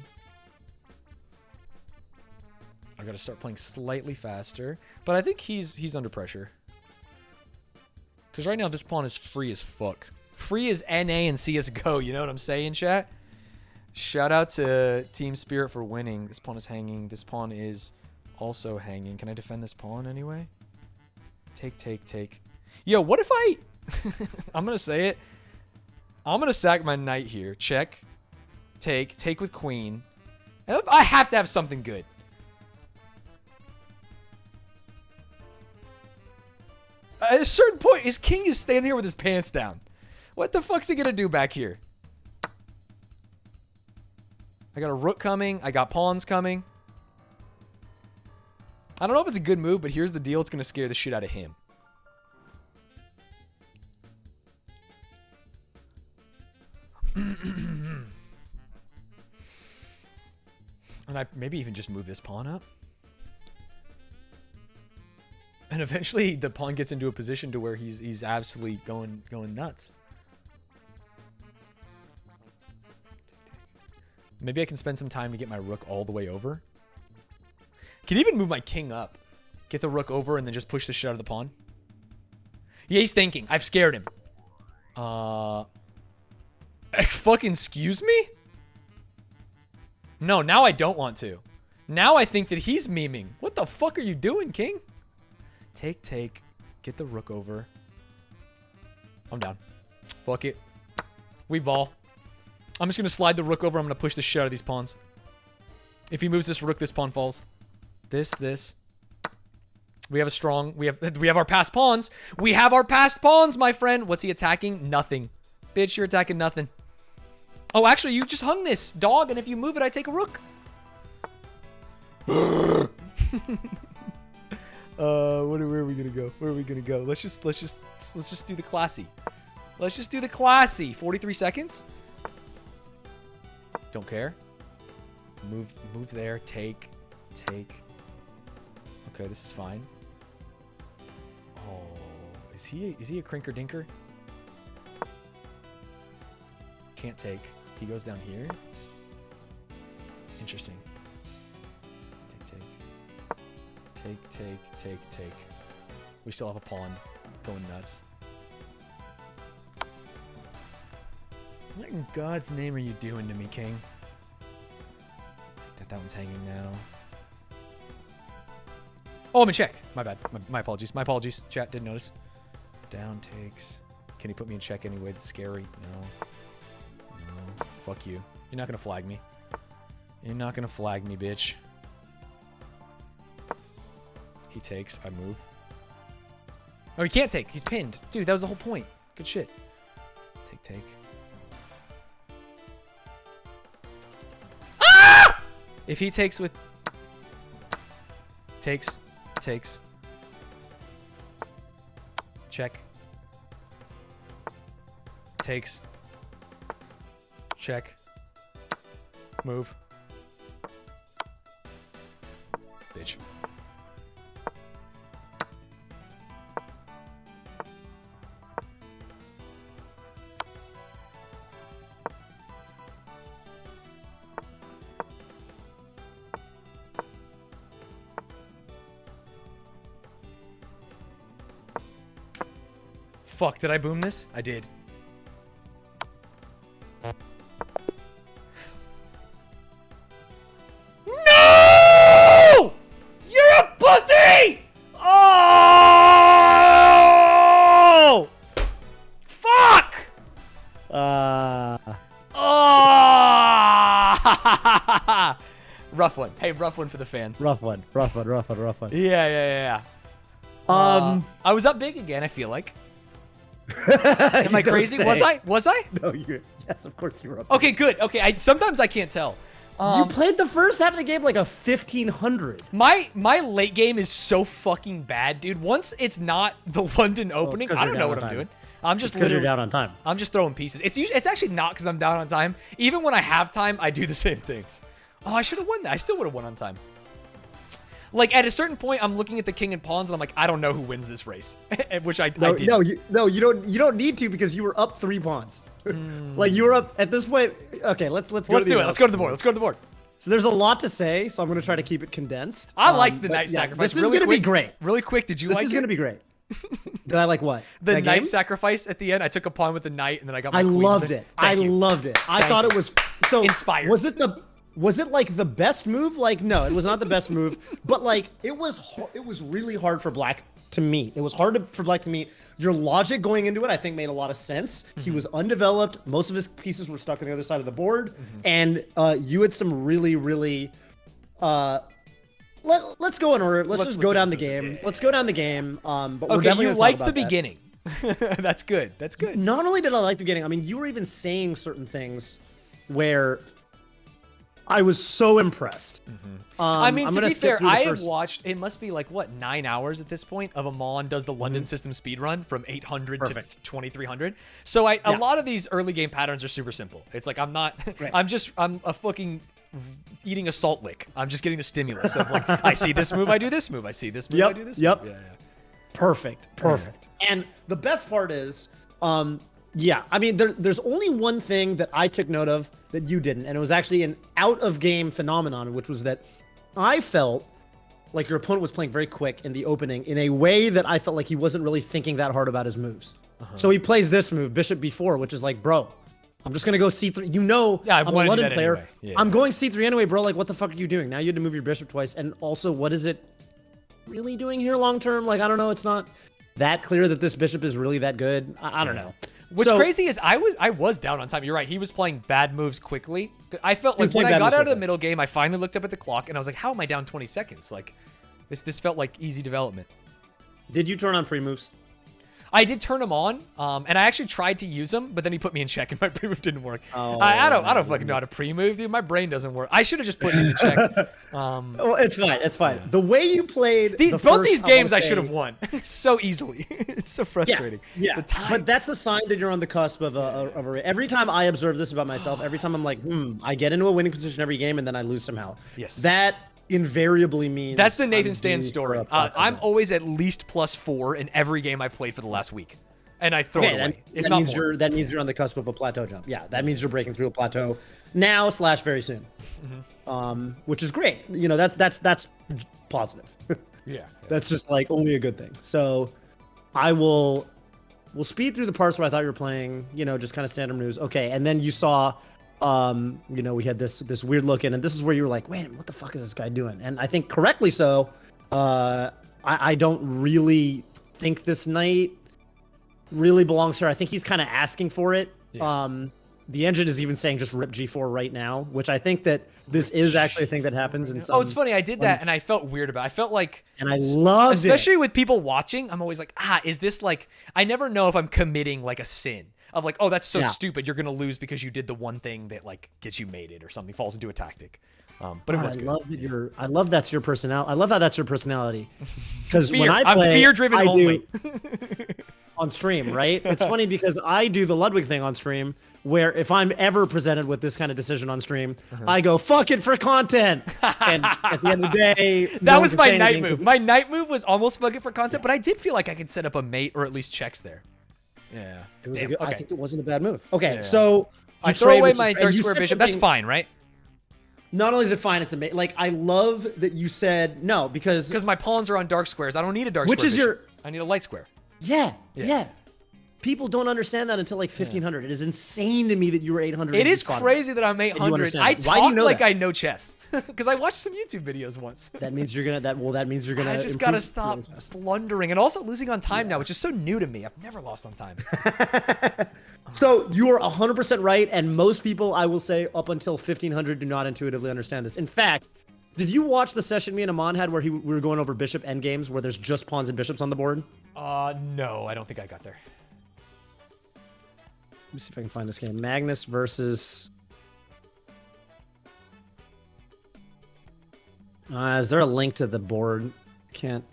I got to start playing slightly faster. But I think he's under pressure. Because right now this pawn is free as fuck. Free as NA and CSGO. You know what I'm saying, chat? Shout out to Team Spirit for winning. This pawn is hanging. This pawn is also hanging. Can I defend this pawn anyway? Take, take, take. Yo, what if I... I'm going to say it. I'm going to sack my knight here. Check. Take. Take with queen. I have to have something good. At a certain point, his king is standing here with his pants down. What the fuck's he going to do back here? I got a rook coming. I got pawns coming. I don't know if it's a good move, but here's the deal. It's going to scare the shit out of him. And I maybe even just move this pawn up. And eventually the pawn gets into a position to where he's absolutely going nuts. Maybe I can spend some time to get my rook all the way over. Can even move my king up. Get the rook over and then just push the shit out of the pawn. Yeah, he's thinking. I've scared him. Fucking excuse me? No, now I don't want to. Now I think that he's memeing. What the fuck are you doing, king? Take, take. Get the rook over. I'm down. Fuck it. We ball. I'm just going to slide the rook over. I'm going to push the shit out of these pawns. If he moves this rook, this pawn falls. This. We have a strong... We have our passed pawns. We have our passed pawns, my friend. What's he attacking? Nothing. Bitch, you're attacking nothing. Oh, actually, you just hung this, dog. And if you move it, I take a rook. Where are we gonna go? Where are we gonna go? Let's just do the classy. Let's just do the classy. 43 seconds. Don't care. Move there. Take. Okay, this is fine. Oh, is he a crinker dinker? Can't take. He goes down here. Interesting. Take. We still have a pawn going nuts. What in God's name are you doing to me, king? That one's hanging now. Oh, I'm in check. My bad. My apologies. My apologies. Chat didn't notice. Down takes. Can he put me in check anyway? That's scary. No. Fuck you. You're not gonna flag me. You're not gonna flag me, bitch. He takes. I move. Oh, he can't take. He's pinned. Dude, that was the whole point. Good shit. Take. Ah! If he takes with... Takes. Check. Takes. Check. Move. Bitch. Fuck, did I boom this? I did. No! You're a pussy! Oh! Fuck! Oh! Rough one. Hey, rough one for the fans. Rough one. Yeah. I was up big again, I feel like. Am I crazy? Was I? No, you're... Yes, of course you were up. Okay, good. Okay, sometimes I can't tell. You played the first half of the game like a 1500. My late game is so fucking bad, dude. Once it's not the London opening, I don't know what I'm doing. I'm just literally down on time. I'm just throwing pieces. It's actually not because I'm down on time. Even when I have time, I do the same things. Oh, I should have won that. I still would have won on time. Like at a certain point, I'm looking at the king and pawns, and I'm like, I don't know who wins this race, which I did. No, you don't need to because you were up 3 pawns. Like you were up at this point. Okay, let's do it. Let's go to the board. Let's go to the board. So there's a lot to say, so I'm going to try to keep it condensed. I liked the knight sacrifice. This is going to be great. Really quick, did you like it? This is going to be great. Did I like what? The knight sacrifice at the end. I took a pawn with the knight, and then I got my queen. Loved it. I loved it. I thought it was so inspired. Was it like the best move? Like, no, it was not the best move, but like it was really hard for Black to meet. It was hard for Black to meet. Your logic going into it, I think, made a lot of sense. He was undeveloped. Most of his pieces were stuck on the other side of the board, and you had some really. Let's go in order. Let's just go down the game. Let's go down the game. But we're definitely you liked the beginning. That's good. That's good. Not only did I like the beginning, I mean, you were even saying certain things where I was so impressed. I mean, to be fair, I have watched, it must be like, what, 9 hours at this point of Amon does the London system speed run from 800 to 2300. So a lot of these early game patterns are super simple. It's like, I'm a fucking eating a salt lick. I'm just getting the stimulus of like, I see this move, I do this move. I see this move, I do this move. Yeah. Perfect. And the best part is, yeah, I mean, there's only one thing that I took note of that you didn't, and it was actually an out-of-game phenomenon, which was that I felt like your opponent was playing very quick in the opening in a way that I felt like he wasn't really thinking that hard about his moves. So he plays this move, Bishop B4, which is like, bro, I'm just going to go C3. You know, I'm a London player. Anyway. Yeah. I'm going C3 anyway, bro. Like, what the fuck are you doing? Now you had to move your Bishop twice, and also, what is it really doing here long-term? Like, I don't know. It's not that clear that this Bishop is really that good. I don't know. What's crazy is I was down on time. You're right. He was playing bad moves quickly. I felt like when I got out of the middle game, I finally looked up at the clock and I was like, how am I down 20 seconds? Like this felt like easy development. Did you turn on pre-moves? I did turn him on, and I actually tried to use him, but then he put me in check, and my pre-move didn't work. I don't fucking know how to pre-move, dude. My brain doesn't work. I should have just put him in check. Well, it's fine. It's fine. Yeah. The way you played both these games, I should have won so easily. It's so frustrating. Yeah. But that's a sign that you're on the cusp of a. Every time I observe this about myself, every time I'm like, I get into a winning position every game, and then I lose somehow. Yes. That invariably means that's the Nathan Stanz story. I'm always at least +4 in every game I played for the last week, and I throw it away. That means you're on the cusp of a plateau jump. Yeah, that means you're breaking through a plateau now / very soon, which is great. You know, that's positive. Yeah, that's just like only a good thing. So we'll speed through the parts where I thought you were playing. You know, just kind of standard moves. Okay, and then you saw. You know, we had this weird look in, and this is where you were like, wait, what the fuck is this guy doing? And I think correctly so. I don't really think this knight really belongs here. I think he's kind of asking for it. Yeah. The engine is even saying just rip G4 right now, which I think that this is actually a thing that happens in some. Oh, it's funny. I did that, and I felt weird about it. I felt like, and I loved it. Especially with people watching, I'm always like, is this like? I never know if I'm committing like a sin. Of like, oh, that's so stupid. You're gonna lose because you did the one thing that like gets you mated or something, falls into a tactic. But it was good. I love that's your personality. I love how that's your personality. Because when I play, I'm fear-driven only. On stream, right? It's funny because I do the Ludwig thing on stream, where if I'm ever presented with this kind of decision on stream, I go, fuck it for content. And at the end of the day, that was my night move. My night move was almost fuck it for content, but I did feel like I could set up a mate or at least checks there. Yeah. It was I think it wasn't a bad move. Okay, so I throw away my dark square bishop. That's fine, right? Not only is it fine, it's amazing. Like, I love that you said no, because my pawns are on dark squares. I don't need a dark square. Which is bishop. I need a light square. Yeah. People don't understand that until like 1500. It is insane to me that you were 800. It is crazy that I'm 800. I talk like I know chess because I watched some YouTube videos once. That means you're gonna. That means you're gonna. I just gotta stop blundering and also losing on time now, which is so new to me. I've never lost on time. So you are 100% right, and most people, I will say, up until 1500, do not intuitively understand this. In fact, did you watch the session me and Amon had where we were going over bishop endgames where there's just pawns and bishops on the board? No, I don't think I got there. Let me see if I can find this game. Magnus versus Is there a link to the board? Can't.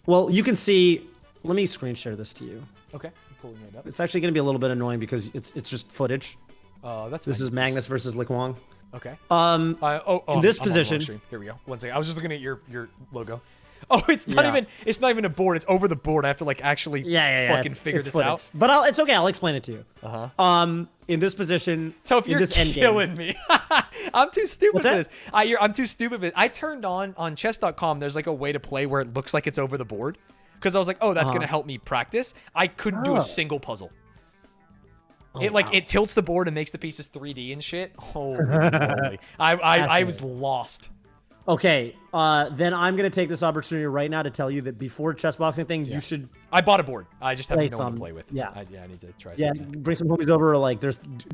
Well, you can see. Let me screen share this to you. Okay, I'm pulling it up. It's actually going to be a little bit annoying because it's just footage. That's This is Magnus versus Likwang. Okay. In this position. Here we go. One second. I was just looking at your logo. Oh, it's not even a board. It's over the board. I have to like actually fucking figure this out. But it's okay. I'll explain it to you. In this position, Toph, in you're this end killing me. I'm too stupid for this. that? I'm too stupid for this. I turned on chess.com. There's like a way to play where it looks like it's over the board. Because I was like, oh, that's gonna help me practice. I couldn't do a single puzzle. It tilts the board and makes the pieces 3D and shit. Holy moly. I was lost. Okay, then I'm gonna take this opportunity right now to tell you that before chess boxing thing, you should. I bought a board. I just have Play no one to some. play with. Yeah. I need to try Yeah, something. bring some homies over. Or like,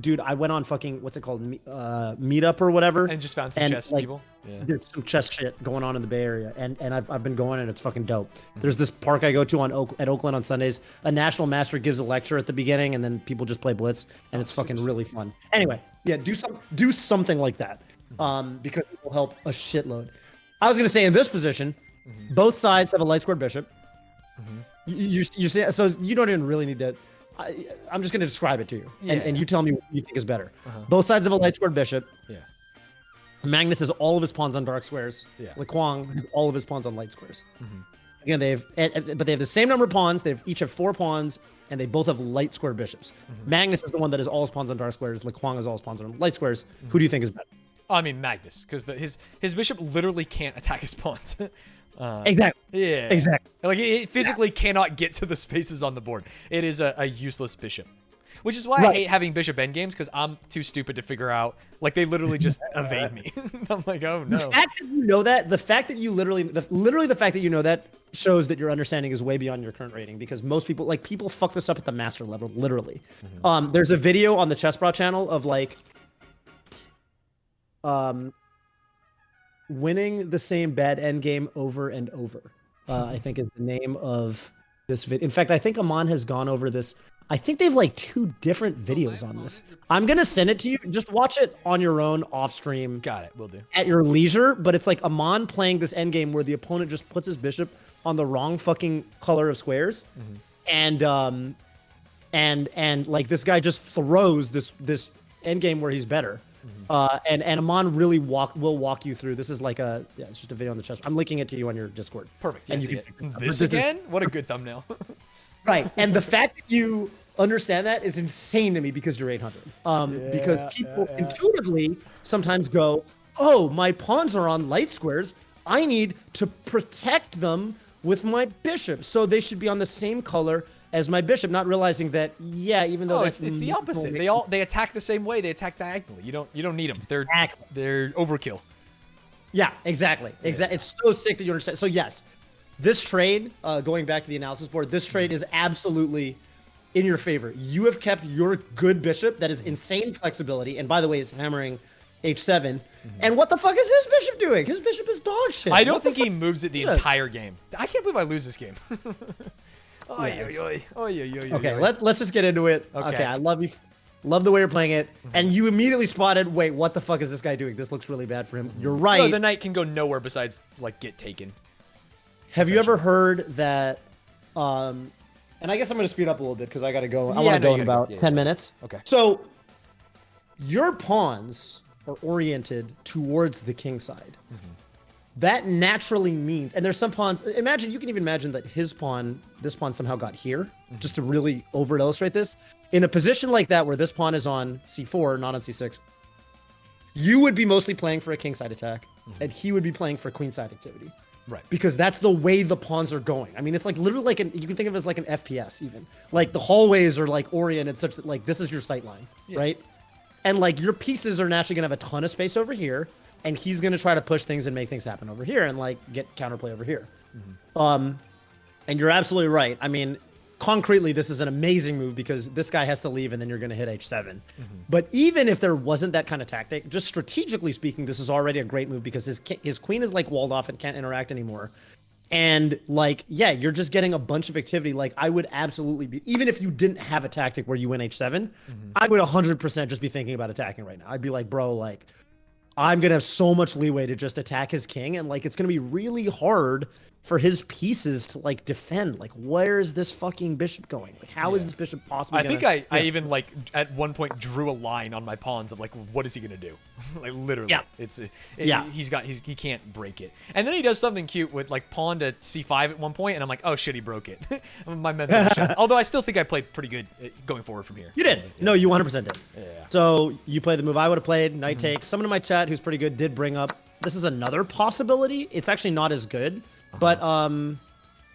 dude, I went on fucking what's it called, Meetup or whatever, And just found some chess people. Yeah. There's some chess shit going on in the Bay Area, and I've been going and it's fucking dope. There's this park I go to at Oakland on Sundays. A national master gives a lecture at the beginning, and then people just play blitz, and it's fucking really fun. Anyway, yeah, do something like that, because it will help a shitload. I was gonna say in this position, both sides have a light squared bishop. You see, so you don't even really need to. I'm just gonna describe it to you, and you tell me what you think is better. Both sides have a light squared bishop. Yeah. Magnus has all of his pawns on dark squares. Yeah. Likwang has all of his pawns on light squares. Again, but they have the same number of pawns. They each have 4 pawns, and they both have light square bishops. Magnus is the one that has all his pawns on dark squares. Likwang has all his pawns on light squares. Who do you think is better? I mean Magnus, because his bishop literally can't attack his pawns. Exactly. Yeah. Exactly. Like it physically cannot get to the spaces on the board. It is a useless bishop. Which is why I hate having bishop endgames, because I'm too stupid to figure out. Like, they literally just evade me. I'm like, oh, no. The fact that you know that, the fact that you literally the fact that you know that shows that your understanding is way beyond your current rating, because most people, like, people fuck this up at the master level, literally. There's a video on the ChessBra channel of, like, winning the same bad endgame over and over, I think is the name of this video. In fact, I think Aman has gone over this. I think they've like 2 different videos on this. I'm gonna send it to you. Just watch it on your own off stream. Got it. Will do. At your leisure. But it's like Aman playing this endgame where the opponent just puts his bishop on the wrong fucking color of squares, and like this guy just throws this endgame where he's better. And Aman really will walk you through. This is like it's just a video on the chess. I'm linking it to you on your Discord. Perfect. And you you can this again? What a good thumbnail. Right. And the fact that you understand that is insane to me, because you're 800. Because people intuitively sometimes go, oh, my pawns are on light squares. I need to protect them with my bishop, so they should be on the same color as my bishop, not realizing that, even though it's the opposite. They attack the same way. They attack diagonally. You don't need them. They're overkill. Yeah, exactly. Exactly. It's so sick that you understand. So yes, this trade, going back to the analysis board, this trade is absolutely in your favor. You have kept your good bishop that is insane flexibility, and by the way, is hammering h7. And what the fuck is his bishop doing? His bishop is dog shit. I don't think he moves it the entire game. I can't believe I lose this game. Okay, let's just get into it. Okay, I love you. Love the way you're playing it. And you immediately spotted, wait, what the fuck is this guy doing? This looks really bad for him. You're right. No, the knight can go nowhere besides, like, get taken. Have you ever heard that, and I guess I'm going to speed up a little bit because I got to go. I want to go in about 10 minutes. Okay. So your pawns are oriented towards the king side. That naturally means, and there's some pawns, imagine, you can even imagine that this pawn somehow got here, just to really over illustrate this. In a position like that where this pawn is on c4, not on c6, you would be mostly playing for a king side attack, and he would be playing for queen side activity. Right. Because that's the way the pawns are going. I mean, it's like literally like you can think of it as like an FPS even. Like the hallways are like oriented such that like this is your sight line, right? And like your pieces are naturally gonna have a ton of space over here, and he's gonna try to push things and make things happen over here and like get counterplay over here. And you're absolutely right. I mean, concretely, this is an amazing move because this guy has to leave and then you're going to hit h7. But even if there wasn't that kind of tactic, just strategically speaking, this is already a great move because his queen is like walled off and can't interact anymore. And like, you're just getting a bunch of activity. Like I would absolutely be, even if you didn't have a tactic where you win h7, I would 100% just be thinking about attacking right now. I'd be like, bro, like I'm gonna have so much leeway to just attack his king, and like it's gonna be really hard for his pieces to like defend. Like, where is this fucking bishop going? Like, how is this bishop possibly? I think I even like at one point drew a line on my pawns of like, what is he gonna do? Like literally, he can't break it. And then he does something cute with like pawn to c5 at one point, and I'm like, oh shit, he broke it. My mental shut. Although I still think I played pretty good going forward from here. You did. No, you 100% did. Yeah. So you played the move I would have played. Knight takes. Someone in my chat who's pretty good did bring up. This is another possibility. It's actually not as good. But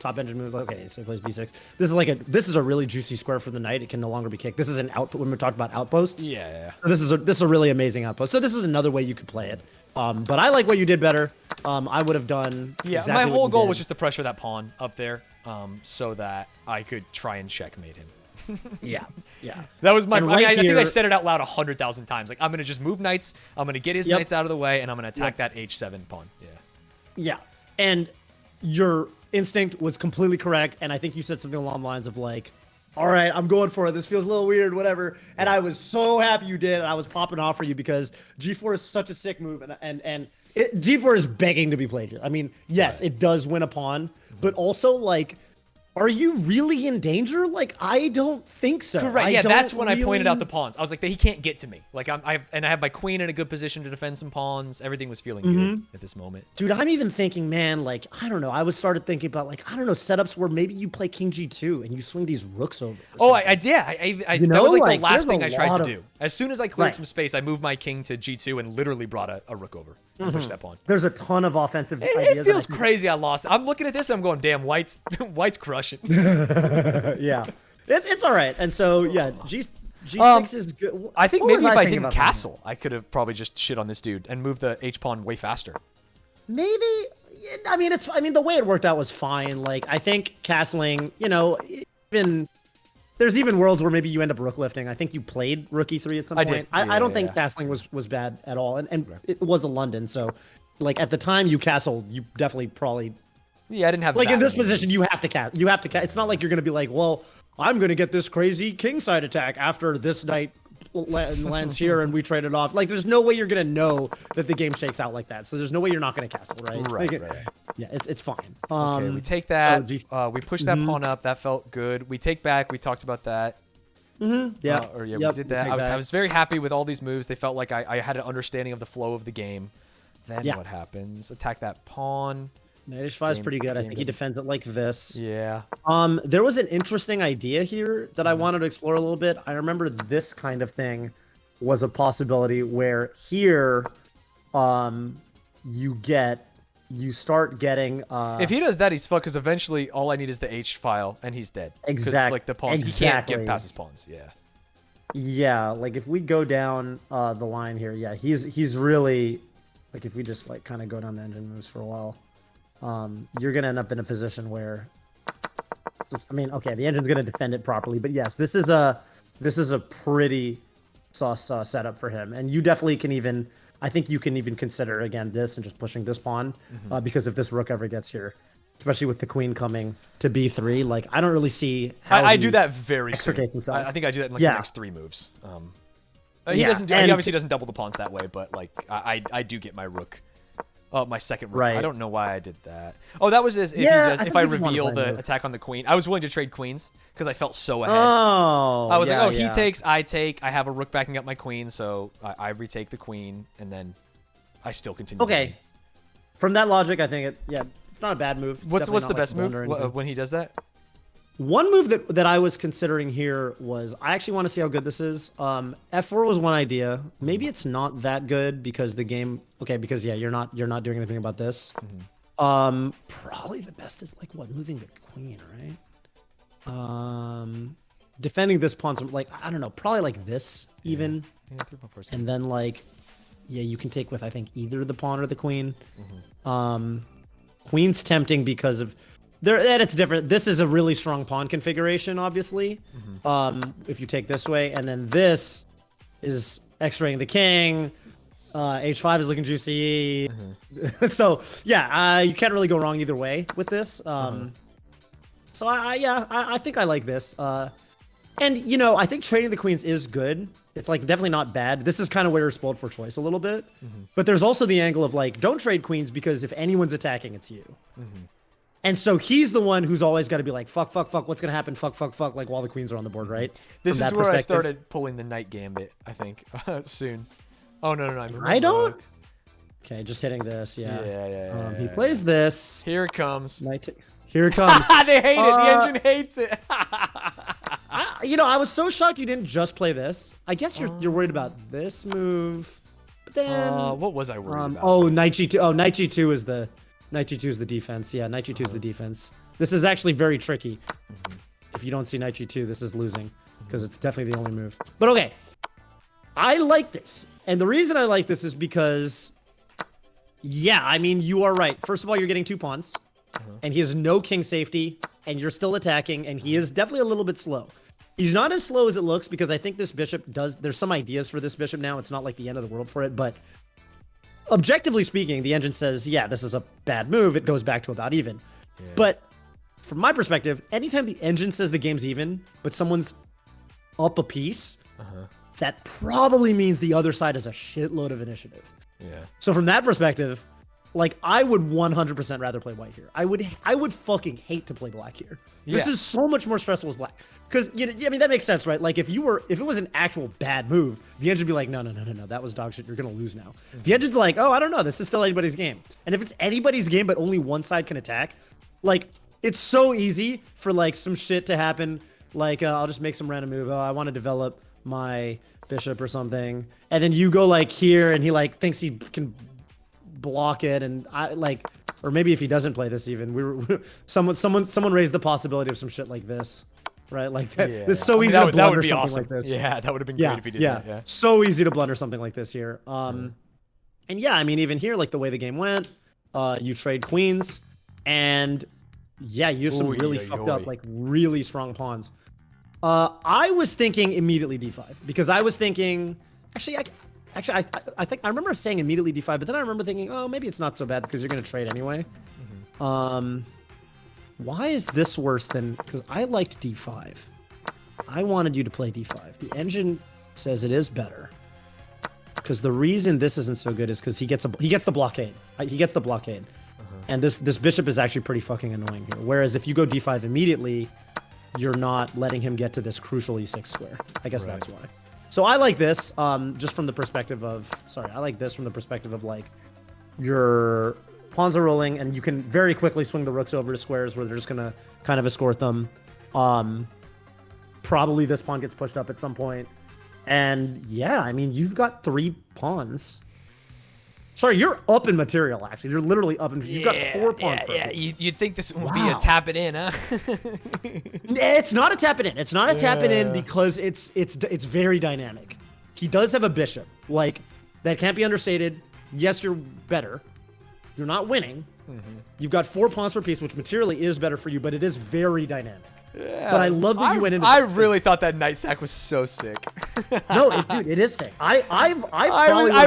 top engine move. Okay, so he plays b6. This is a really juicy square for the knight. It can no longer be kicked. This is an output when we talked about outposts. Yeah. So this is a really amazing outpost. So this is another way you could play it. But I like what you did better. I would have done. Yeah, exactly my whole goal was just to pressure that pawn up there, so that I could try and checkmate him. Yeah. That was my. I think I said it out loud 100,000 times. Like I'm gonna just move knights. I'm gonna get his knights out of the way, and I'm gonna attack that h7 pawn. Yeah, and your instinct was completely correct, and I think you said something along the lines of like, all right, I'm going for it. This feels a little weird, whatever. And I was so happy you did, and I was popping off for you because G4 is such a sick move, and G4 is begging to be played here. I mean, yes, it does win a pawn, but also like, are you really in danger? Like, I don't think so. Correct. Yeah, that's when I pointed out the pawns. I was like, he can't get to me. Like, I have my queen in a good position to defend some pawns. Everything was feeling good at this moment. Dude, I'm even thinking, man, like, I don't know. I started thinking about, like, I don't know, setups where maybe you play king g2 and you swing these rooks over. Oh, I did. That was like the last thing I tried to do. As soon as I cleared some space, I moved my king to g2 and literally brought a rook over and pushed that pawn. There's a ton of offensive ideas. It feels crazy I lost. I'm looking at this and I'm going, damn, White's crushing. Yeah, it's all right. And so yeah, G6 is good. I think maybe if I didn't castle, I could have probably just shit on this dude and moved the H pawn way faster. Maybe. I mean, the way it worked out was fine. Like I think castling, there's even worlds where maybe you end up rook lifting. I think you played rook e3 at some point. Did. I don't think castling was bad at all, and it was a London, so like at the time you castled, you definitely probably. Yeah, I didn't have like in this position. You have to cast. You have to cast. It's not like you're gonna be like, well, I'm gonna get this crazy kingside attack after this knight lands here and we trade it off. Like, there's no way you're gonna know that the game shakes out like that. So there's no way you're not gonna castle, right? Right. Yeah, it's fine. Okay, we take that. We push that pawn up. That felt good. We take back. We talked about that. Yeah. We did that. I was very happy with all these moves. They felt like I had an understanding of the flow of the game. Then what happens? Attack that pawn. Knight h5 is pretty good. I think he defends it like this. Yeah. There was an interesting idea here that I wanted to explore a little bit. I remember this kind of thing was a possibility where here, you start getting. If he does that, he's fucked. Because eventually, all I need is the H file, and he's dead. Exactly. Like the pawns, he can't get past his pawns. Yeah. Yeah, like if we go down the line here, yeah, he's really like if we just like kind of go down the engine moves for a while. You're gonna end up in a position where, I mean, okay, the engine's gonna defend it properly, but yes, this is a pretty sus setup for him, and you definitely can even, I think you can even consider again this and just pushing this pawn, because if this rook ever gets here, especially with the queen coming to b3, like I don't really see how I do that very soon. Himself. I think I do that in like the next 3 moves. He doesn't. He obviously doesn't double the pawns that way, but like I do get my rook. Oh, my second rook. Right. I don't know why I did that. Oh, that was if I reveal the attack on the queen. I was willing to trade queens because I felt so ahead. Oh, I was like, he takes, I take. I have a rook backing up my queen, so I retake the queen, and then I still continue. Okay. From that logic, I think it's not a bad move. What's the best move when he does that? One move that I was considering here was, I actually want to see how good this is. F4 was one idea. Maybe it's not that good because the game. Okay, because you're not doing anything about this. Probably the best is like moving the queen, right? Defending this pawn, like I don't know, probably like this even, and then like, you can take with I think either the pawn or the queen. Queen's tempting because of. And it's different. This is a really strong pawn configuration, obviously. If you take this way, and then this is X-raying the king. H5 is looking juicy. So you can't really go wrong either way with this. So I think I like this. And I think trading the queens is good, it's like definitely not bad. This is kind of where you're spoiled for choice a little bit. But there's also the angle of like, don't trade queens because if anyone's attacking, it's you. And so he's the one who's always got to be like, fuck, fuck, fuck, what's going to happen? Fuck, fuck, fuck, like while the queens are on the board, right? This is where I started pulling the knight gambit, I think, soon. Oh, no. I don't. Okay, just hitting this, yeah. Yeah. He plays this. Here it comes. Here it comes. They hate it. The engine hates it. I was so shocked you didn't just play this. I guess you're worried about this move. But then what was I worried about? Oh, knight g2. Oh, knight g2 is the defense. Yeah, knight g2 is the defense. This is actually very tricky. If you don't see knight g2, this is losing because it's definitely the only move. But okay, I like this, and the reason I like this is because, yeah, I mean you are right. First of all, you're getting 2 pawns. And he has no king safety, and you're still attacking, and he is definitely a little bit slow. He's not as slow as it looks because I think this bishop there's some ideas for this bishop now. It's not like the end of the world for it, but objectively speaking, the engine says, yeah, this is a bad move. It goes back to about even. Yeah. But from my perspective, anytime the engine says the game's even, but someone's up a piece, that probably means the other side has a shitload of initiative. Yeah. So from that perspective, like, I would 100% rather play white here. I would fucking hate to play black here. This is so much more stressful as black. Because, I mean, that makes sense, right? Like, if it was an actual bad move, the engine would be like, no, that was dog shit. You're going to lose now. The engine's like, oh, I don't know. This is still anybody's game. And if it's anybody's game, but only one side can attack, like, it's so easy for, like, some shit to happen. Like, I'll just make some random move. Oh, I want to develop my bishop or something. And then you go, like, here, and he, like, thinks he can block it, and I like, or maybe if he doesn't play this, even someone raised the possibility of some shit like this, right? Like that. Yeah. It's so easy to blunder something awesome. like this. Yeah, that would have been great if he did that. Yeah, so easy to blunder something like this here. And yeah, I mean, even here, like the way the game went, you trade queens, and yeah, you have some really fucked up, like really strong pawns. I was thinking immediately d5 because I was thinking, Actually, I think I remember saying immediately d5, but then I remember thinking, oh, maybe it's not so bad because you're going to trade anyway. Why is this worse than... Because I liked d5. I wanted you to play d5. The engine says it is better. Because the reason this isn't so good is because he gets the blockade. He gets the blockade. And this bishop is actually pretty fucking annoying here. Whereas if you go d5 immediately, you're not letting him get to this crucial e6 square. I guess that's why. So I like this, just from the perspective of, like, your pawns are rolling, and you can very quickly swing the rooks over to squares where they're just gonna kind of escort them. Probably this pawn gets pushed up at some point. And yeah, I mean, you've got 3 pawns. Sorry, you're up in material, actually. You're literally up in... You've got 4 pawns. Yeah. You'd think this would be a tap it in, huh? It's not a tap it in. It's not a tap it in because it's very dynamic. He does have a bishop. Like, that can't be understated. Yes, you're better. You're not winning. You've got 4 pawns per piece, which materially is better for you, but it is very dynamic. Yeah, but I love that you went into. I really thought that knight sack was so sick. No, dude, it is sick. I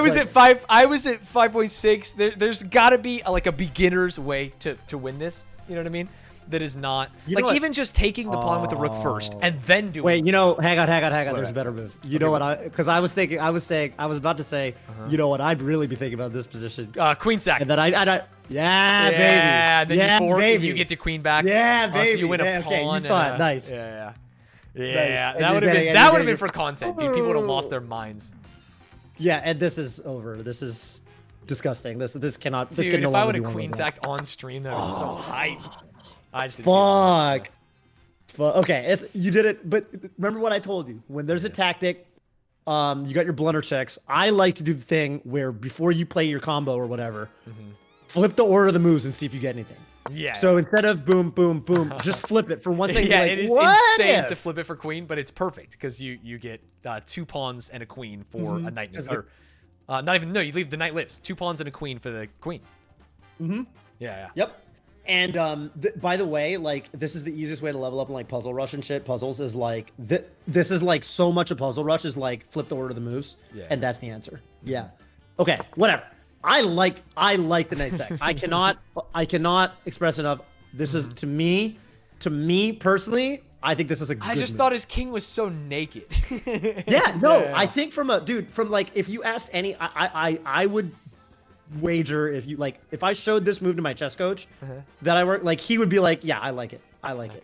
was at 5. I was at 5.6. There's got to be like a beginner's way to win this. You know what I mean? That is not like even just taking the pawn with the rook first and then doing. Wait, hang on. There's a better move. You know what? Because I was about to say, you know what? I'd really be thinking about this position. Queen sack. And then yeah, baby. Yeah, then yeah, you fork, baby. You get the queen back. Yeah, baby. So you win a pawn. Okay, you saw it. Nice. Yeah. Nice. That would have been for content, dude. People would have lost their minds. Yeah, and this is over. This is disgusting. This cannot. This Dude, can no if I would have have queen sacked on stream, that would be so hype. I just fuck. Okay, you did it. But remember what I told you. When there's a tactic, you got your blunder checks. I like to do the thing where before you play your combo or whatever, flip the order of the moves and see if you get anything. Yeah. So instead of boom, boom, boom, just flip it for 1 second. Yeah, like, it is what insane if? to flip it for queen, but it's perfect because you get 2 pawns and a queen for a knight. Or not even. No, you leave the knight lives. 2 pawns and a queen for the queen. Yeah. Yep. And by the way, like, this is the easiest way to level up in like Puzzle Rush and shit. Puzzles is like this is like so much a Puzzle Rush is like flip the order of the moves, and that's the answer. Yeah. Okay. Whatever. I like the knight sack. I cannot express enough. This is to me personally. I think this is a good I just move. thought his king was so naked. Yeah, no, I think from like if you asked any, I would wager if I showed this move to my chess coach that I work, like he would be like, yeah, I like it.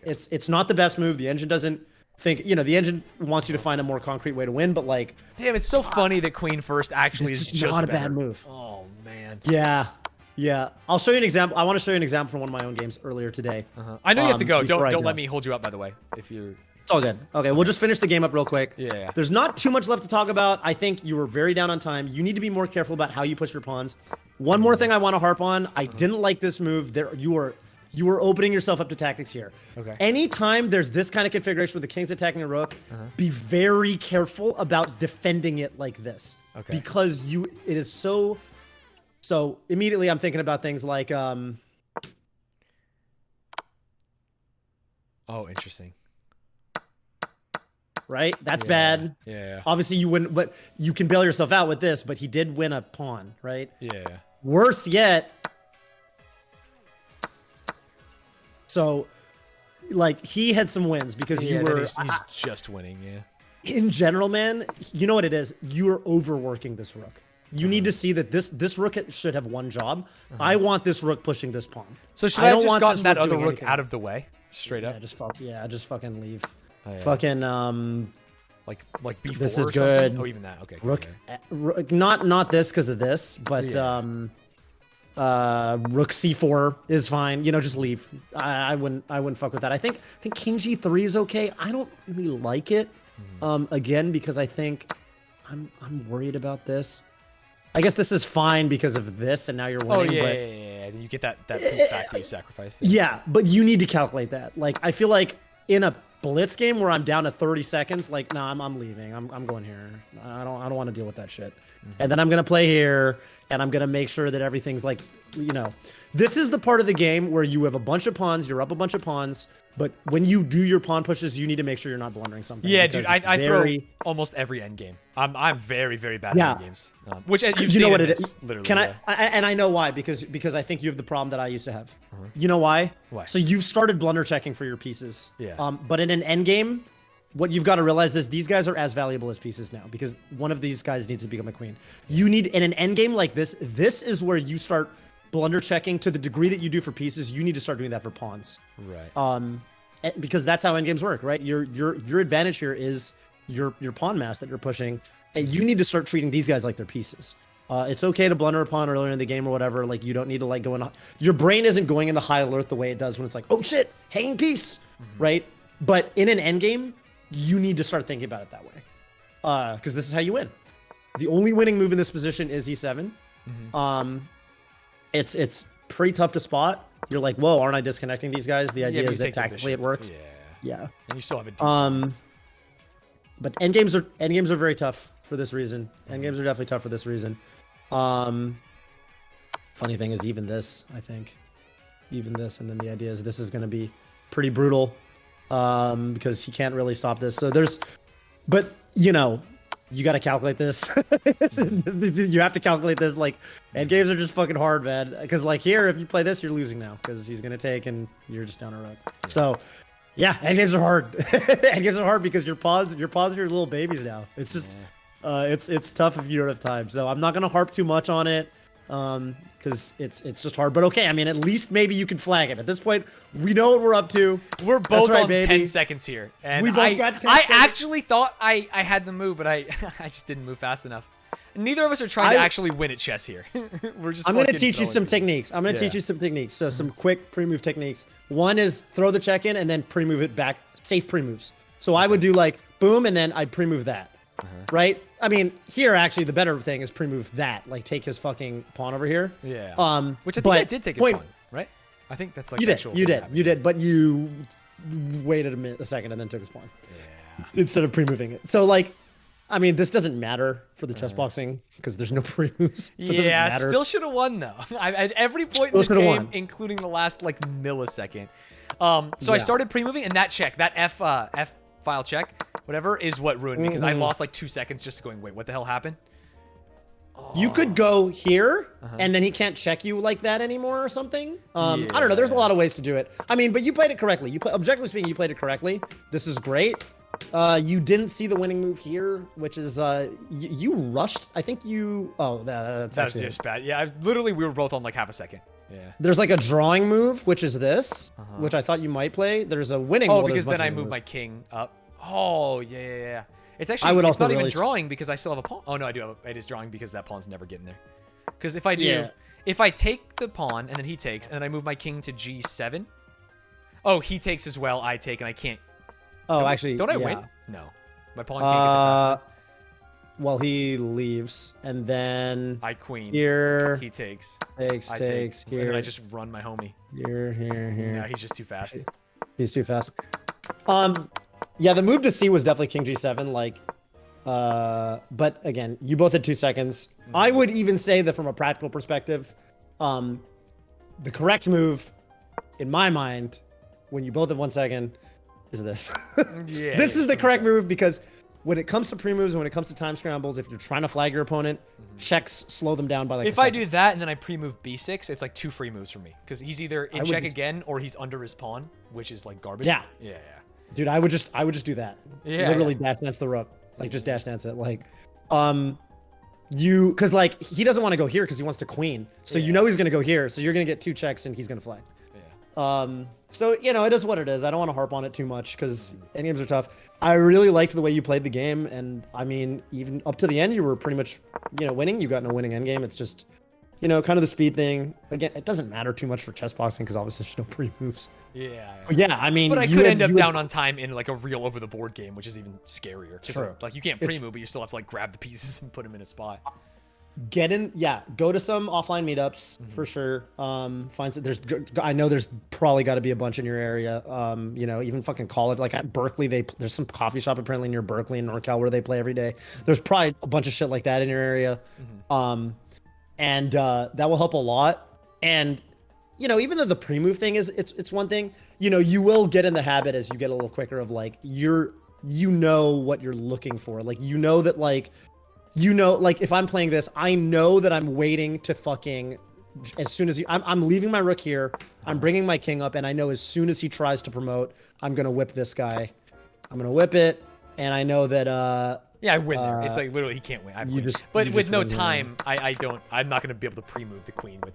It's not the best move. The engine doesn't think, the engine wants you to find a more concrete way to win, but like, damn, it's so funny that queen first actually this is is just not a better. bad move. Oh man. Yeah. I'll show you an example. I want to show you an example from one of my own games earlier today. I know you have to go. before I Don't go. let me hold you up, by the way. If you're. It's all good. Okay, we'll just finish the game up real quick. Yeah. There's not too much left to talk about. I think you were very down on time. You need to be more careful about how you push your pawns. One more thing I want to harp on. I didn't like this move. You were opening yourself up to tactics here. Okay. Anytime there's this kind of configuration where the king's attacking a rook, be very careful about defending it like this. Okay. Because it is so immediately I'm thinking about things like Oh, interesting. right? That's bad. Yeah. Obviously you wouldn't, but you can bail yourself out with this, but he did win a pawn, right? Yeah. Worse yet. So like he had some wins because you were He's just winning, yeah. in general, man, you know what it is? You're overworking this rook. You need to see that this rook should have one job. I want this rook pushing this pawn. So should I have don't just want gotten this that rook other doing rook anything. out of the way? Straight up? Just fucking leave. Oh, yeah. Fucking Like B4 This or is something? good. Oh, even that. Okay. rook, okay. not this because of this, but Yeah. rook c4 is fine. Just leave. I wouldn't fuck with that. I think king g3 is okay. I don't really like it. Again, because I think I'm worried about this. I guess this is fine because of this, and now you're Oh, winning. yeah, but yeah. Then you get that piece back that you sacrificed. yeah, but you need to calculate that. Like, I feel like in a blitz game where I'm down to 30 seconds, like, nah, I'm leaving. I'm going here. I don't want to deal with that shit. And then I'm gonna play here, and I'm gonna make sure that everything's like, this is the part of the game where you have a bunch of pawns. You're up a bunch of pawns, but when you do your pawn pushes, you need to make sure you're not blundering something. Yeah, dude, because I throw almost every end game. I'm very, very bad at end games. Which you've seen know what in it this, is. literally. Can yeah. and I know why, because I think you have the problem that I used to have. You know why? Why? So you've started blunder checking for your pieces. Yeah. But in an end game, what you've got to realize is these guys are as valuable as pieces now, because one of these guys needs to become a queen. You need, in an end game like this is where you start blunder checking to the degree that you do for pieces. You need to start doing that for pawns. Right. Because that's how end games work, right? Your advantage here is your pawn mass that you're pushing, and you need to start treating these guys like they're pieces. It's okay to blunder a pawn earlier in the game or whatever. Like, you don't need to like go in. Your brain isn't going into high alert the way it does when it's like, oh shit, hanging piece, right? But in an end game, you need to start thinking about it that way, because this is how you win. The only winning move in this position is e7. It's pretty tough to spot. You're like, whoa, aren't I disconnecting these guys? The idea but is you that take the tactically it bishop. works. Yeah. Yeah. And you still have a But endgames are very tough for this reason. Endgames are definitely tough for this reason. Funny thing is, even this, I think, and then the idea is this is going to be pretty brutal, because he can't really stop this. So but you got to calculate this. You have to calculate this. Like, endgames are just fucking hard, man. Because like here, if you play this, you're losing now because he's going to take and you're just down a road. So. Yeah, endgames are hard. Endgames are hard because your pawns are your little babies now. It's just, it's tough if you don't have time. So I'm not gonna harp too much on it, because it's just hard. But okay, I mean, at least maybe you can flag it. At this point, we know what we're up to. We're both right, on baby. 10 seconds here, and We both got 10 I seconds. actually thought I had the move, but I just didn't move fast enough. Neither of us are trying to actually win at chess here. We're just. I'm gonna fucking teach you throwing some pieces. techniques. I'm gonna teach you some techniques. So some quick pre-move techniques. One is throw the check in and then pre-move it back. Safe pre-moves. So I would do like boom and then I'd pre-move that. Right? I mean, here actually the better thing is pre-move that. Like take his fucking pawn over here. Yeah. Which I think I did take his pawn, right? I think that's like you did, but you waited a second and then took his pawn. Yeah. Instead of pre-moving it. So like, I mean, this doesn't matter for the chess boxing because there's no pre-moves. So it doesn't matter. Still should have won though. At every point in this Still should've game, won. including the last like millisecond. So I started pre-moving, and that check, that F file check, whatever, is what ruined me because I lost like 2 seconds just going, wait, what the hell happened? You could go here, and then he can't check you like that anymore or something. I don't know. There's a Yeah. lot of ways to do it. I mean, but you played it correctly. Objectively speaking, you played it correctly. This is great. You didn't see the winning move here, which is you rushed. I think you. Oh, that's That's actually just bad. Yeah, literally, we were both on like half a second. Yeah. There's like a drawing move, which is this, which I thought you might play. There's a winning. Oh, well, because there's a then I bunch of move moves. my king up. Oh, yeah. It's actually, I would it's also not even really- drawing because I still have a pawn. Oh, no, I do have it is drawing because that pawn's never getting there. Because if I do, Yeah. if I take the pawn and then he takes, and then I move my king to g7. Oh, he takes as well, I take, and I can't. Oh, actually, Don't I yeah. win? No. My pawn can't get there fast enough. Well, he leaves, and then I queen. here He takes. takes, I takes, take. And here, then I just run my homie. here. Yeah, he's just too fast. He's too fast. Yeah, the move to C was definitely King G7. Like, but again, you both had 2 seconds. I would even say that from a practical perspective, the correct move, in my mind, when you both have 1 second, is this. Yeah. This is the correct move because when it comes to pre-moves and when it comes to time scrambles, if you're trying to flag your opponent, checks slow them down by like. If I do that and then I pre-move b6, it's like 2 free moves for me because he's either in would check just- again or he's under his pawn, which is like garbage. Yeah. Yeah. Dude, I would just do that. Yeah, Literally dash dance the rook. Like just dash dance it. Like, cause like he doesn't want to go here because he wants to queen. So you know he's gonna go here. So you're gonna get 2 checks and he's gonna flag. Yeah. So you know it is what it is. I don't want to harp on it too much because endgames are tough. I really liked the way you played the game, and I mean even up to the end you were pretty much winning. You got no winning endgame. It's just kind of the speed thing. Again, it doesn't matter too much for chess boxing because obviously there's no pre moves. Yeah. But yeah, I mean, But I you could had- end up you had- down on time in like a real over the board game, which is even scarier. 'Cause, True. Like you can't pre-move, but you still have to like grab the pieces and put them in a spot. Go to some offline meetups for sure. I know there's probably got to be a bunch in your area. Even fucking college, like at Berkeley, there's some coffee shop apparently near Berkeley and NorCal where they play every day. There's probably a bunch of shit like that in your area. And that will help a lot. And even though the pre-move thing is it's one thing, you will get in the habit as you get a little quicker of like what you're looking for. Like that like if I'm playing this, I know that I'm waiting to fucking as soon as I'm leaving my rook here, I'm bringing my king up, and I know as soon as he tries to promote, I'm gonna whip this guy. I'm gonna whip it, and I know that Yeah, I win there. It's like literally he can't win. I win. But you with just no win there. time, I'm not going to be able to pre-move the queen with.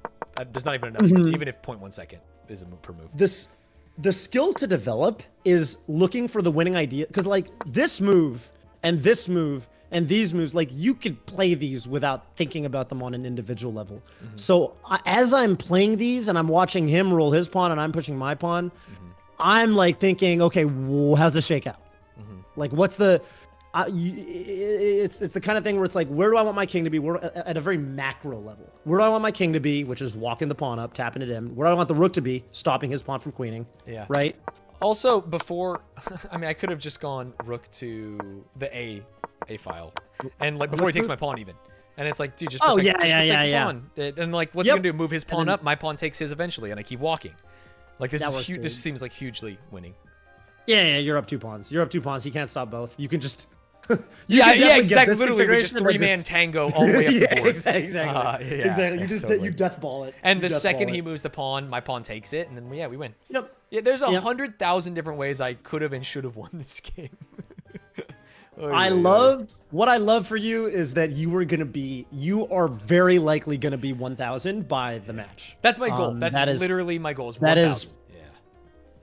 There's not even enough moves, even if 0.1 second is a move per move. the skill to develop is looking for the winning idea, because like this move and this move and these moves, like you could play these without thinking about them on an individual level. So as I'm playing these and I'm watching him roll his pawn and I'm pushing my pawn, I'm like thinking, okay, how's this shake out? Like what's the it's the kind of thing where it's like, where do I want my king to be? At a very macro level, where do I want my king to be, which is walking the pawn up, tapping it in? Where do I want the rook to be, stopping his pawn from queening? Yeah. Right. Also, before, I mean, I could have just gone rook to the A file, and like before he takes my pawn even. And it's like, dude, just protect, the pawn. And like, what's he gonna do? Move his pawn up. My pawn takes his eventually, and I keep walking. Like this is huge. This seems like hugely winning. Yeah, you're up 2 pawns. You're up 2 pawns. He can't stop both. You can just. Exactly. Literally, we just 3-man tango all the way up the board. Exactly. You death ball it. And the second he moves the pawn, my pawn takes it, and then we win. Yep. Yeah, there's 100,000 different ways I could have and should have won this game. What I love for you is that you are very likely gonna be 1,000 by the match. That's my goal. That's literally my goal. That is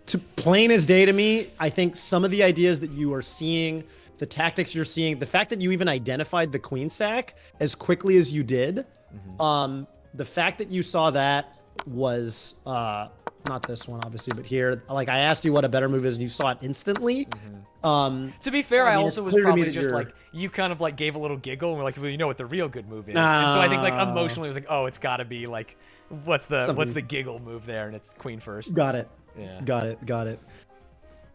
to plain as day to me. I think some of the ideas that you are seeing, the tactics you're seeing, the fact that you even identified the queen sack as quickly as you did, the fact that you saw that was not this one obviously, but here, like I asked you what a better move is and you saw it instantly. To be fair, I also was probably just you're... like, you kind of like gave a little giggle and we're like, well, you know what the real good move is. And so I think like emotionally it was like, oh, it's gotta be like, what's the giggle move there? And it's queen first. Got it. Yeah. Got it.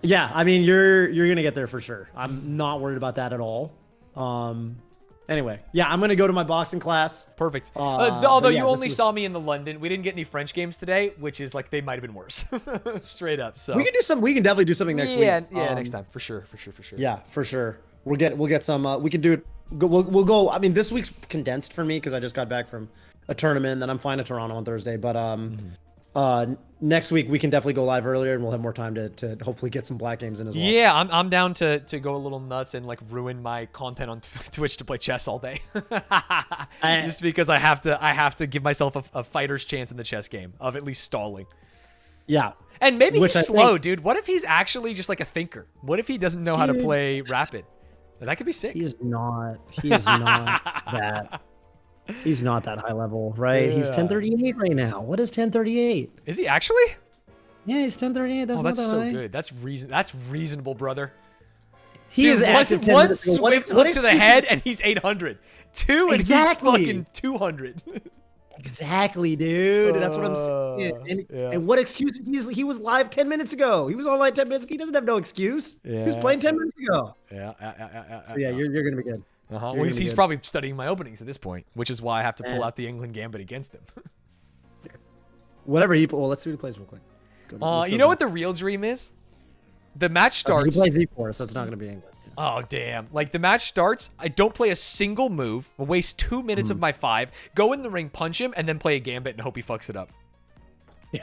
Yeah, I mean, you're gonna get there for sure. I'm not worried about that at all. Anyway, yeah, I'm gonna go to my boxing class. Perfect. Although yeah, you only saw me in the London, we didn't get any French games today, which is like they might have been worse, straight up. So we can definitely do something next week. Yeah, next time for sure. Yeah, for sure. We'll get some. We can do it We'll go. I mean, this week's condensed for me because I just got back from a tournament. Then I'm flying to Toronto on Thursday. But next week we can definitely go live earlier, and we'll have more time to hopefully get some black games in as well. Yeah, I'm down to go a little nuts and like ruin my content on Twitch to play chess all day. Just because I have to give myself a fighter's chance in the chess game of at least stalling. Yeah. And maybe he's slow, dude. What if he's actually just like a thinker? What if he doesn't know how to play rapid? That could be sick. He's not that. He's not that high level, right? Yeah. He's 1038 right now. What is 1038? Is he actually? Yeah, he's 1038. That's so high. Good. That's reasonable, brother. He Dude, is active. One swift hook to the head, and he's 800. Two, and exactly. he's fucking 200. Exactly, dude. That's what I'm saying. And what excuse? He was live 10 minutes ago. He was online 10 minutes ago. He doesn't have no excuse. Yeah. He was playing 10 minutes ago. So yeah, you're gonna be good. Well, he's probably studying my openings at this point, which is why I have to pull out the England Gambit against him. Whatever he. Well, let's see what he plays real quick. You know what the real dream is? The match starts. He plays E4, so it's not gonna be England. Oh, damn. Like, the match starts, I don't play a single move, waste 2 minutes of my 5, go in the ring, punch him, and then play a gambit and hope he fucks it up. You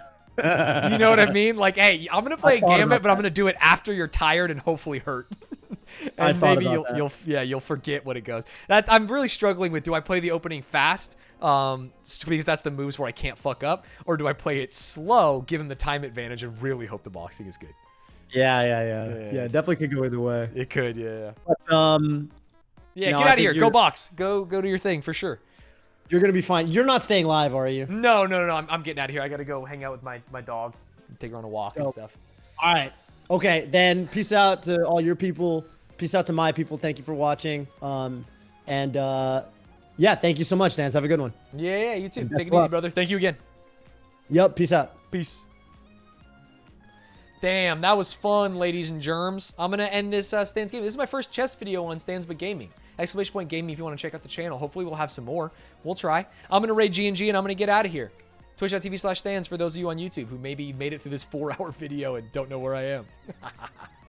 know what I mean? Like, hey, I'm going to play a gambit, but I'm going to do it after you're tired and hopefully hurt. And maybe you'll forget what it goes. I'm really struggling with, do I play the opening fast? Because that's the moves where I can't fuck up, or do I play it slow, give him the time advantage, and really hope the boxing is good? Yeah, definitely could go either way. It could, yeah. But, get out of here. Go box. Go do your thing for sure. You're gonna be fine. You're not staying live, are you? No. I'm getting out of here. I gotta go hang out with my dog, take her on a walk and stuff. All right. Okay. Then peace out to all your people. Peace out to my people. Thank you for watching. Thank you so much, Stanz. Have a good one. Yeah, you too. Take it easy, brother. Thank you again. Yep. Peace out. Peace. Damn, that was fun, ladies and germs. I'm going to end this Stanz Gaming. This is my first chess video on Stanz But Gaming. ! Gaming if you want to check out the channel. Hopefully we'll have some more. We'll try. I'm going to raid G&G and I'm going to get out of here. Twitch.tv/Stanz for those of you on YouTube who maybe made it through this 4-hour video and don't know where I am.